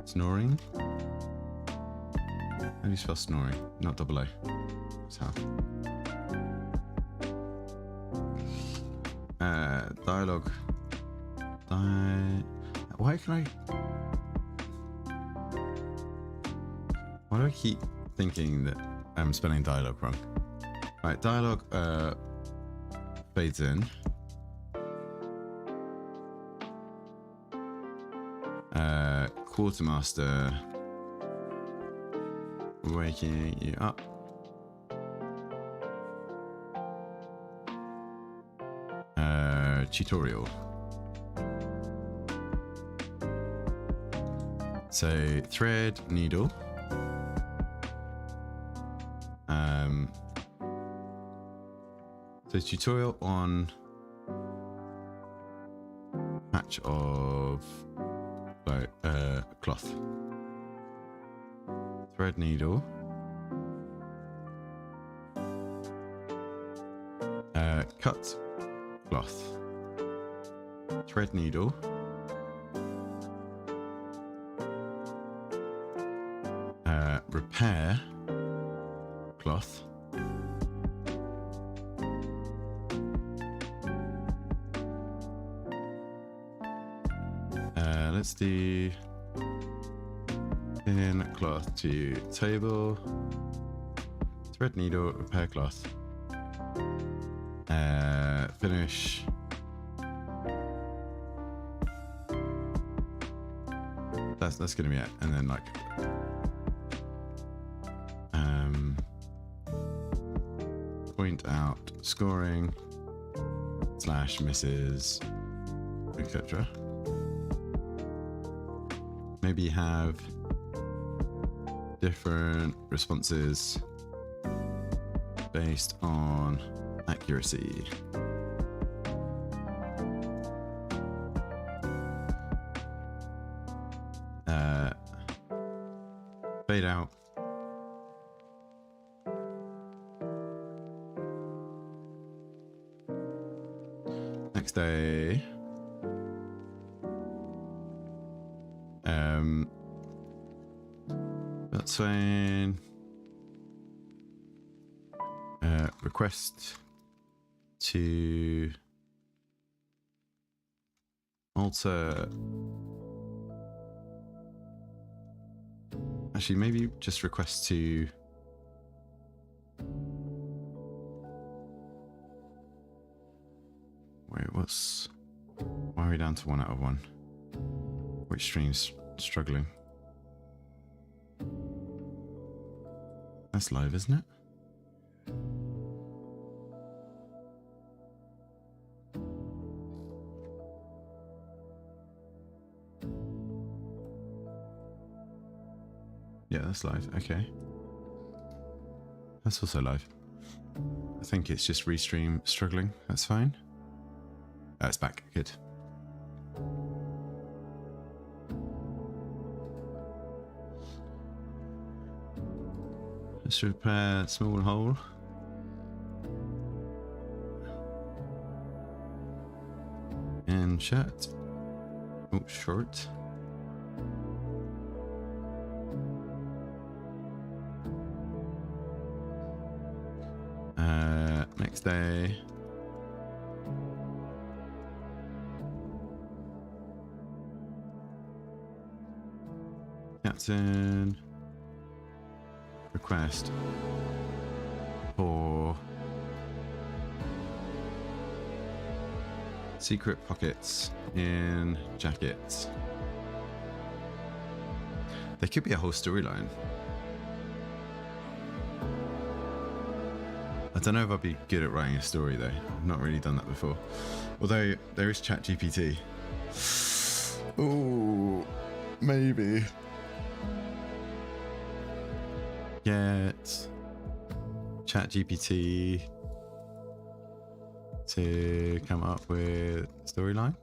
snoring. How do you spell snoring? Not double O. That's how. Dialogue. Why can I? Why do I keep thinking that I'm spelling dialogue wrong? Right, dialogue fades in. Quartermaster waking you up. Tutorial. So thread, needle. So tutorial on patch of cloth. Thread, needle. Cut cloth. Thread, needle. Repair cloth. Let's do pin cloth to table. Thread, needle, repair cloth. Finish. That's gonna be it, and then like point out scoring / misses, etc. Maybe have different responses based on accuracy. Fade out. Next day. That's fine. Request to alter. Actually, maybe just request to wait. Why are we down to 1 out of 1? Which stream's struggling? That's live, isn't it? Yeah, that's live. Okay. That's also live. I think it's just restream struggling. That's fine. Oh, it's back. Good. Let's repair small hole. And shirt. Oh, short. birthday. Captain. Request for secret pockets in jackets. There could be a whole storyline. I don't know if I'd be good at writing a story though. I've not really done that before. Although there is ChatGPT. Oh, maybe. Get ChatGPT to come up with a storyline.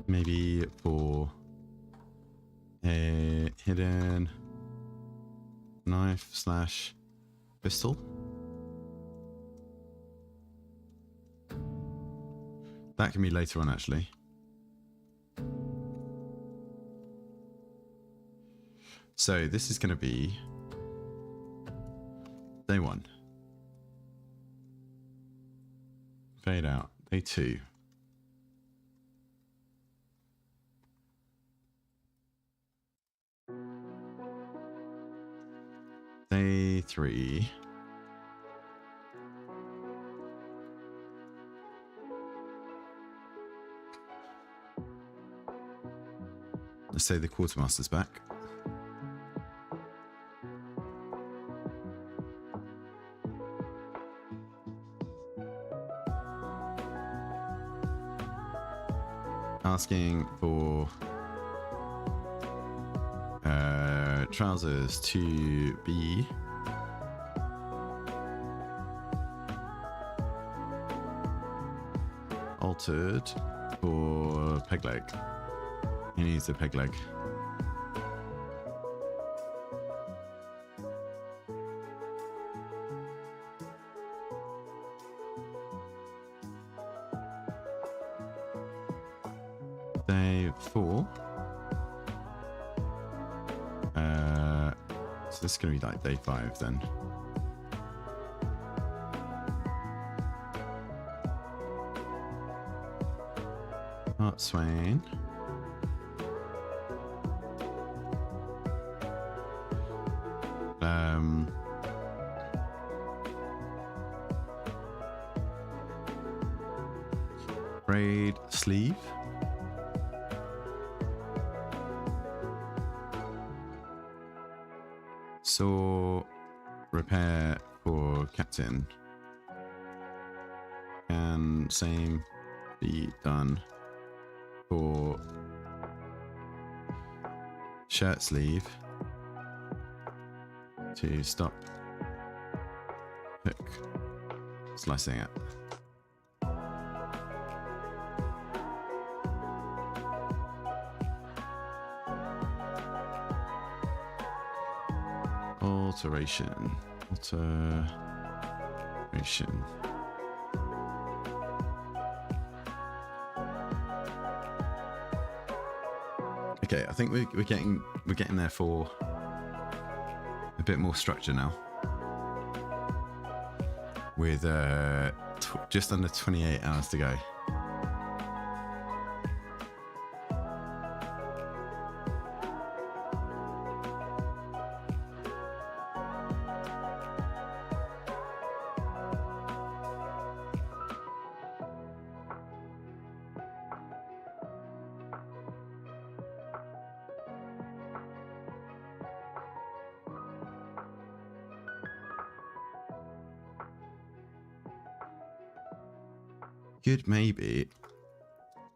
Maybe for a hidden knife / pistol. That can be later on, actually. So this is going to be day 1. Fade out. Day 2. Day 3. Let's say the quartermaster's back. Asking for trousers to be altered for peg leg. He needs a peg leg. Day 4. So this is going to be like day 5 then. Art Swain. Braid sleeve. Saw repair for captain. Can same be done for shirt sleeve to stop hook slicing it. Alteration. Okay, I think we're getting there for a bit more structure now. With just under 28 hours to go. Could maybe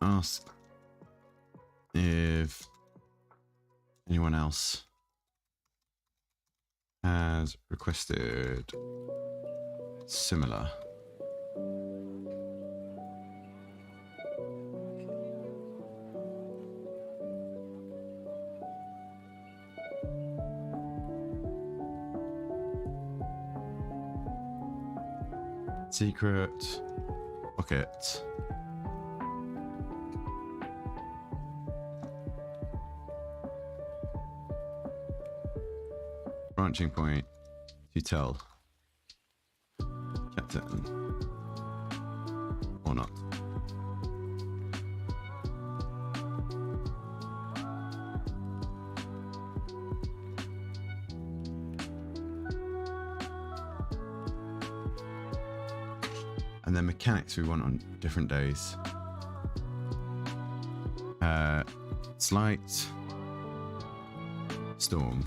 ask if anyone else has requested similar. Secret pocket branching point to tell captain or not. And then mechanics we want on different days. Slight, storm.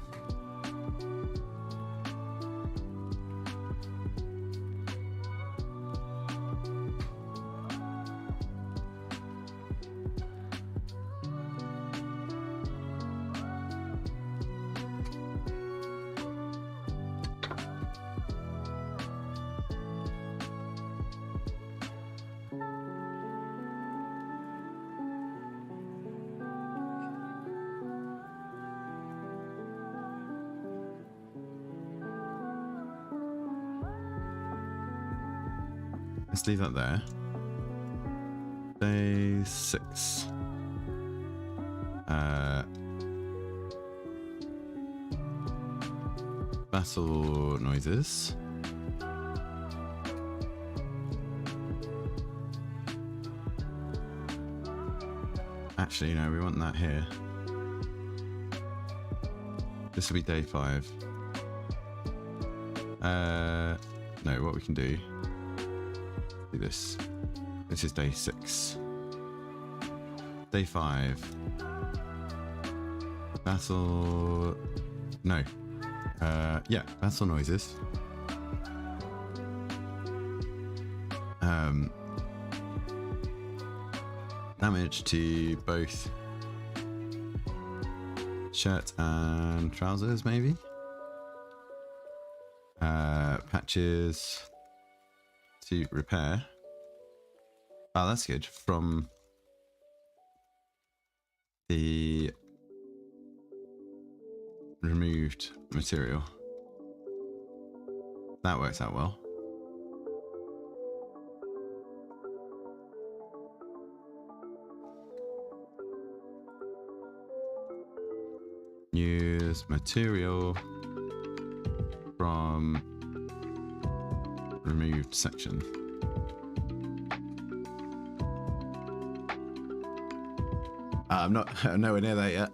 Let's leave that there. Day 6. Battle noises. Actually, no, we want that here. This will be day 5. No, what we can do this. This is day 6. Day 5. Battle. No. Yeah, battle noises. Damage to both shirt and trousers, maybe. Patches to repair. Oh, that's good. From the removed material. That works out well. Use material from removed section. I'm nowhere near that yet.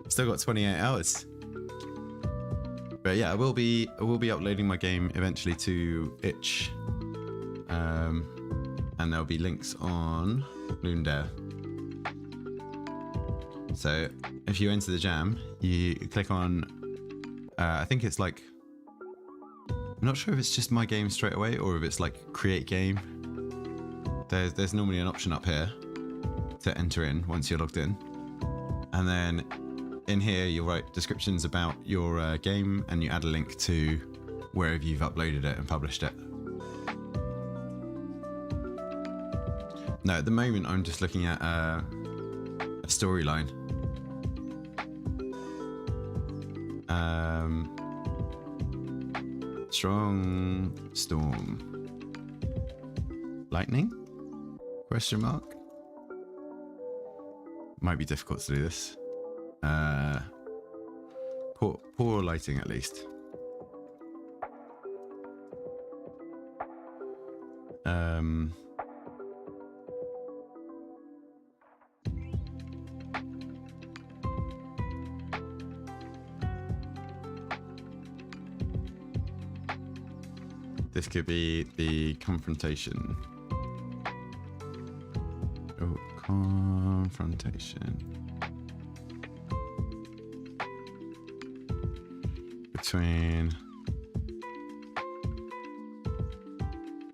Still got 28 hours. But yeah, I will be uploading my game eventually to itch. And there'll be links on Ludum Dare. So if you enter the jam, you click on, I think it's like, I'm not sure if it's just my game straight away or if it's like create game. There's normally an option up here to enter in once you're logged in. And then in here, you write descriptions about your game and you add a link to wherever you've uploaded it and published it. No, at the moment, I'm just looking at a storyline. Strong storm. Lightning? Question mark? Might be difficult to do this. Poor lighting at least. This could be the confrontation. Oh, confrontation. Between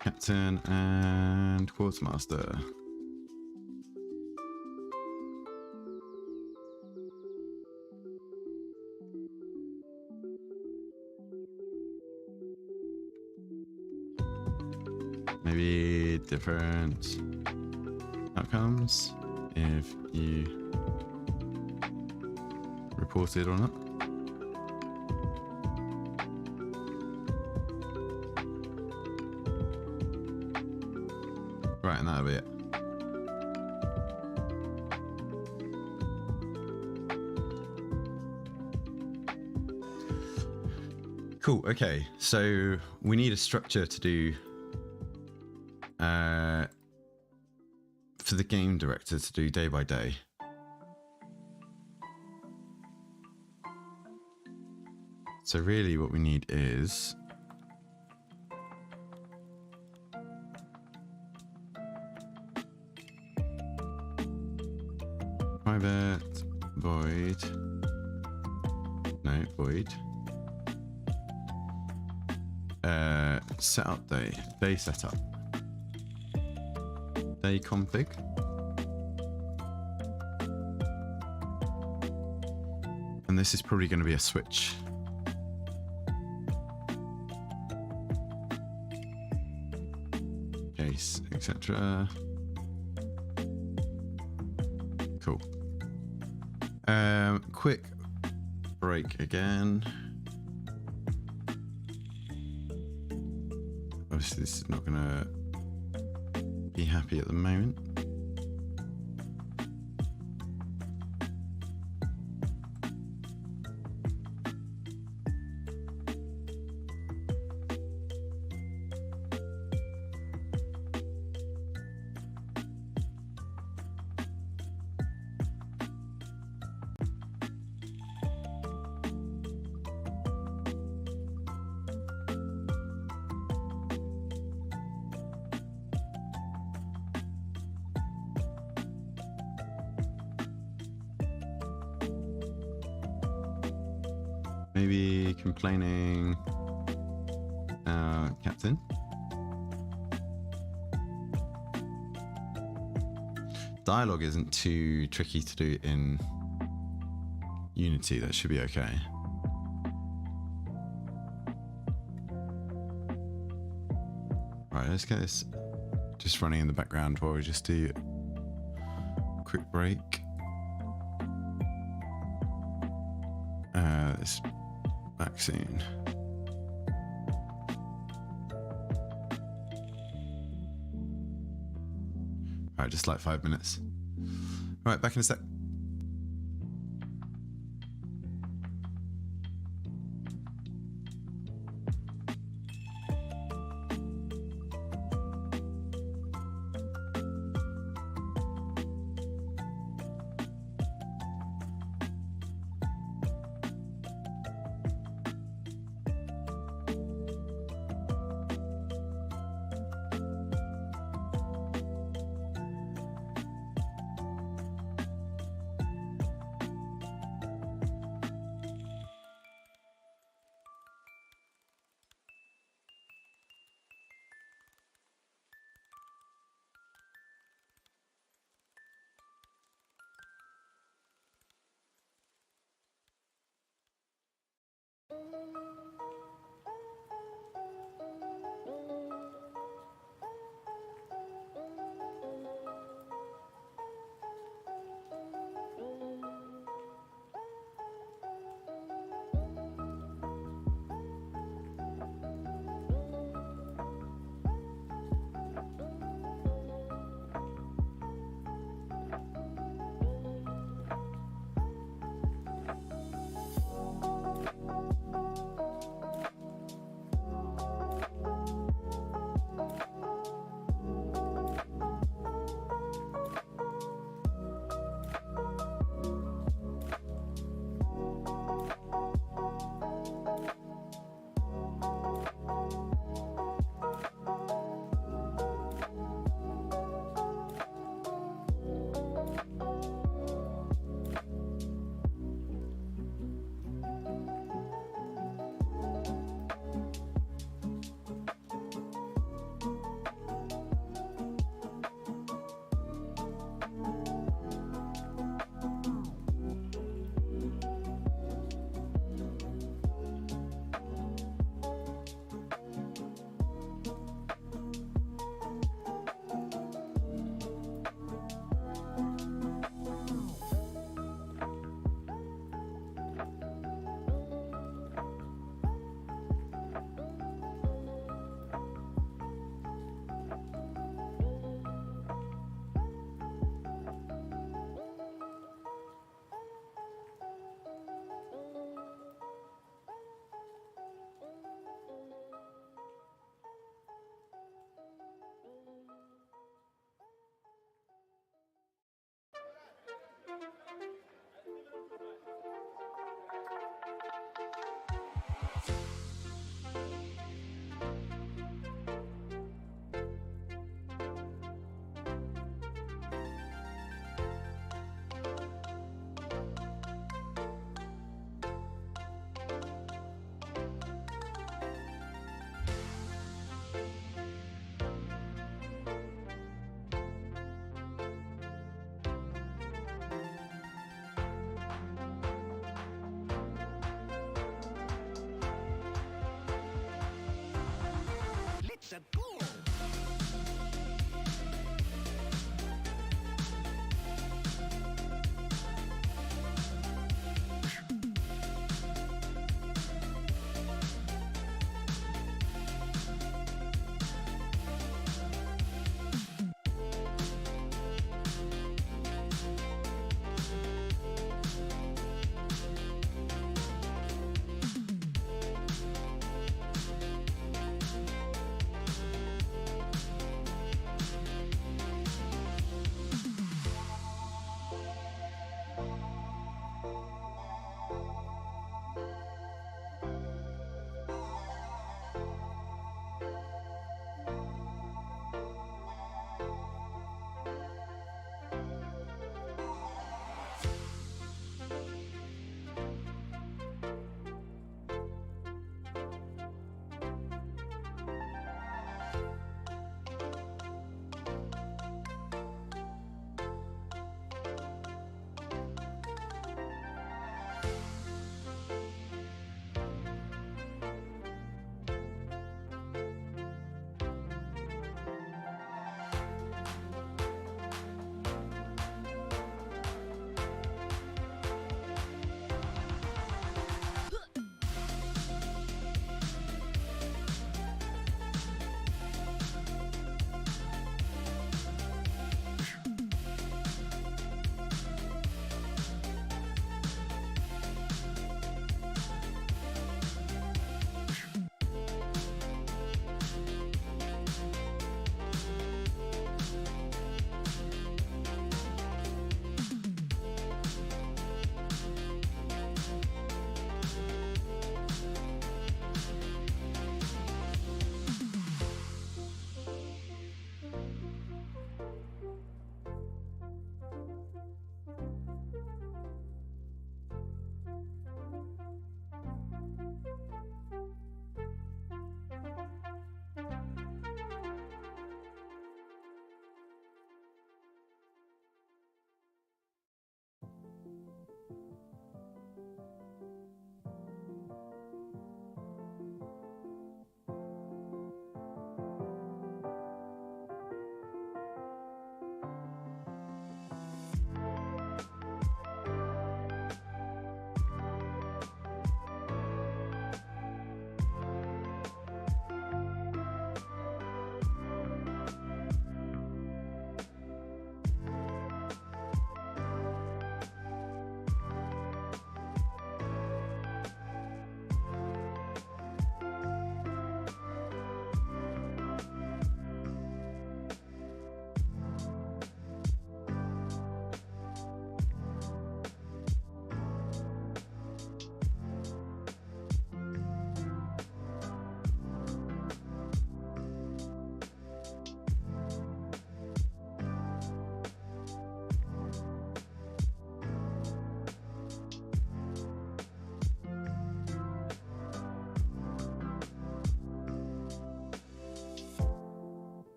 captain and quartermaster. Maybe different outcomes if you report it or not. Right, and that'll be it. Cool. Okay, so we need a structure to do for the game director to do day by day. So really what we need is private void, no, void, setup day setup, day config, and this is probably going to be a switch. Case, etc. Cool. Quick break again. Obviously this is not gonna be happy at the moment. Maybe complaining captain. Dialogue isn't too tricky to do in Unity, that should be okay. Right, let's get this just running in the background while we just do a quick break. This back soon. Alright, just like 5 minutes. Alright, back in a sec.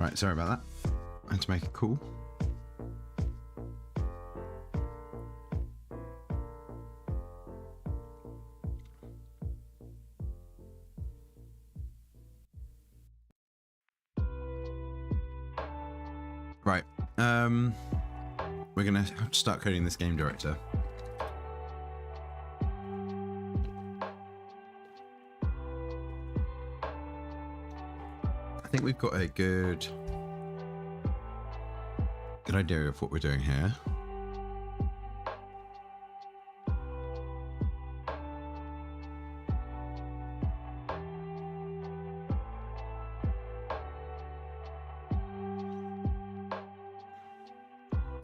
Right, sorry about that. I had to make it cool. Right, we're gonna have to start coding this game director. I think we've got a good idea of what we're doing here.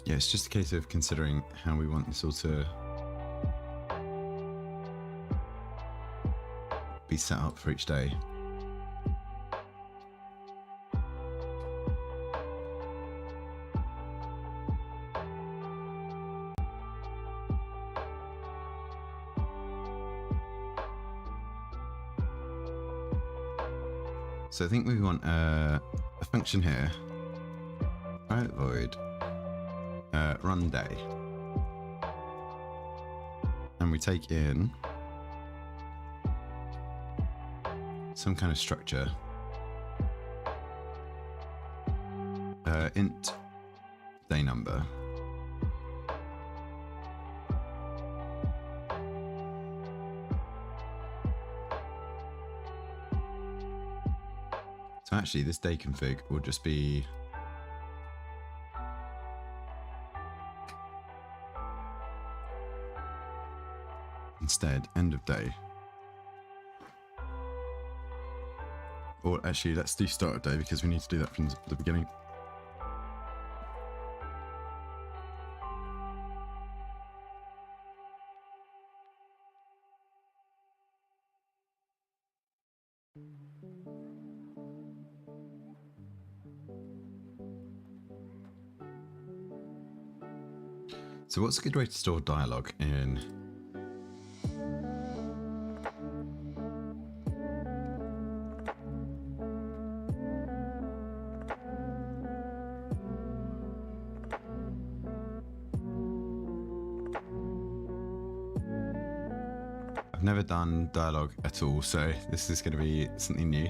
Yeah, it's just a case of considering how we want this all to be set up for each day. So I think we want a function here, private void, run day, and we take in some kind of structure, int day number, so actually this day config will just be instead end of day. Or actually, let's do start of day because we need to do that from the beginning. So what's a good way to store dialogue in? I've never done dialogue at all, so this is going to be something new.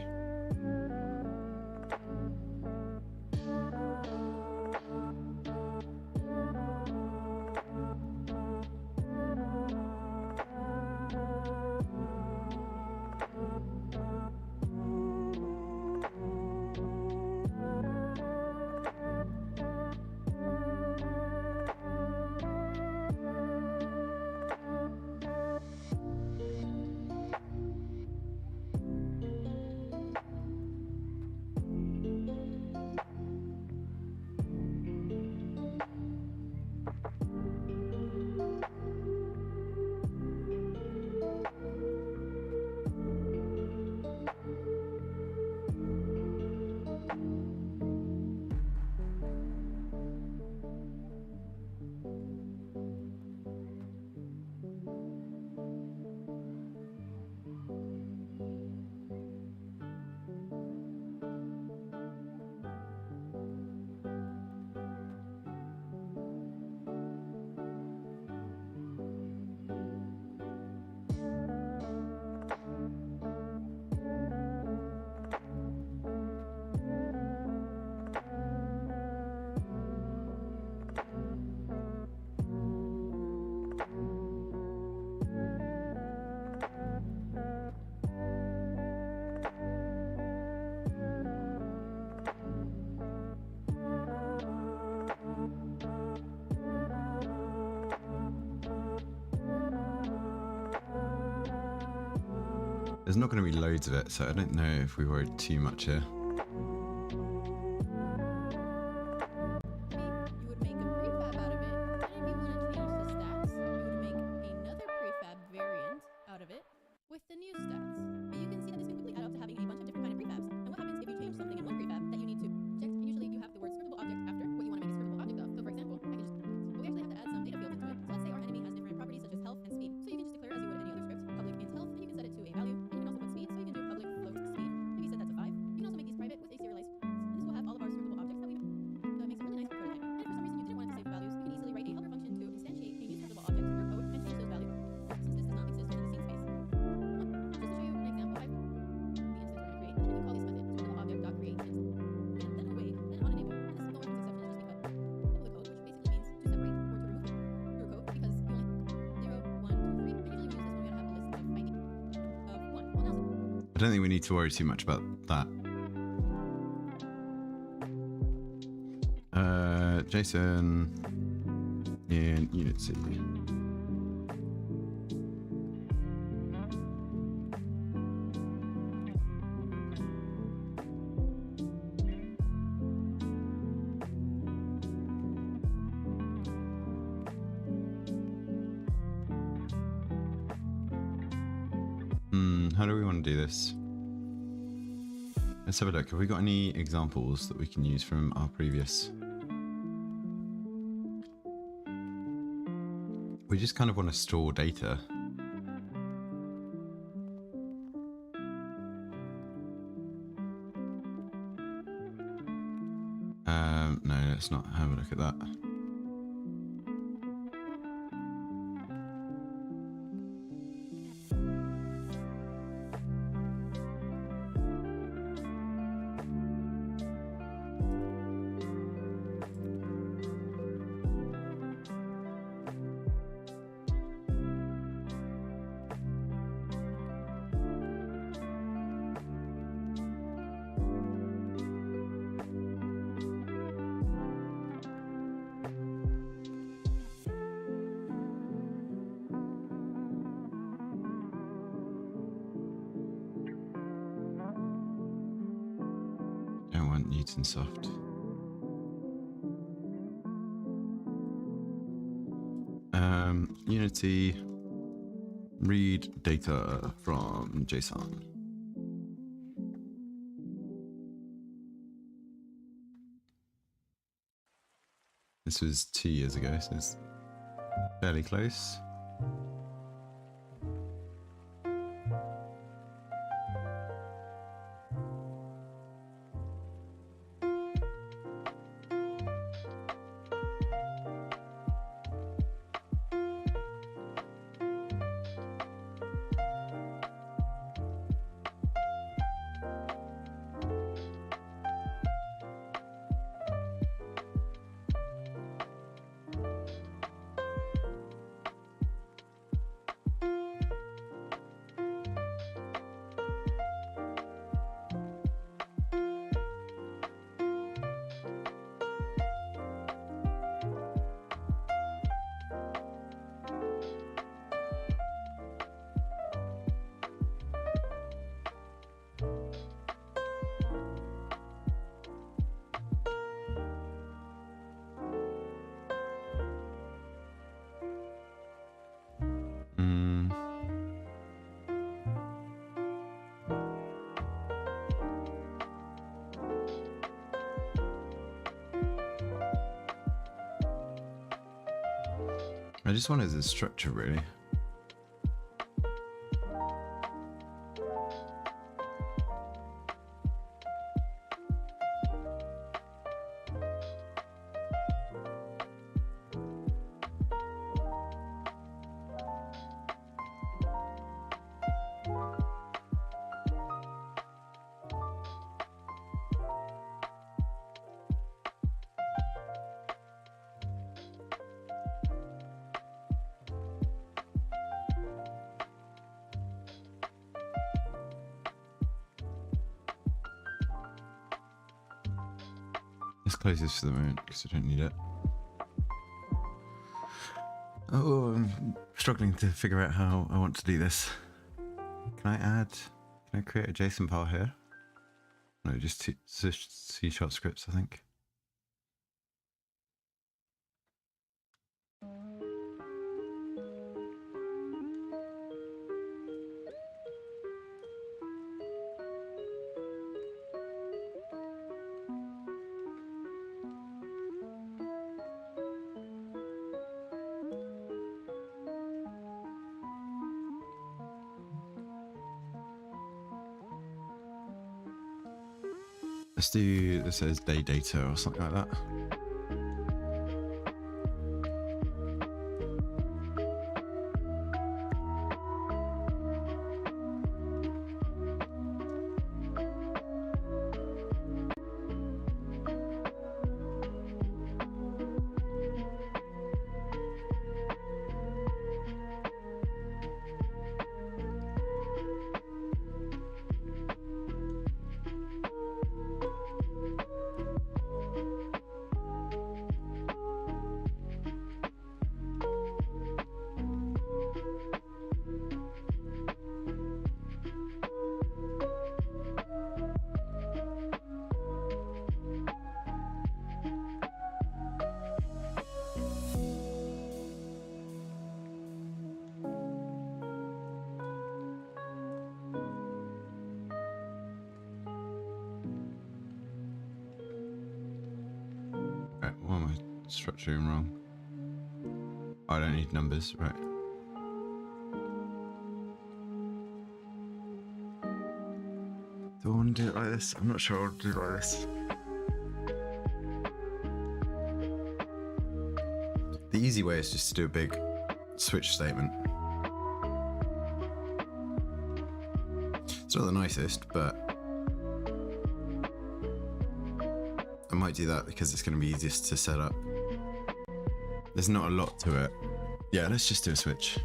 There's not going to be loads of it, so I don't know if we worried too much here. don't think we need to worry too much about that. JSON in Unity. How do we want to do this? Let's have a look. Have we got any examples that we can use from our previous? We just kind of want to store data. No, let's not have a look at that. Newtonsoft. Unity, read data from JSON. This was 2 years ago, so it's fairly close. I just wanted the structure, really. Let's close this for the moment because I don't need it. Oh, I'm struggling to figure out how I want to do this. Can I create a JSON file here? No, just C# scripts, I think. Let's do this as day data or something like that. structuring wrong. I don't need numbers, right? Do I want to do it like this? I'm not sure I want to do it like this. The easy way is just to do a big switch statement. It's not the nicest, but I might do that because it's going to be easiest to set up. There's not a lot to it. Yeah, let's just do a switch.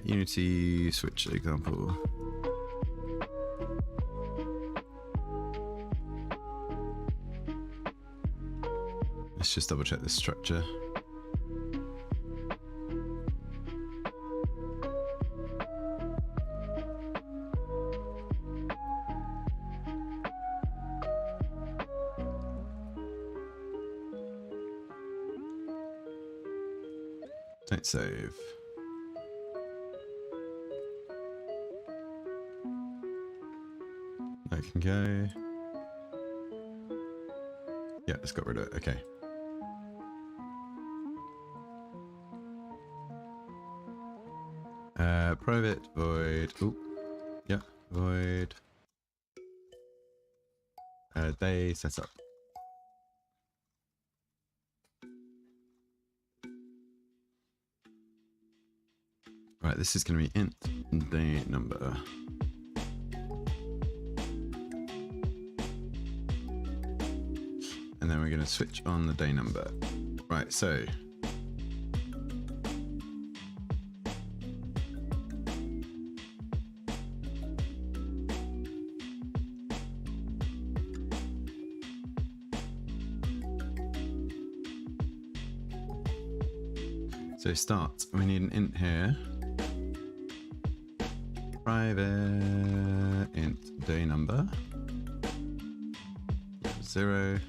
Unity switch example. Let's just double check the structure. Don't save. I can go. Yeah, let's got rid of it. Okay. Private void. Oh, yeah, void. Day setup. Right, this is going to be int day number. And then we're going to switch on the day number. Right, so start, we need an int here. Private int day number 0.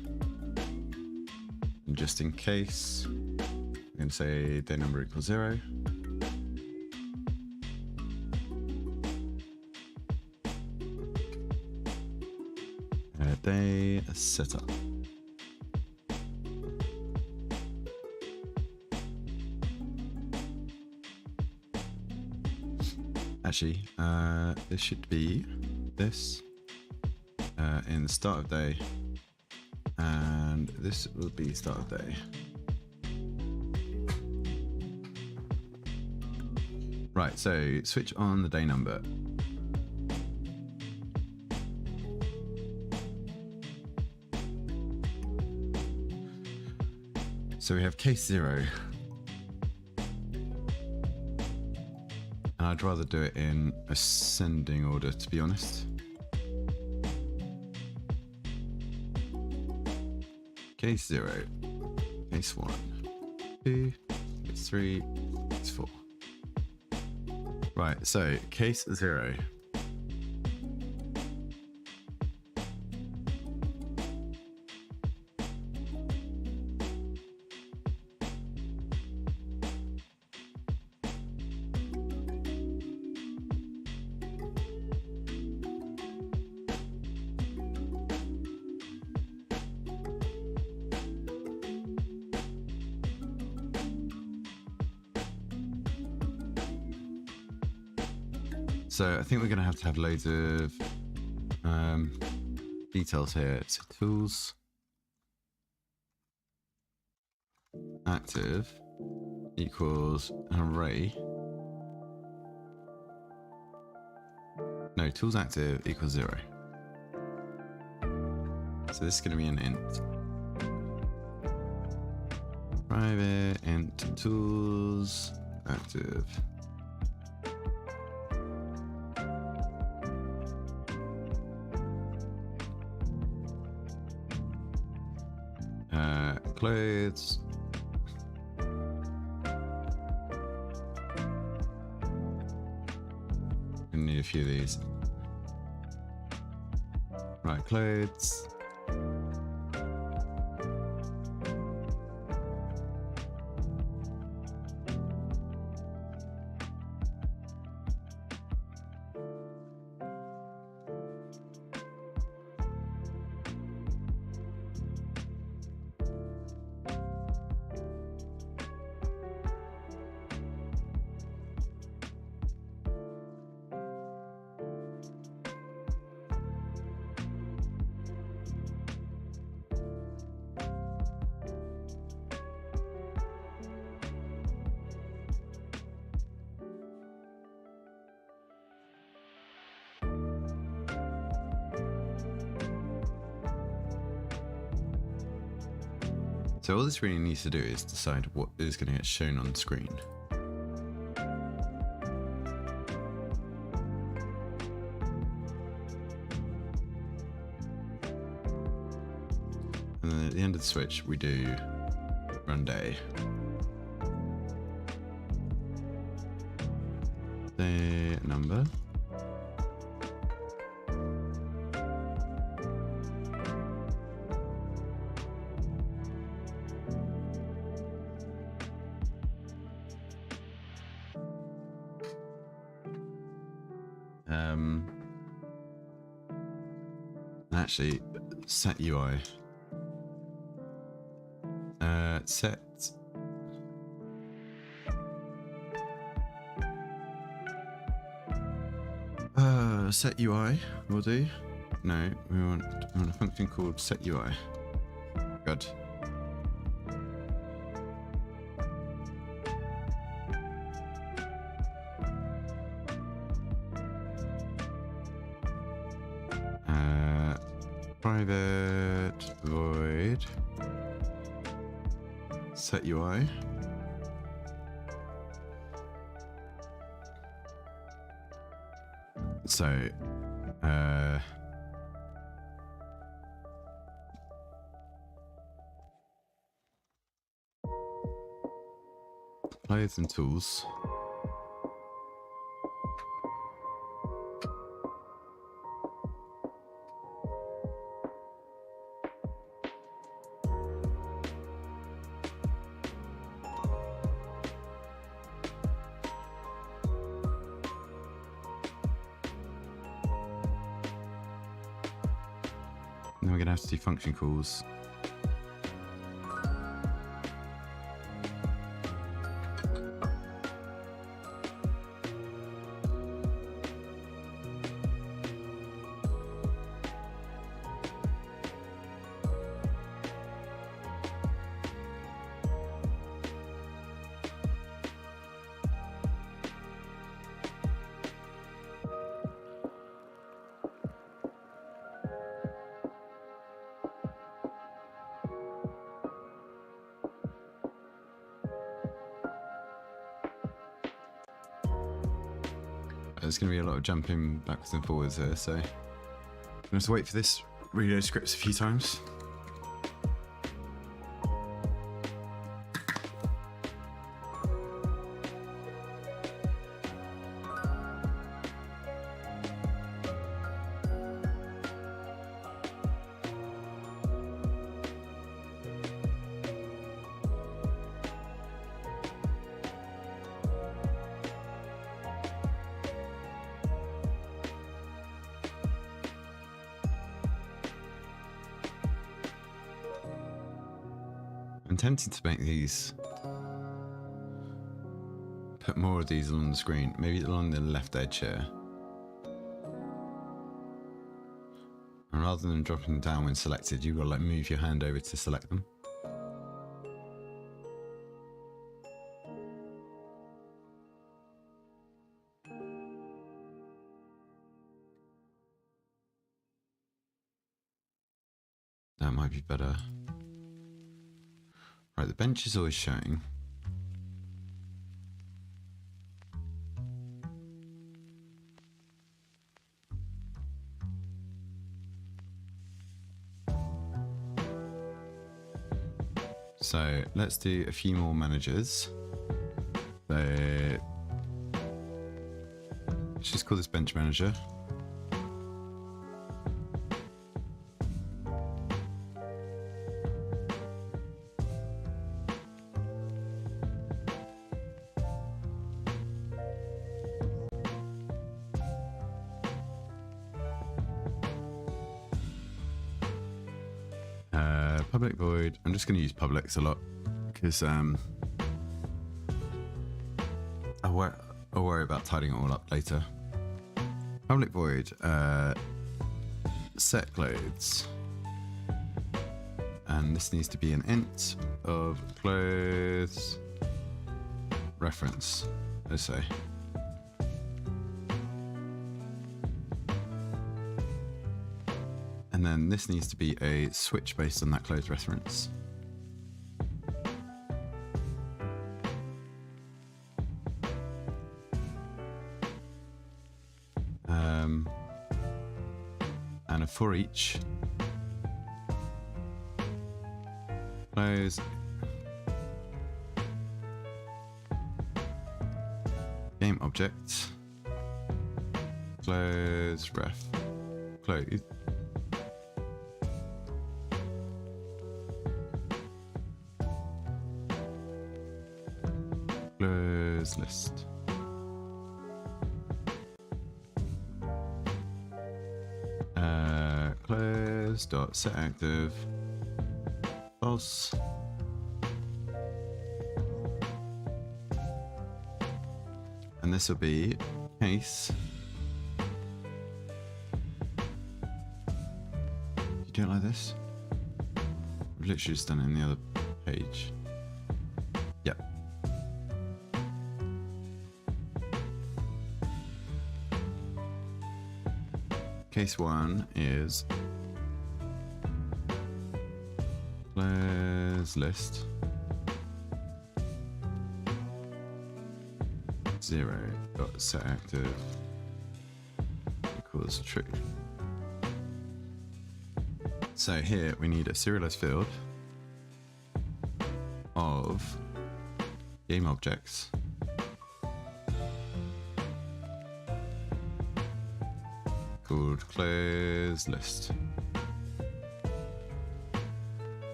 And just in case, I'm going to say day number equals 0. Day setup. Actually, this should be this in the start of day, and this will be start of day. Right, so switch on the day number. So we have case 0. And I'd rather do it in ascending order, to be honest. Case 0, case 1, 2, case 3, case 4. Right, so case 0. So I think we're going to have loads of details here. So tools active equals an array. No, tools active equals 0. So this is going to be an int. Private int tools active. Clothes. I need a few of these. Right, clothes. So all this really needs to do is decide what is going to get shown on the screen. And then at the end of the switch, we do run day. Day number. Actually, set UI. Set. Set UI will do. No, we want a function called set UI. Good. Private void set UI. So clothes and tools. Then we're going to have to do function calls. There's going to be a lot of jumping backwards and forwards here, so I'm going to have to wait for this, reload scripts a few times. I'm tempted to make these, put more of these along the screen, maybe along the left edge here. And rather than dropping them down when selected, you've got to like move your hand over to select them. That might be better. Right, the bench is always showing. So let's do a few more managers. Let's just call this bench manager. Public void. I'm just going to use publics a lot because I'll worry about tidying it all up later. Public void. Set clothes, and this needs to be an int of clothes reference. Let's say. And then this needs to be a switch based on that clothes reference. And a for each. Close. Game object. Close ref. Close. Close list. Close dot set active false. And this will be case. You do it like this? I've literally just done it in the other page. Yep. Case 1 is close list 0 dot set active equals true. So here we need a serialized field of game objects called close list.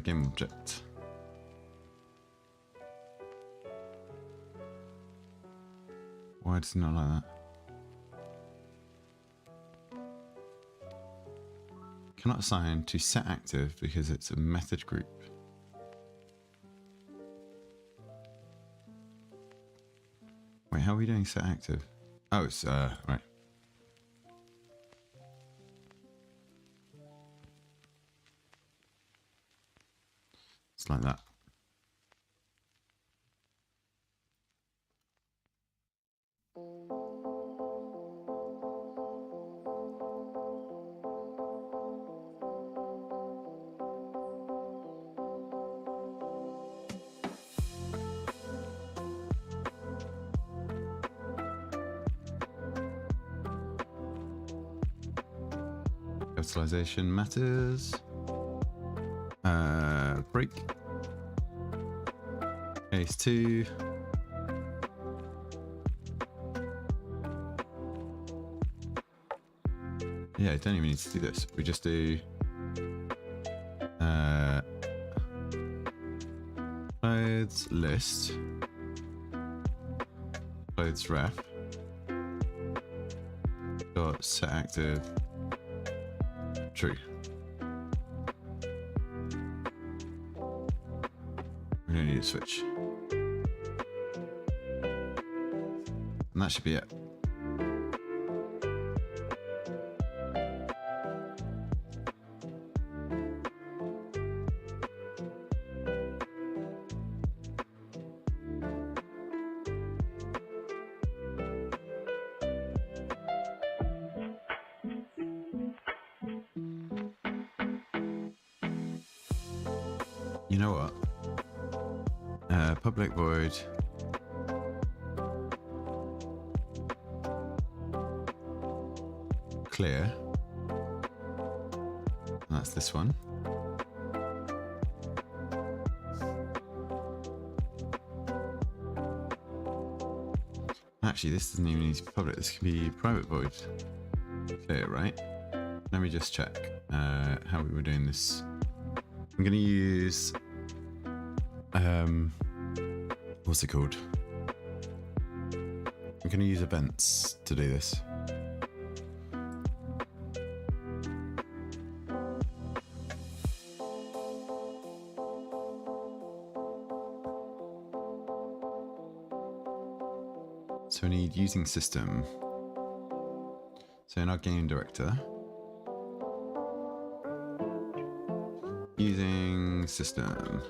Game object. Why does it not like that? Cannot assign to set active because it's a method group. Wait, how are we doing set active? Oh, it's right. It's like that. Capitalization matters. Break. Case 2. Yeah, I don't even need to do this. We just do clothes list, clothes ref dot set active true. We don't need a switch. And that should be it. You know what? Public void clear. That's this one. Actually, this doesn't even need to be public. This can be private void clear, right? Let me just check how we were doing this. I'm going to use what's it called? I'm going to use events to do this. So we need using system. So in our game director, using system.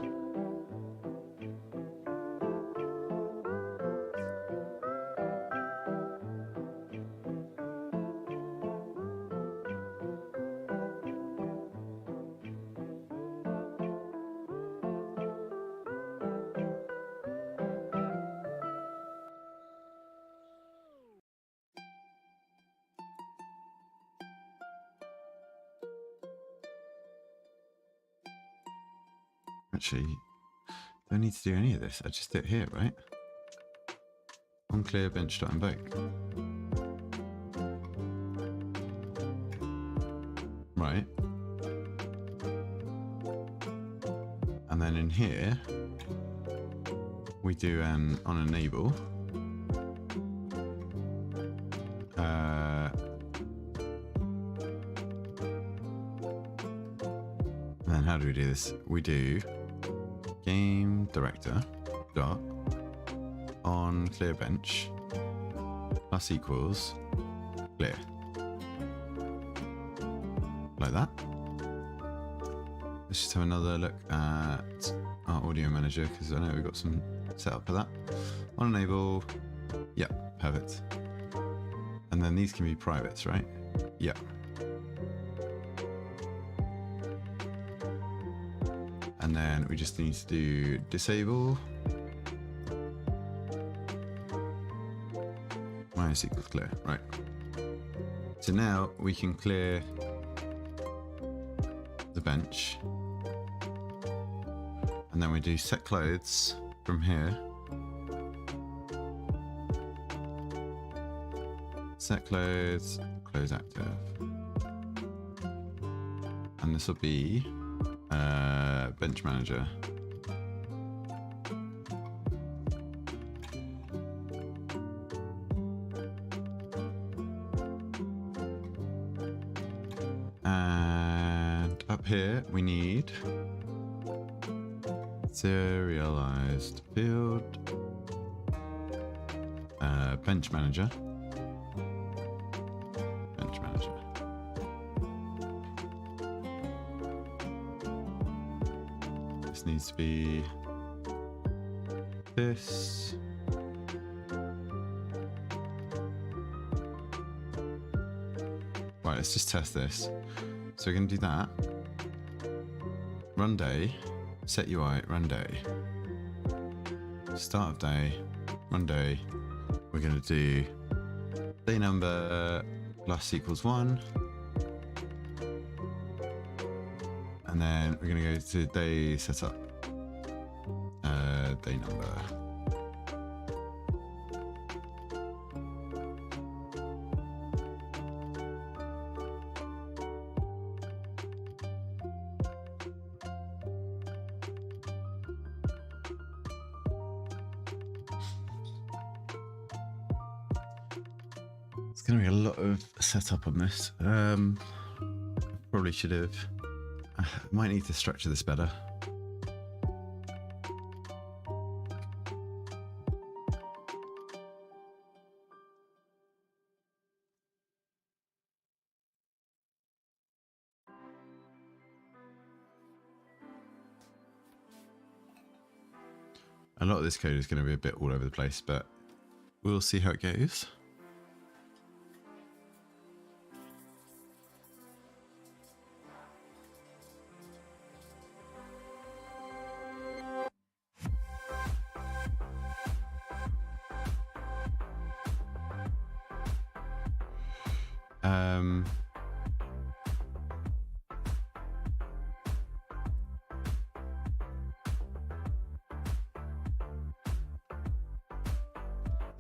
Actually, don't need to do any of this. I just do it here, right? On clear bench.invoke. Right. And then in here, we do an on enable. And then how do we do this? We do game director dot on clear bench plus equals clear. Like that. Let's just have another look at our audio manager because I know we've got some set up for that. On enable, yeah, perfect. And then these can be privates, right? Yeah. And then we just need to do disable minus equals clear, right? So now we can clear the bench, and then we do set clothes from here. Set clothes, close active, and this will be bench manager. And up here we need serialized field, bench manager. Bench manager. This needs to be this. Right, let's just test this. So we're going to do that. Run day, set UI, run day. Start of day, run day. We're going to do day number plus equals 1. And then we're going to go to day setup. Day number. It's going to be a lot of setup on this. Probably should have. Might need to structure this better. A lot of this code is going to be a bit all over the place, but we'll see how it goes.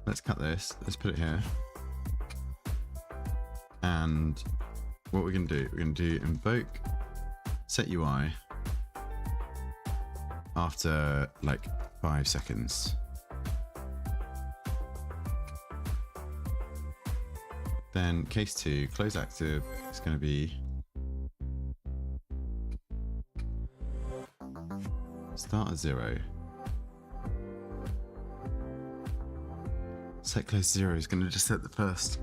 Let's cut this, let's put it here. And what we're going to do, we're going to do invoke set UI after like 5 seconds. Then case 2, close active, is going to be start at 0. Set close 0 is going to just set the first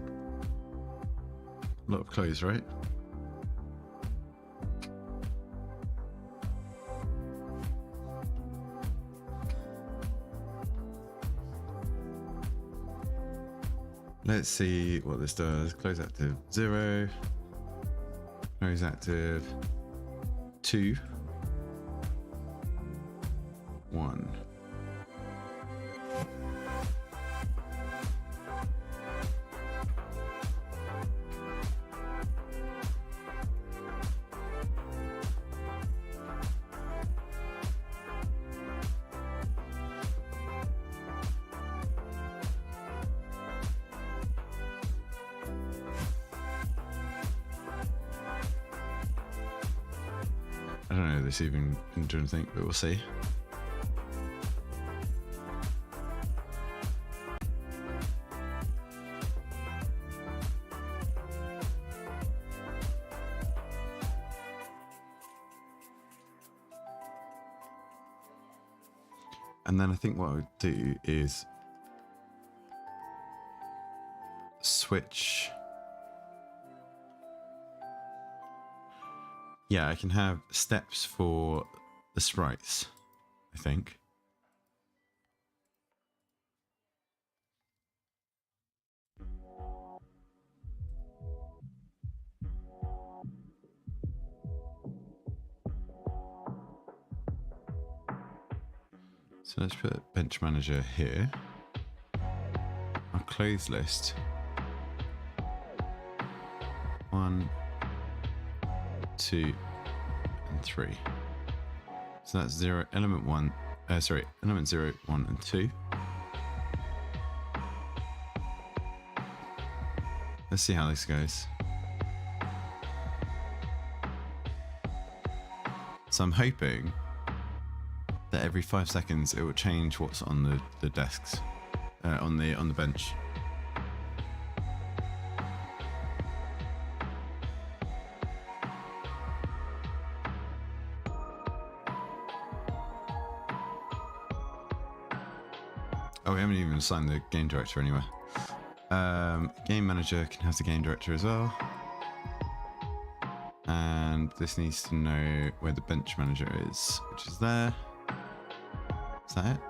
lot of close, right? Let's see what this does. Close active 0, close active 2, 1. I don't know if this even can do anything, but we'll see. And then I think what I would do is switch. Yeah, I can have steps for the sprites, I think. So let's put bench manager here. Our clothes list. 1, 2, and 3. So that's element 0, 1, and 2. Let's see how this goes. So I'm hoping that every 5 seconds it will change what's on the desks, on the bench. Oh, we haven't even assigned the game director anywhere. Game manager can have the game director as well. And this needs to know where the bench manager is, which is there. Is that it?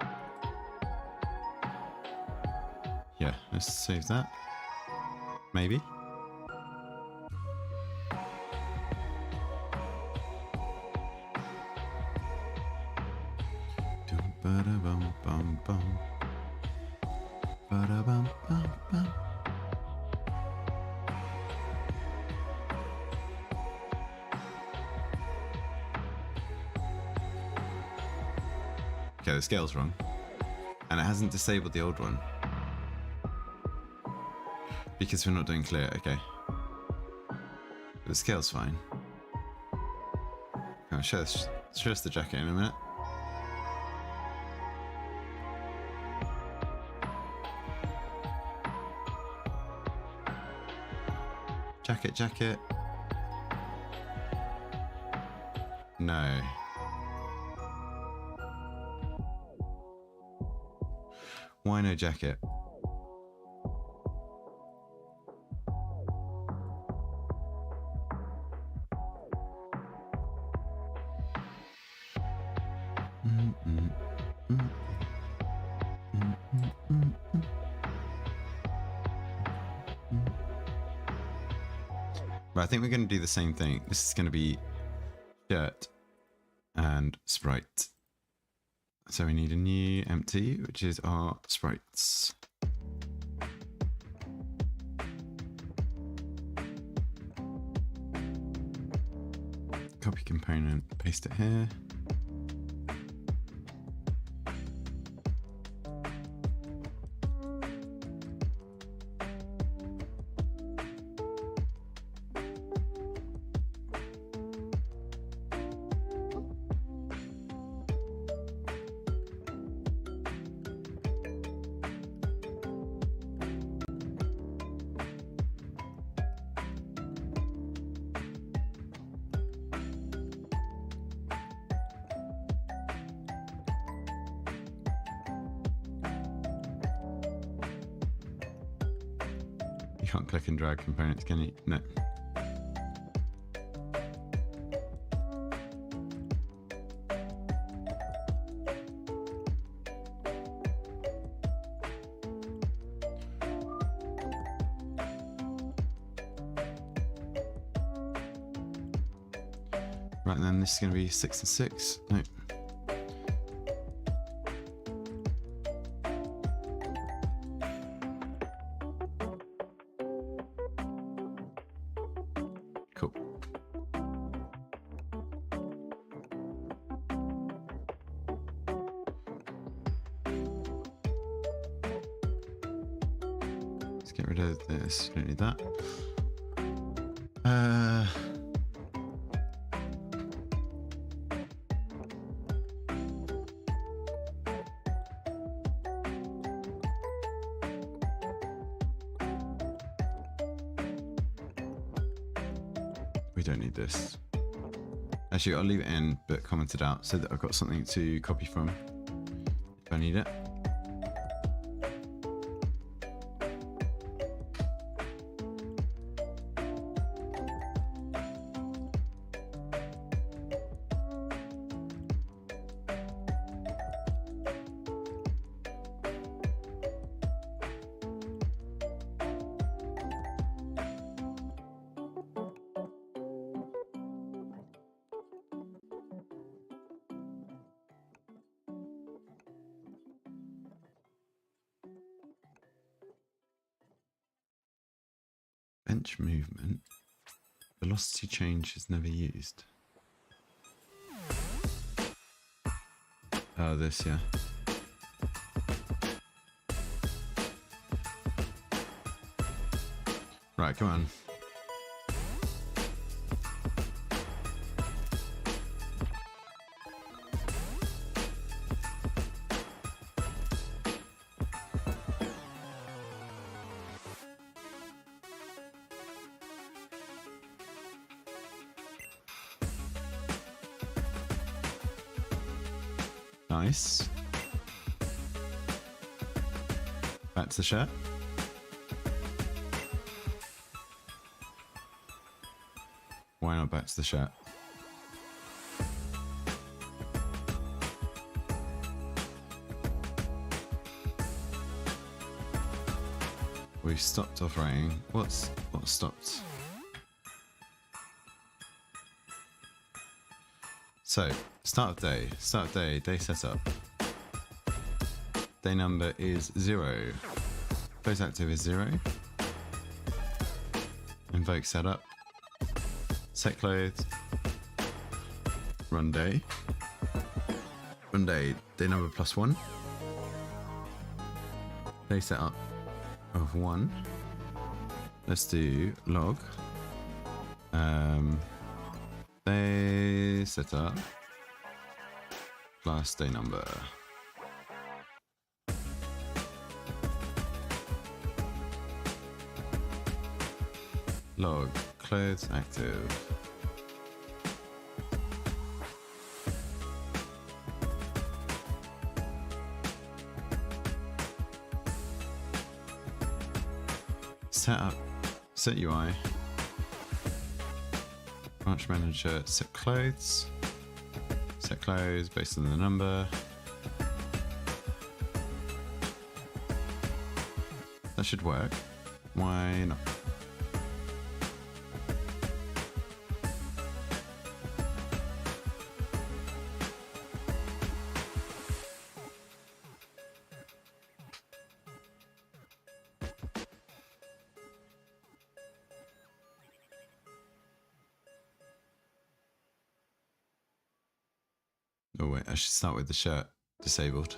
Yeah, let's save that. Maybe. Ba-da-bum-bum-bum. Ba-da-bum-bum-bum. Okay, the scale's wrong. And it hasn't disabled the old one. Because we're not doing clear, okay. But the scale's fine. I'll show us the jacket in a minute. Jacket. No. Why no jacket? But I think we're going to do the same thing. This is going to be shirt and sprite. So we need a new empty, which is our sprites. Copy component, paste it here. You can't click and drag components, can you? No. Right, and then this is going to be 6 and 6. No. Cool. Let's get rid of this. Don't need that. We don't need this. Actually, I'll leave it in, but commented out so that I've got something to copy from if I need it. Bench movement. Velocity change is never used. Oh, this, yeah. Right, come on. Nice. Back to the shirt. Why not back to the shirt? We've stopped off raining. What stopped? So, start of day, day setup. Day number is 0. Close active is 0. Invoke setup. Set clothes. Run day. Run day, day number +1. Day setup of 1. Let's do log. Day setup plus day number. Log clothes active. Setup, set UI. Branch manager, set clothes. Set clothes based on the number. That should work. Why not? Oh wait, I should start with the shirt disabled.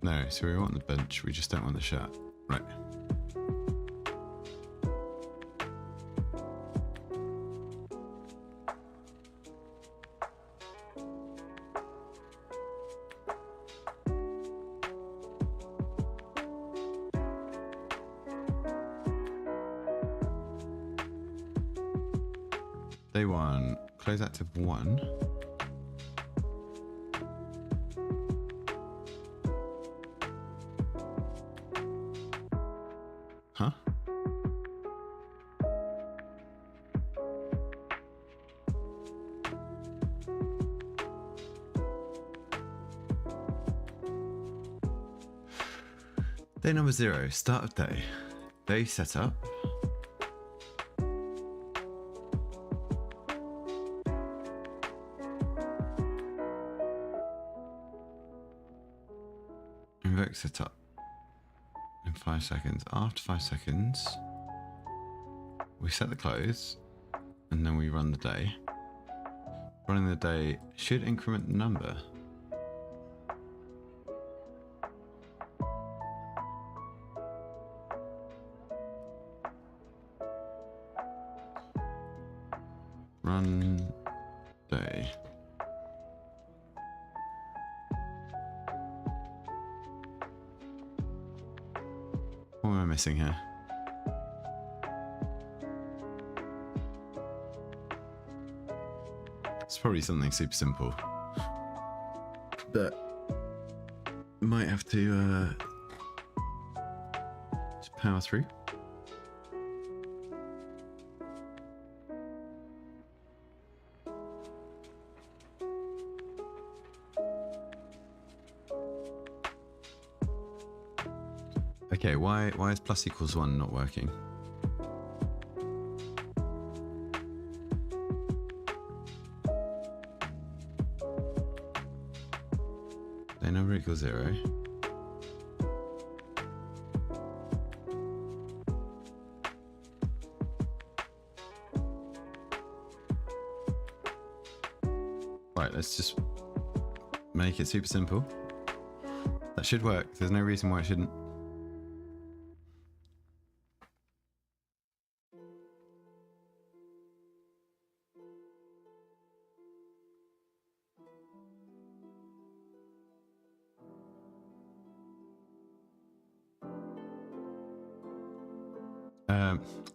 No, so we want the bench, we just don't want the shirt. Right. Day 1, close active 1. Huh? Day number 0, start of day. Day setup. Invoke setup in 5 seconds. After 5 seconds, we set the clothes and then we run the day. Running the day should increment the number. Run day. What am I missing here? It's probably something super simple that might have to just power through. Okay, why is plus equals 1 not working? Day number equals 0. Right, let's just make it super simple. That should work. There's no reason why it shouldn't.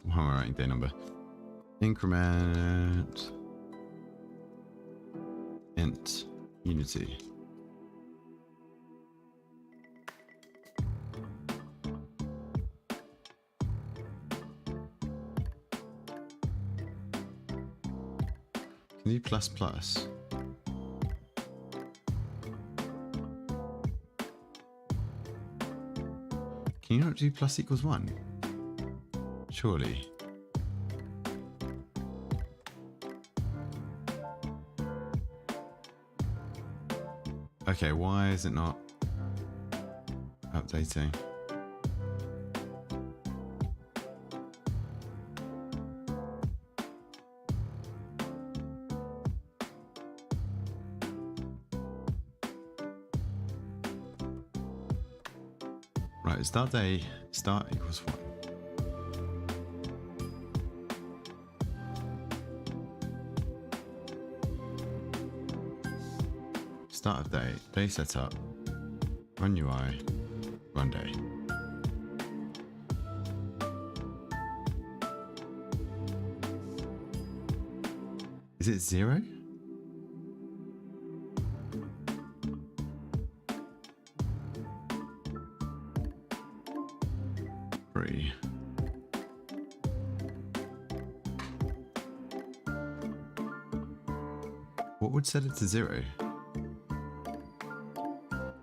How am I writing day number? Increment int unity. Can you plus plus? Can you not do plus equals 1? Surely. Okay, why is it not updating? Right, start day, start equals 1. Start of day, day setup, run UI, run day. Is it 0? Three. What would set it to 0?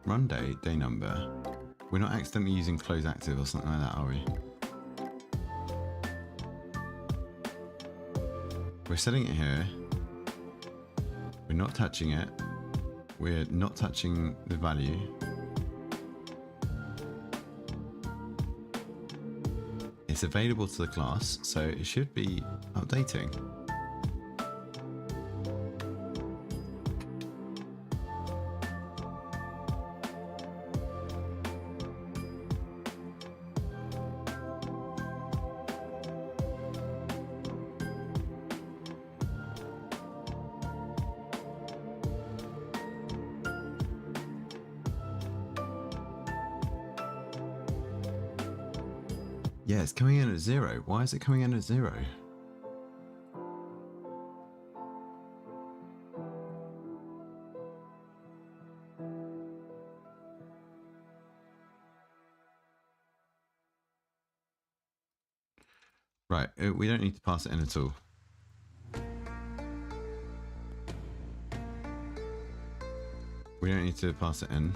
Run day, day number. We're not accidentally using close active or something like that, are we? We're setting it here. We're not touching it. We're not touching the value. It's available to the class, so it should be updating. Yeah, it's coming in at 0. Why is it coming in at 0? Right, we don't need to pass it in at all. We don't need to pass it in.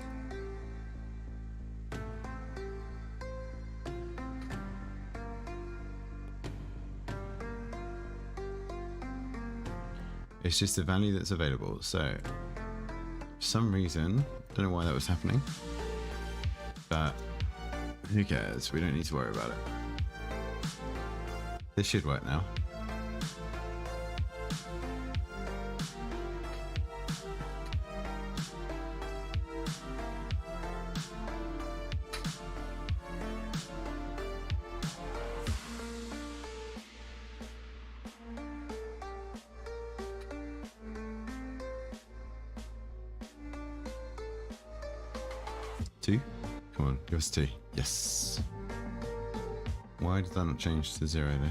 It's just a value that's available. So, for some reason, don't know why that was happening, but who cares? We don't need to worry about it. This should work now. 2? Come on, give us 2. Yes. Why did that not change to 0 though?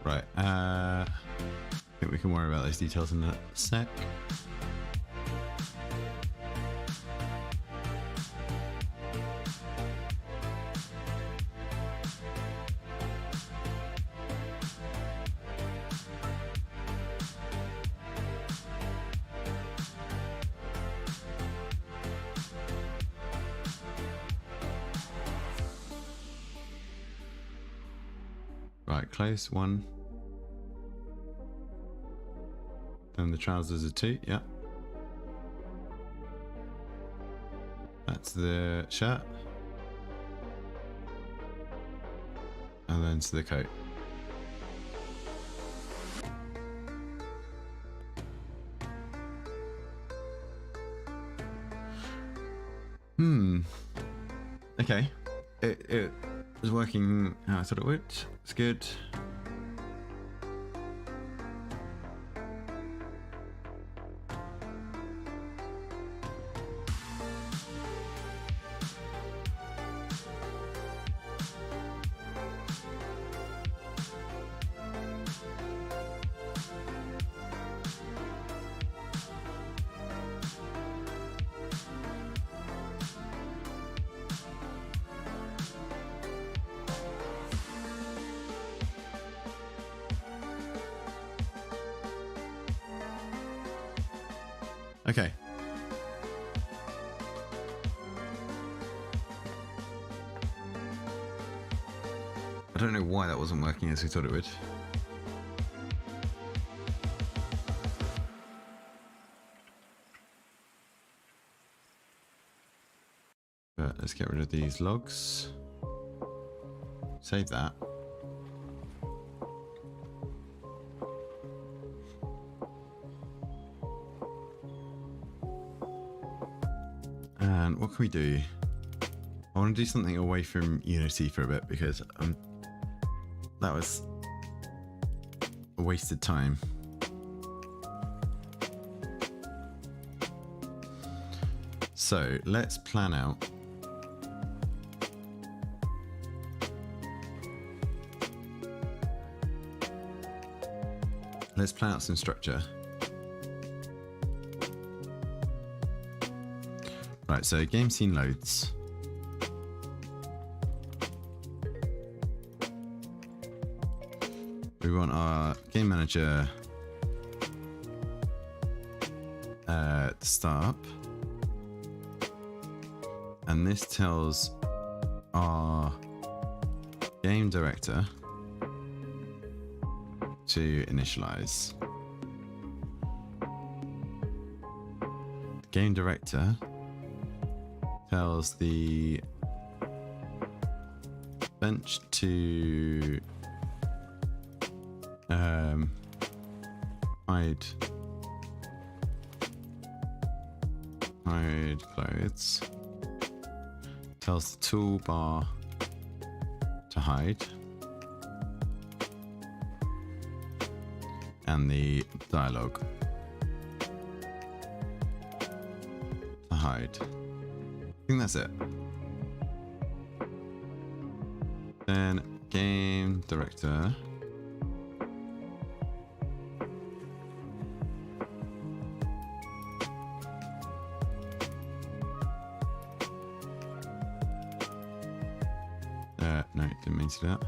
Right, I think we can worry about those details in a sec. Right, close 1. And the trousers are 2, yeah. That's the shirt. And then to the coat. Okay. It was working how I thought it would. It's good. Okay. I don't know why that wasn't working as we thought it would. But let's get rid of these logs. Save that. And what can we do? I want to do something away from Unity for a bit because that was a wasted time. So let's plan out some structure. Right, so game scene loads. We want our game manager to start up. And this tells our game director to initialize. Game director tells the bench to hide clothes. Tells the toolbar to hide. And the dialogue to hide. I think that's it. Then game director no, didn't mean to do that.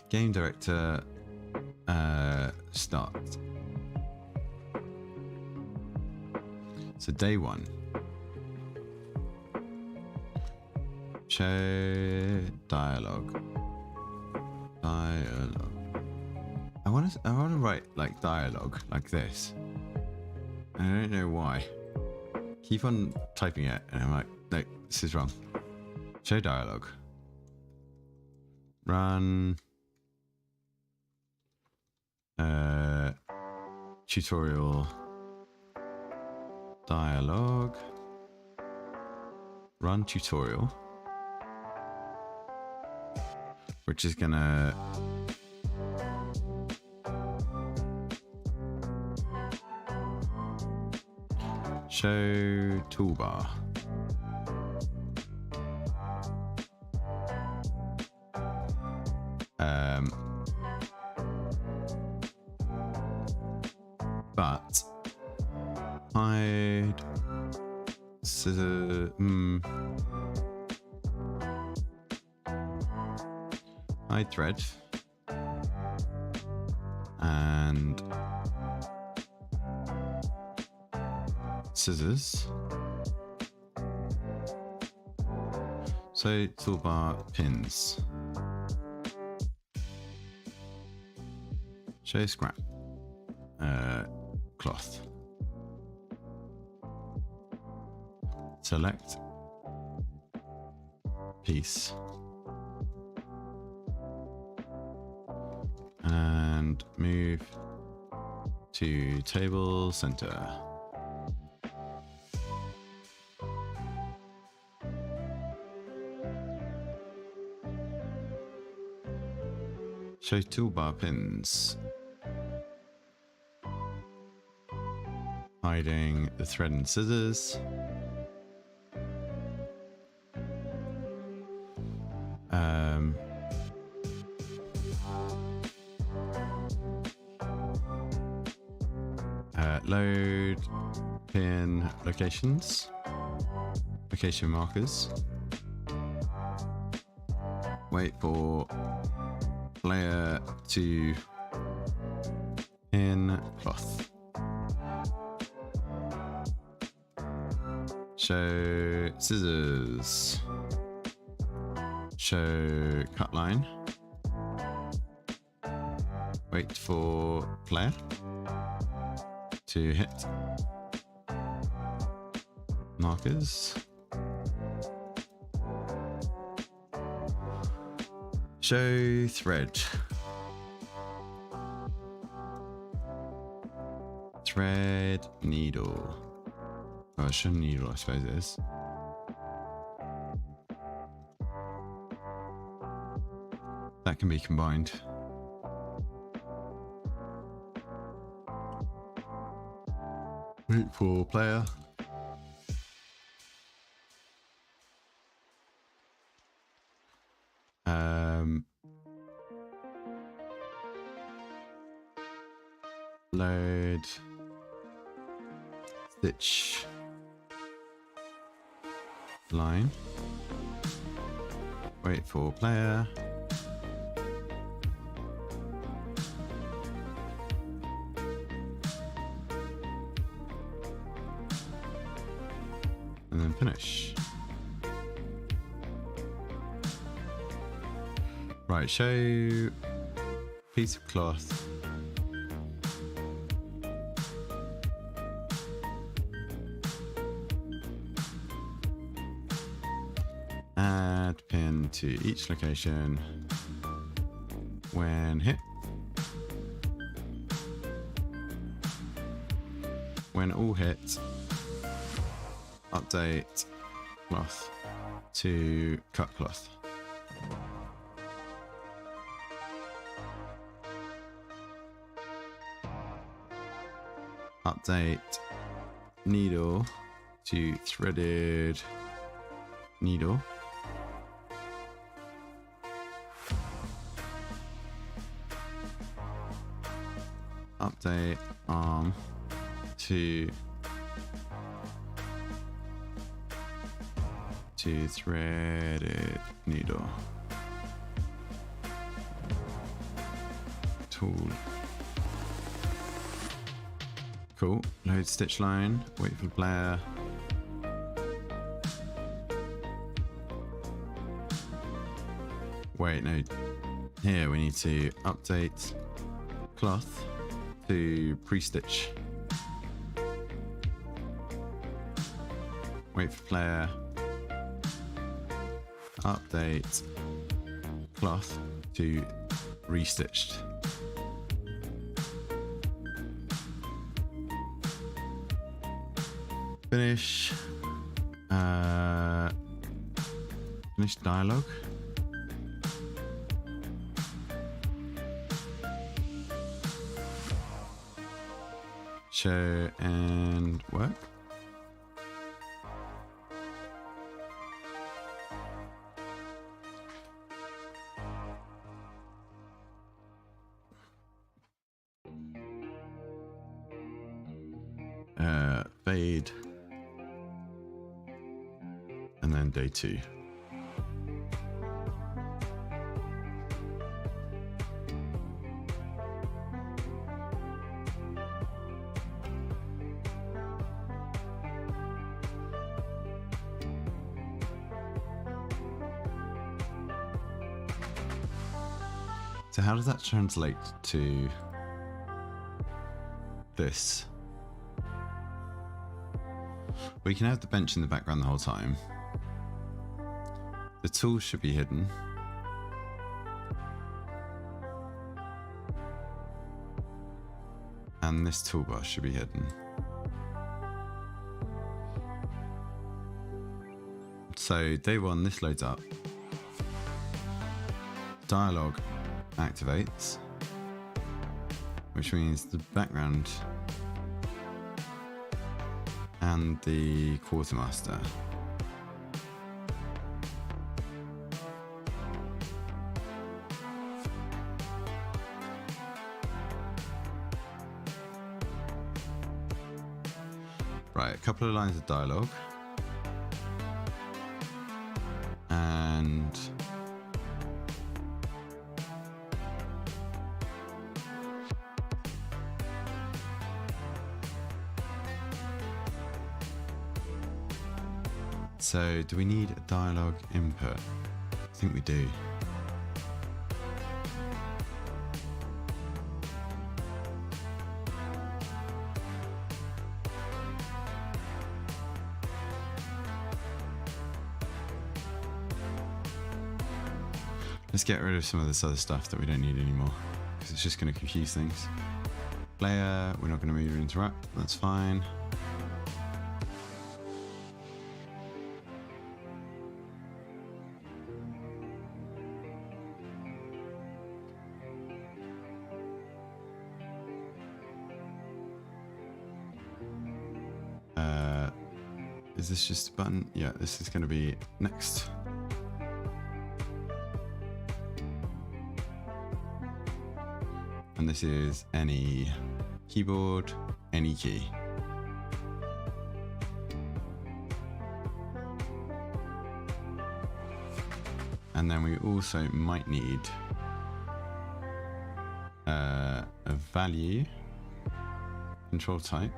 Game director start. So day 1. Show dialogue. I want to write like dialogue like this. I don't know why. Keep on typing it, and I'm like, no, this is wrong. Show dialogue. Run tutorial dialogue, run tutorial, which is gonna show toolbar. But hide scissor, hide thread and scissors. So toolbar pins. Show scrap. Cloth. Select piece and move to table center. Show toolbar pins. Hiding the thread and scissors. Load pin locations, location markers. Wait for player to pin cloth. Show scissors. Show cut line. Wait for player to hit markers. Show thread. Thread needle. Oh, show needle, I suppose it is. That can be combined. Wait for player. Load stitch line. Wait for player. And then finish. Right, show piece of cloth. Add pin to each location when hit. When all hit, update cloth to cut cloth. Update needle to threaded needle. Update arm to threaded needle. Tool. Cool. Load stitch line. Wait for player. Wait, no. Here we need to update cloth to pre-stitch. Wait for player. Update cloth to restitched. finish. Finish dialogue. Show and work. Fade. And then day 2. So how does that translate to this? We can have the bench in the background the whole time. The tools should be hidden. And this toolbar should be hidden. So day 1, this loads up. Dialogue activates, which means the background and the quartermaster. Right, a couple of lines of dialogue. And so do we need a dialogue input? I think we do. Let's get rid of some of this other stuff that we don't need anymore, because it's just going to confuse things. Player, we're not going to move or interrupt, that's fine. Is this just a button? Yeah, this is going to be next. And this is any keyboard, any key. And then we also might need a value control type.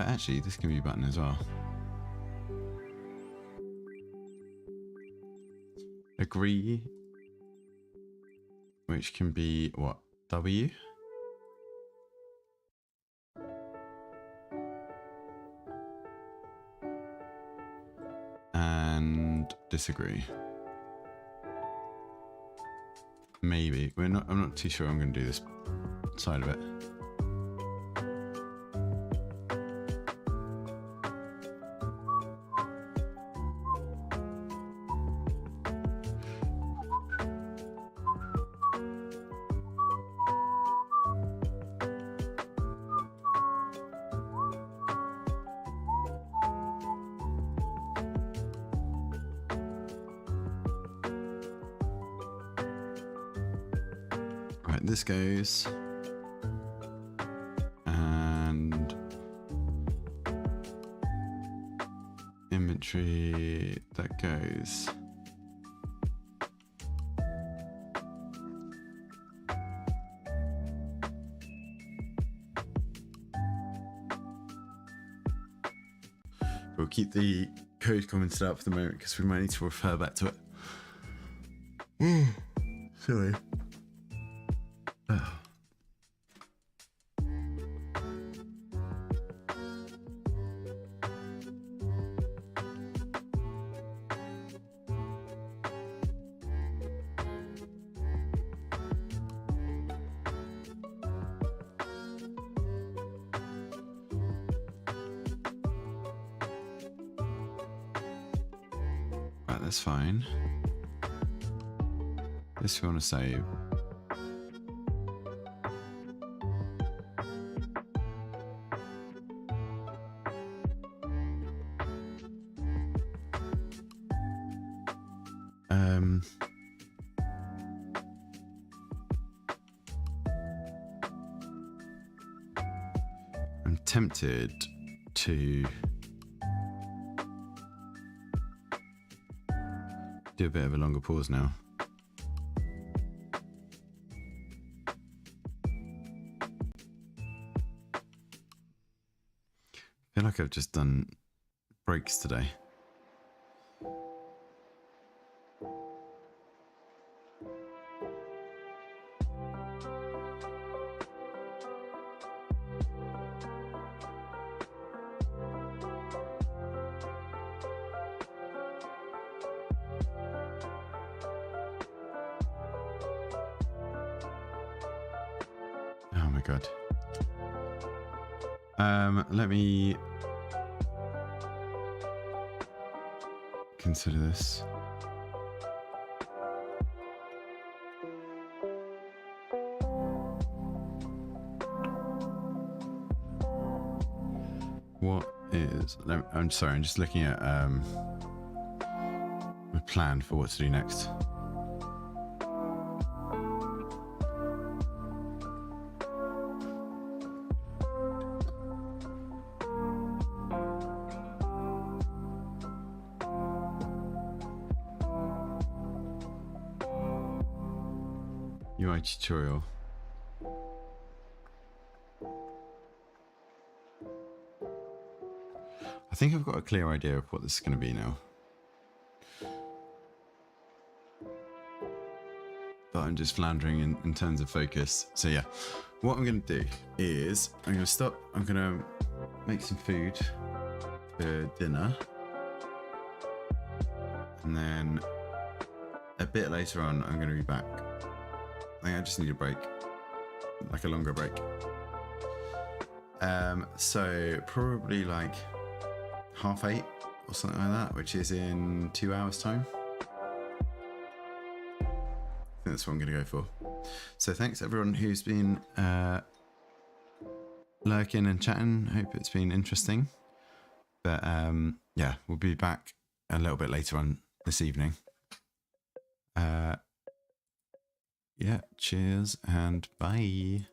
Actually, this can be a button as well. Agree, which can be what? W? And disagree. Maybe. I'm not too sure I'm going to do this side of it. Right, this goes, and inventory, that goes. We'll keep the code commented out for the moment because we might need to refer back to it. Sorry. That's fine. This we want to save. I'm tempted to do a bit of a longer pause now. I feel like I've just done breaks today. Oh my god. Let me consider this. What is... I'm sorry, I'm just looking at my plan for what to do next. UI tutorial. I think I've got a clear idea of what this is going to be now. But I'm just floundering in terms of focus. So yeah, what I'm going to do is I'm going to stop. I'm going to make some food for dinner. And then a bit later on, I'm going to be back. I think I just need a break, like a longer break. So probably like 8:30 or something like that, which is in 2 hours time. I think that's what I'm going to go for. So thanks everyone who's been lurking and chatting. Hope it's been interesting. But yeah, we'll be back a little bit later on this evening. Yeah, cheers and bye.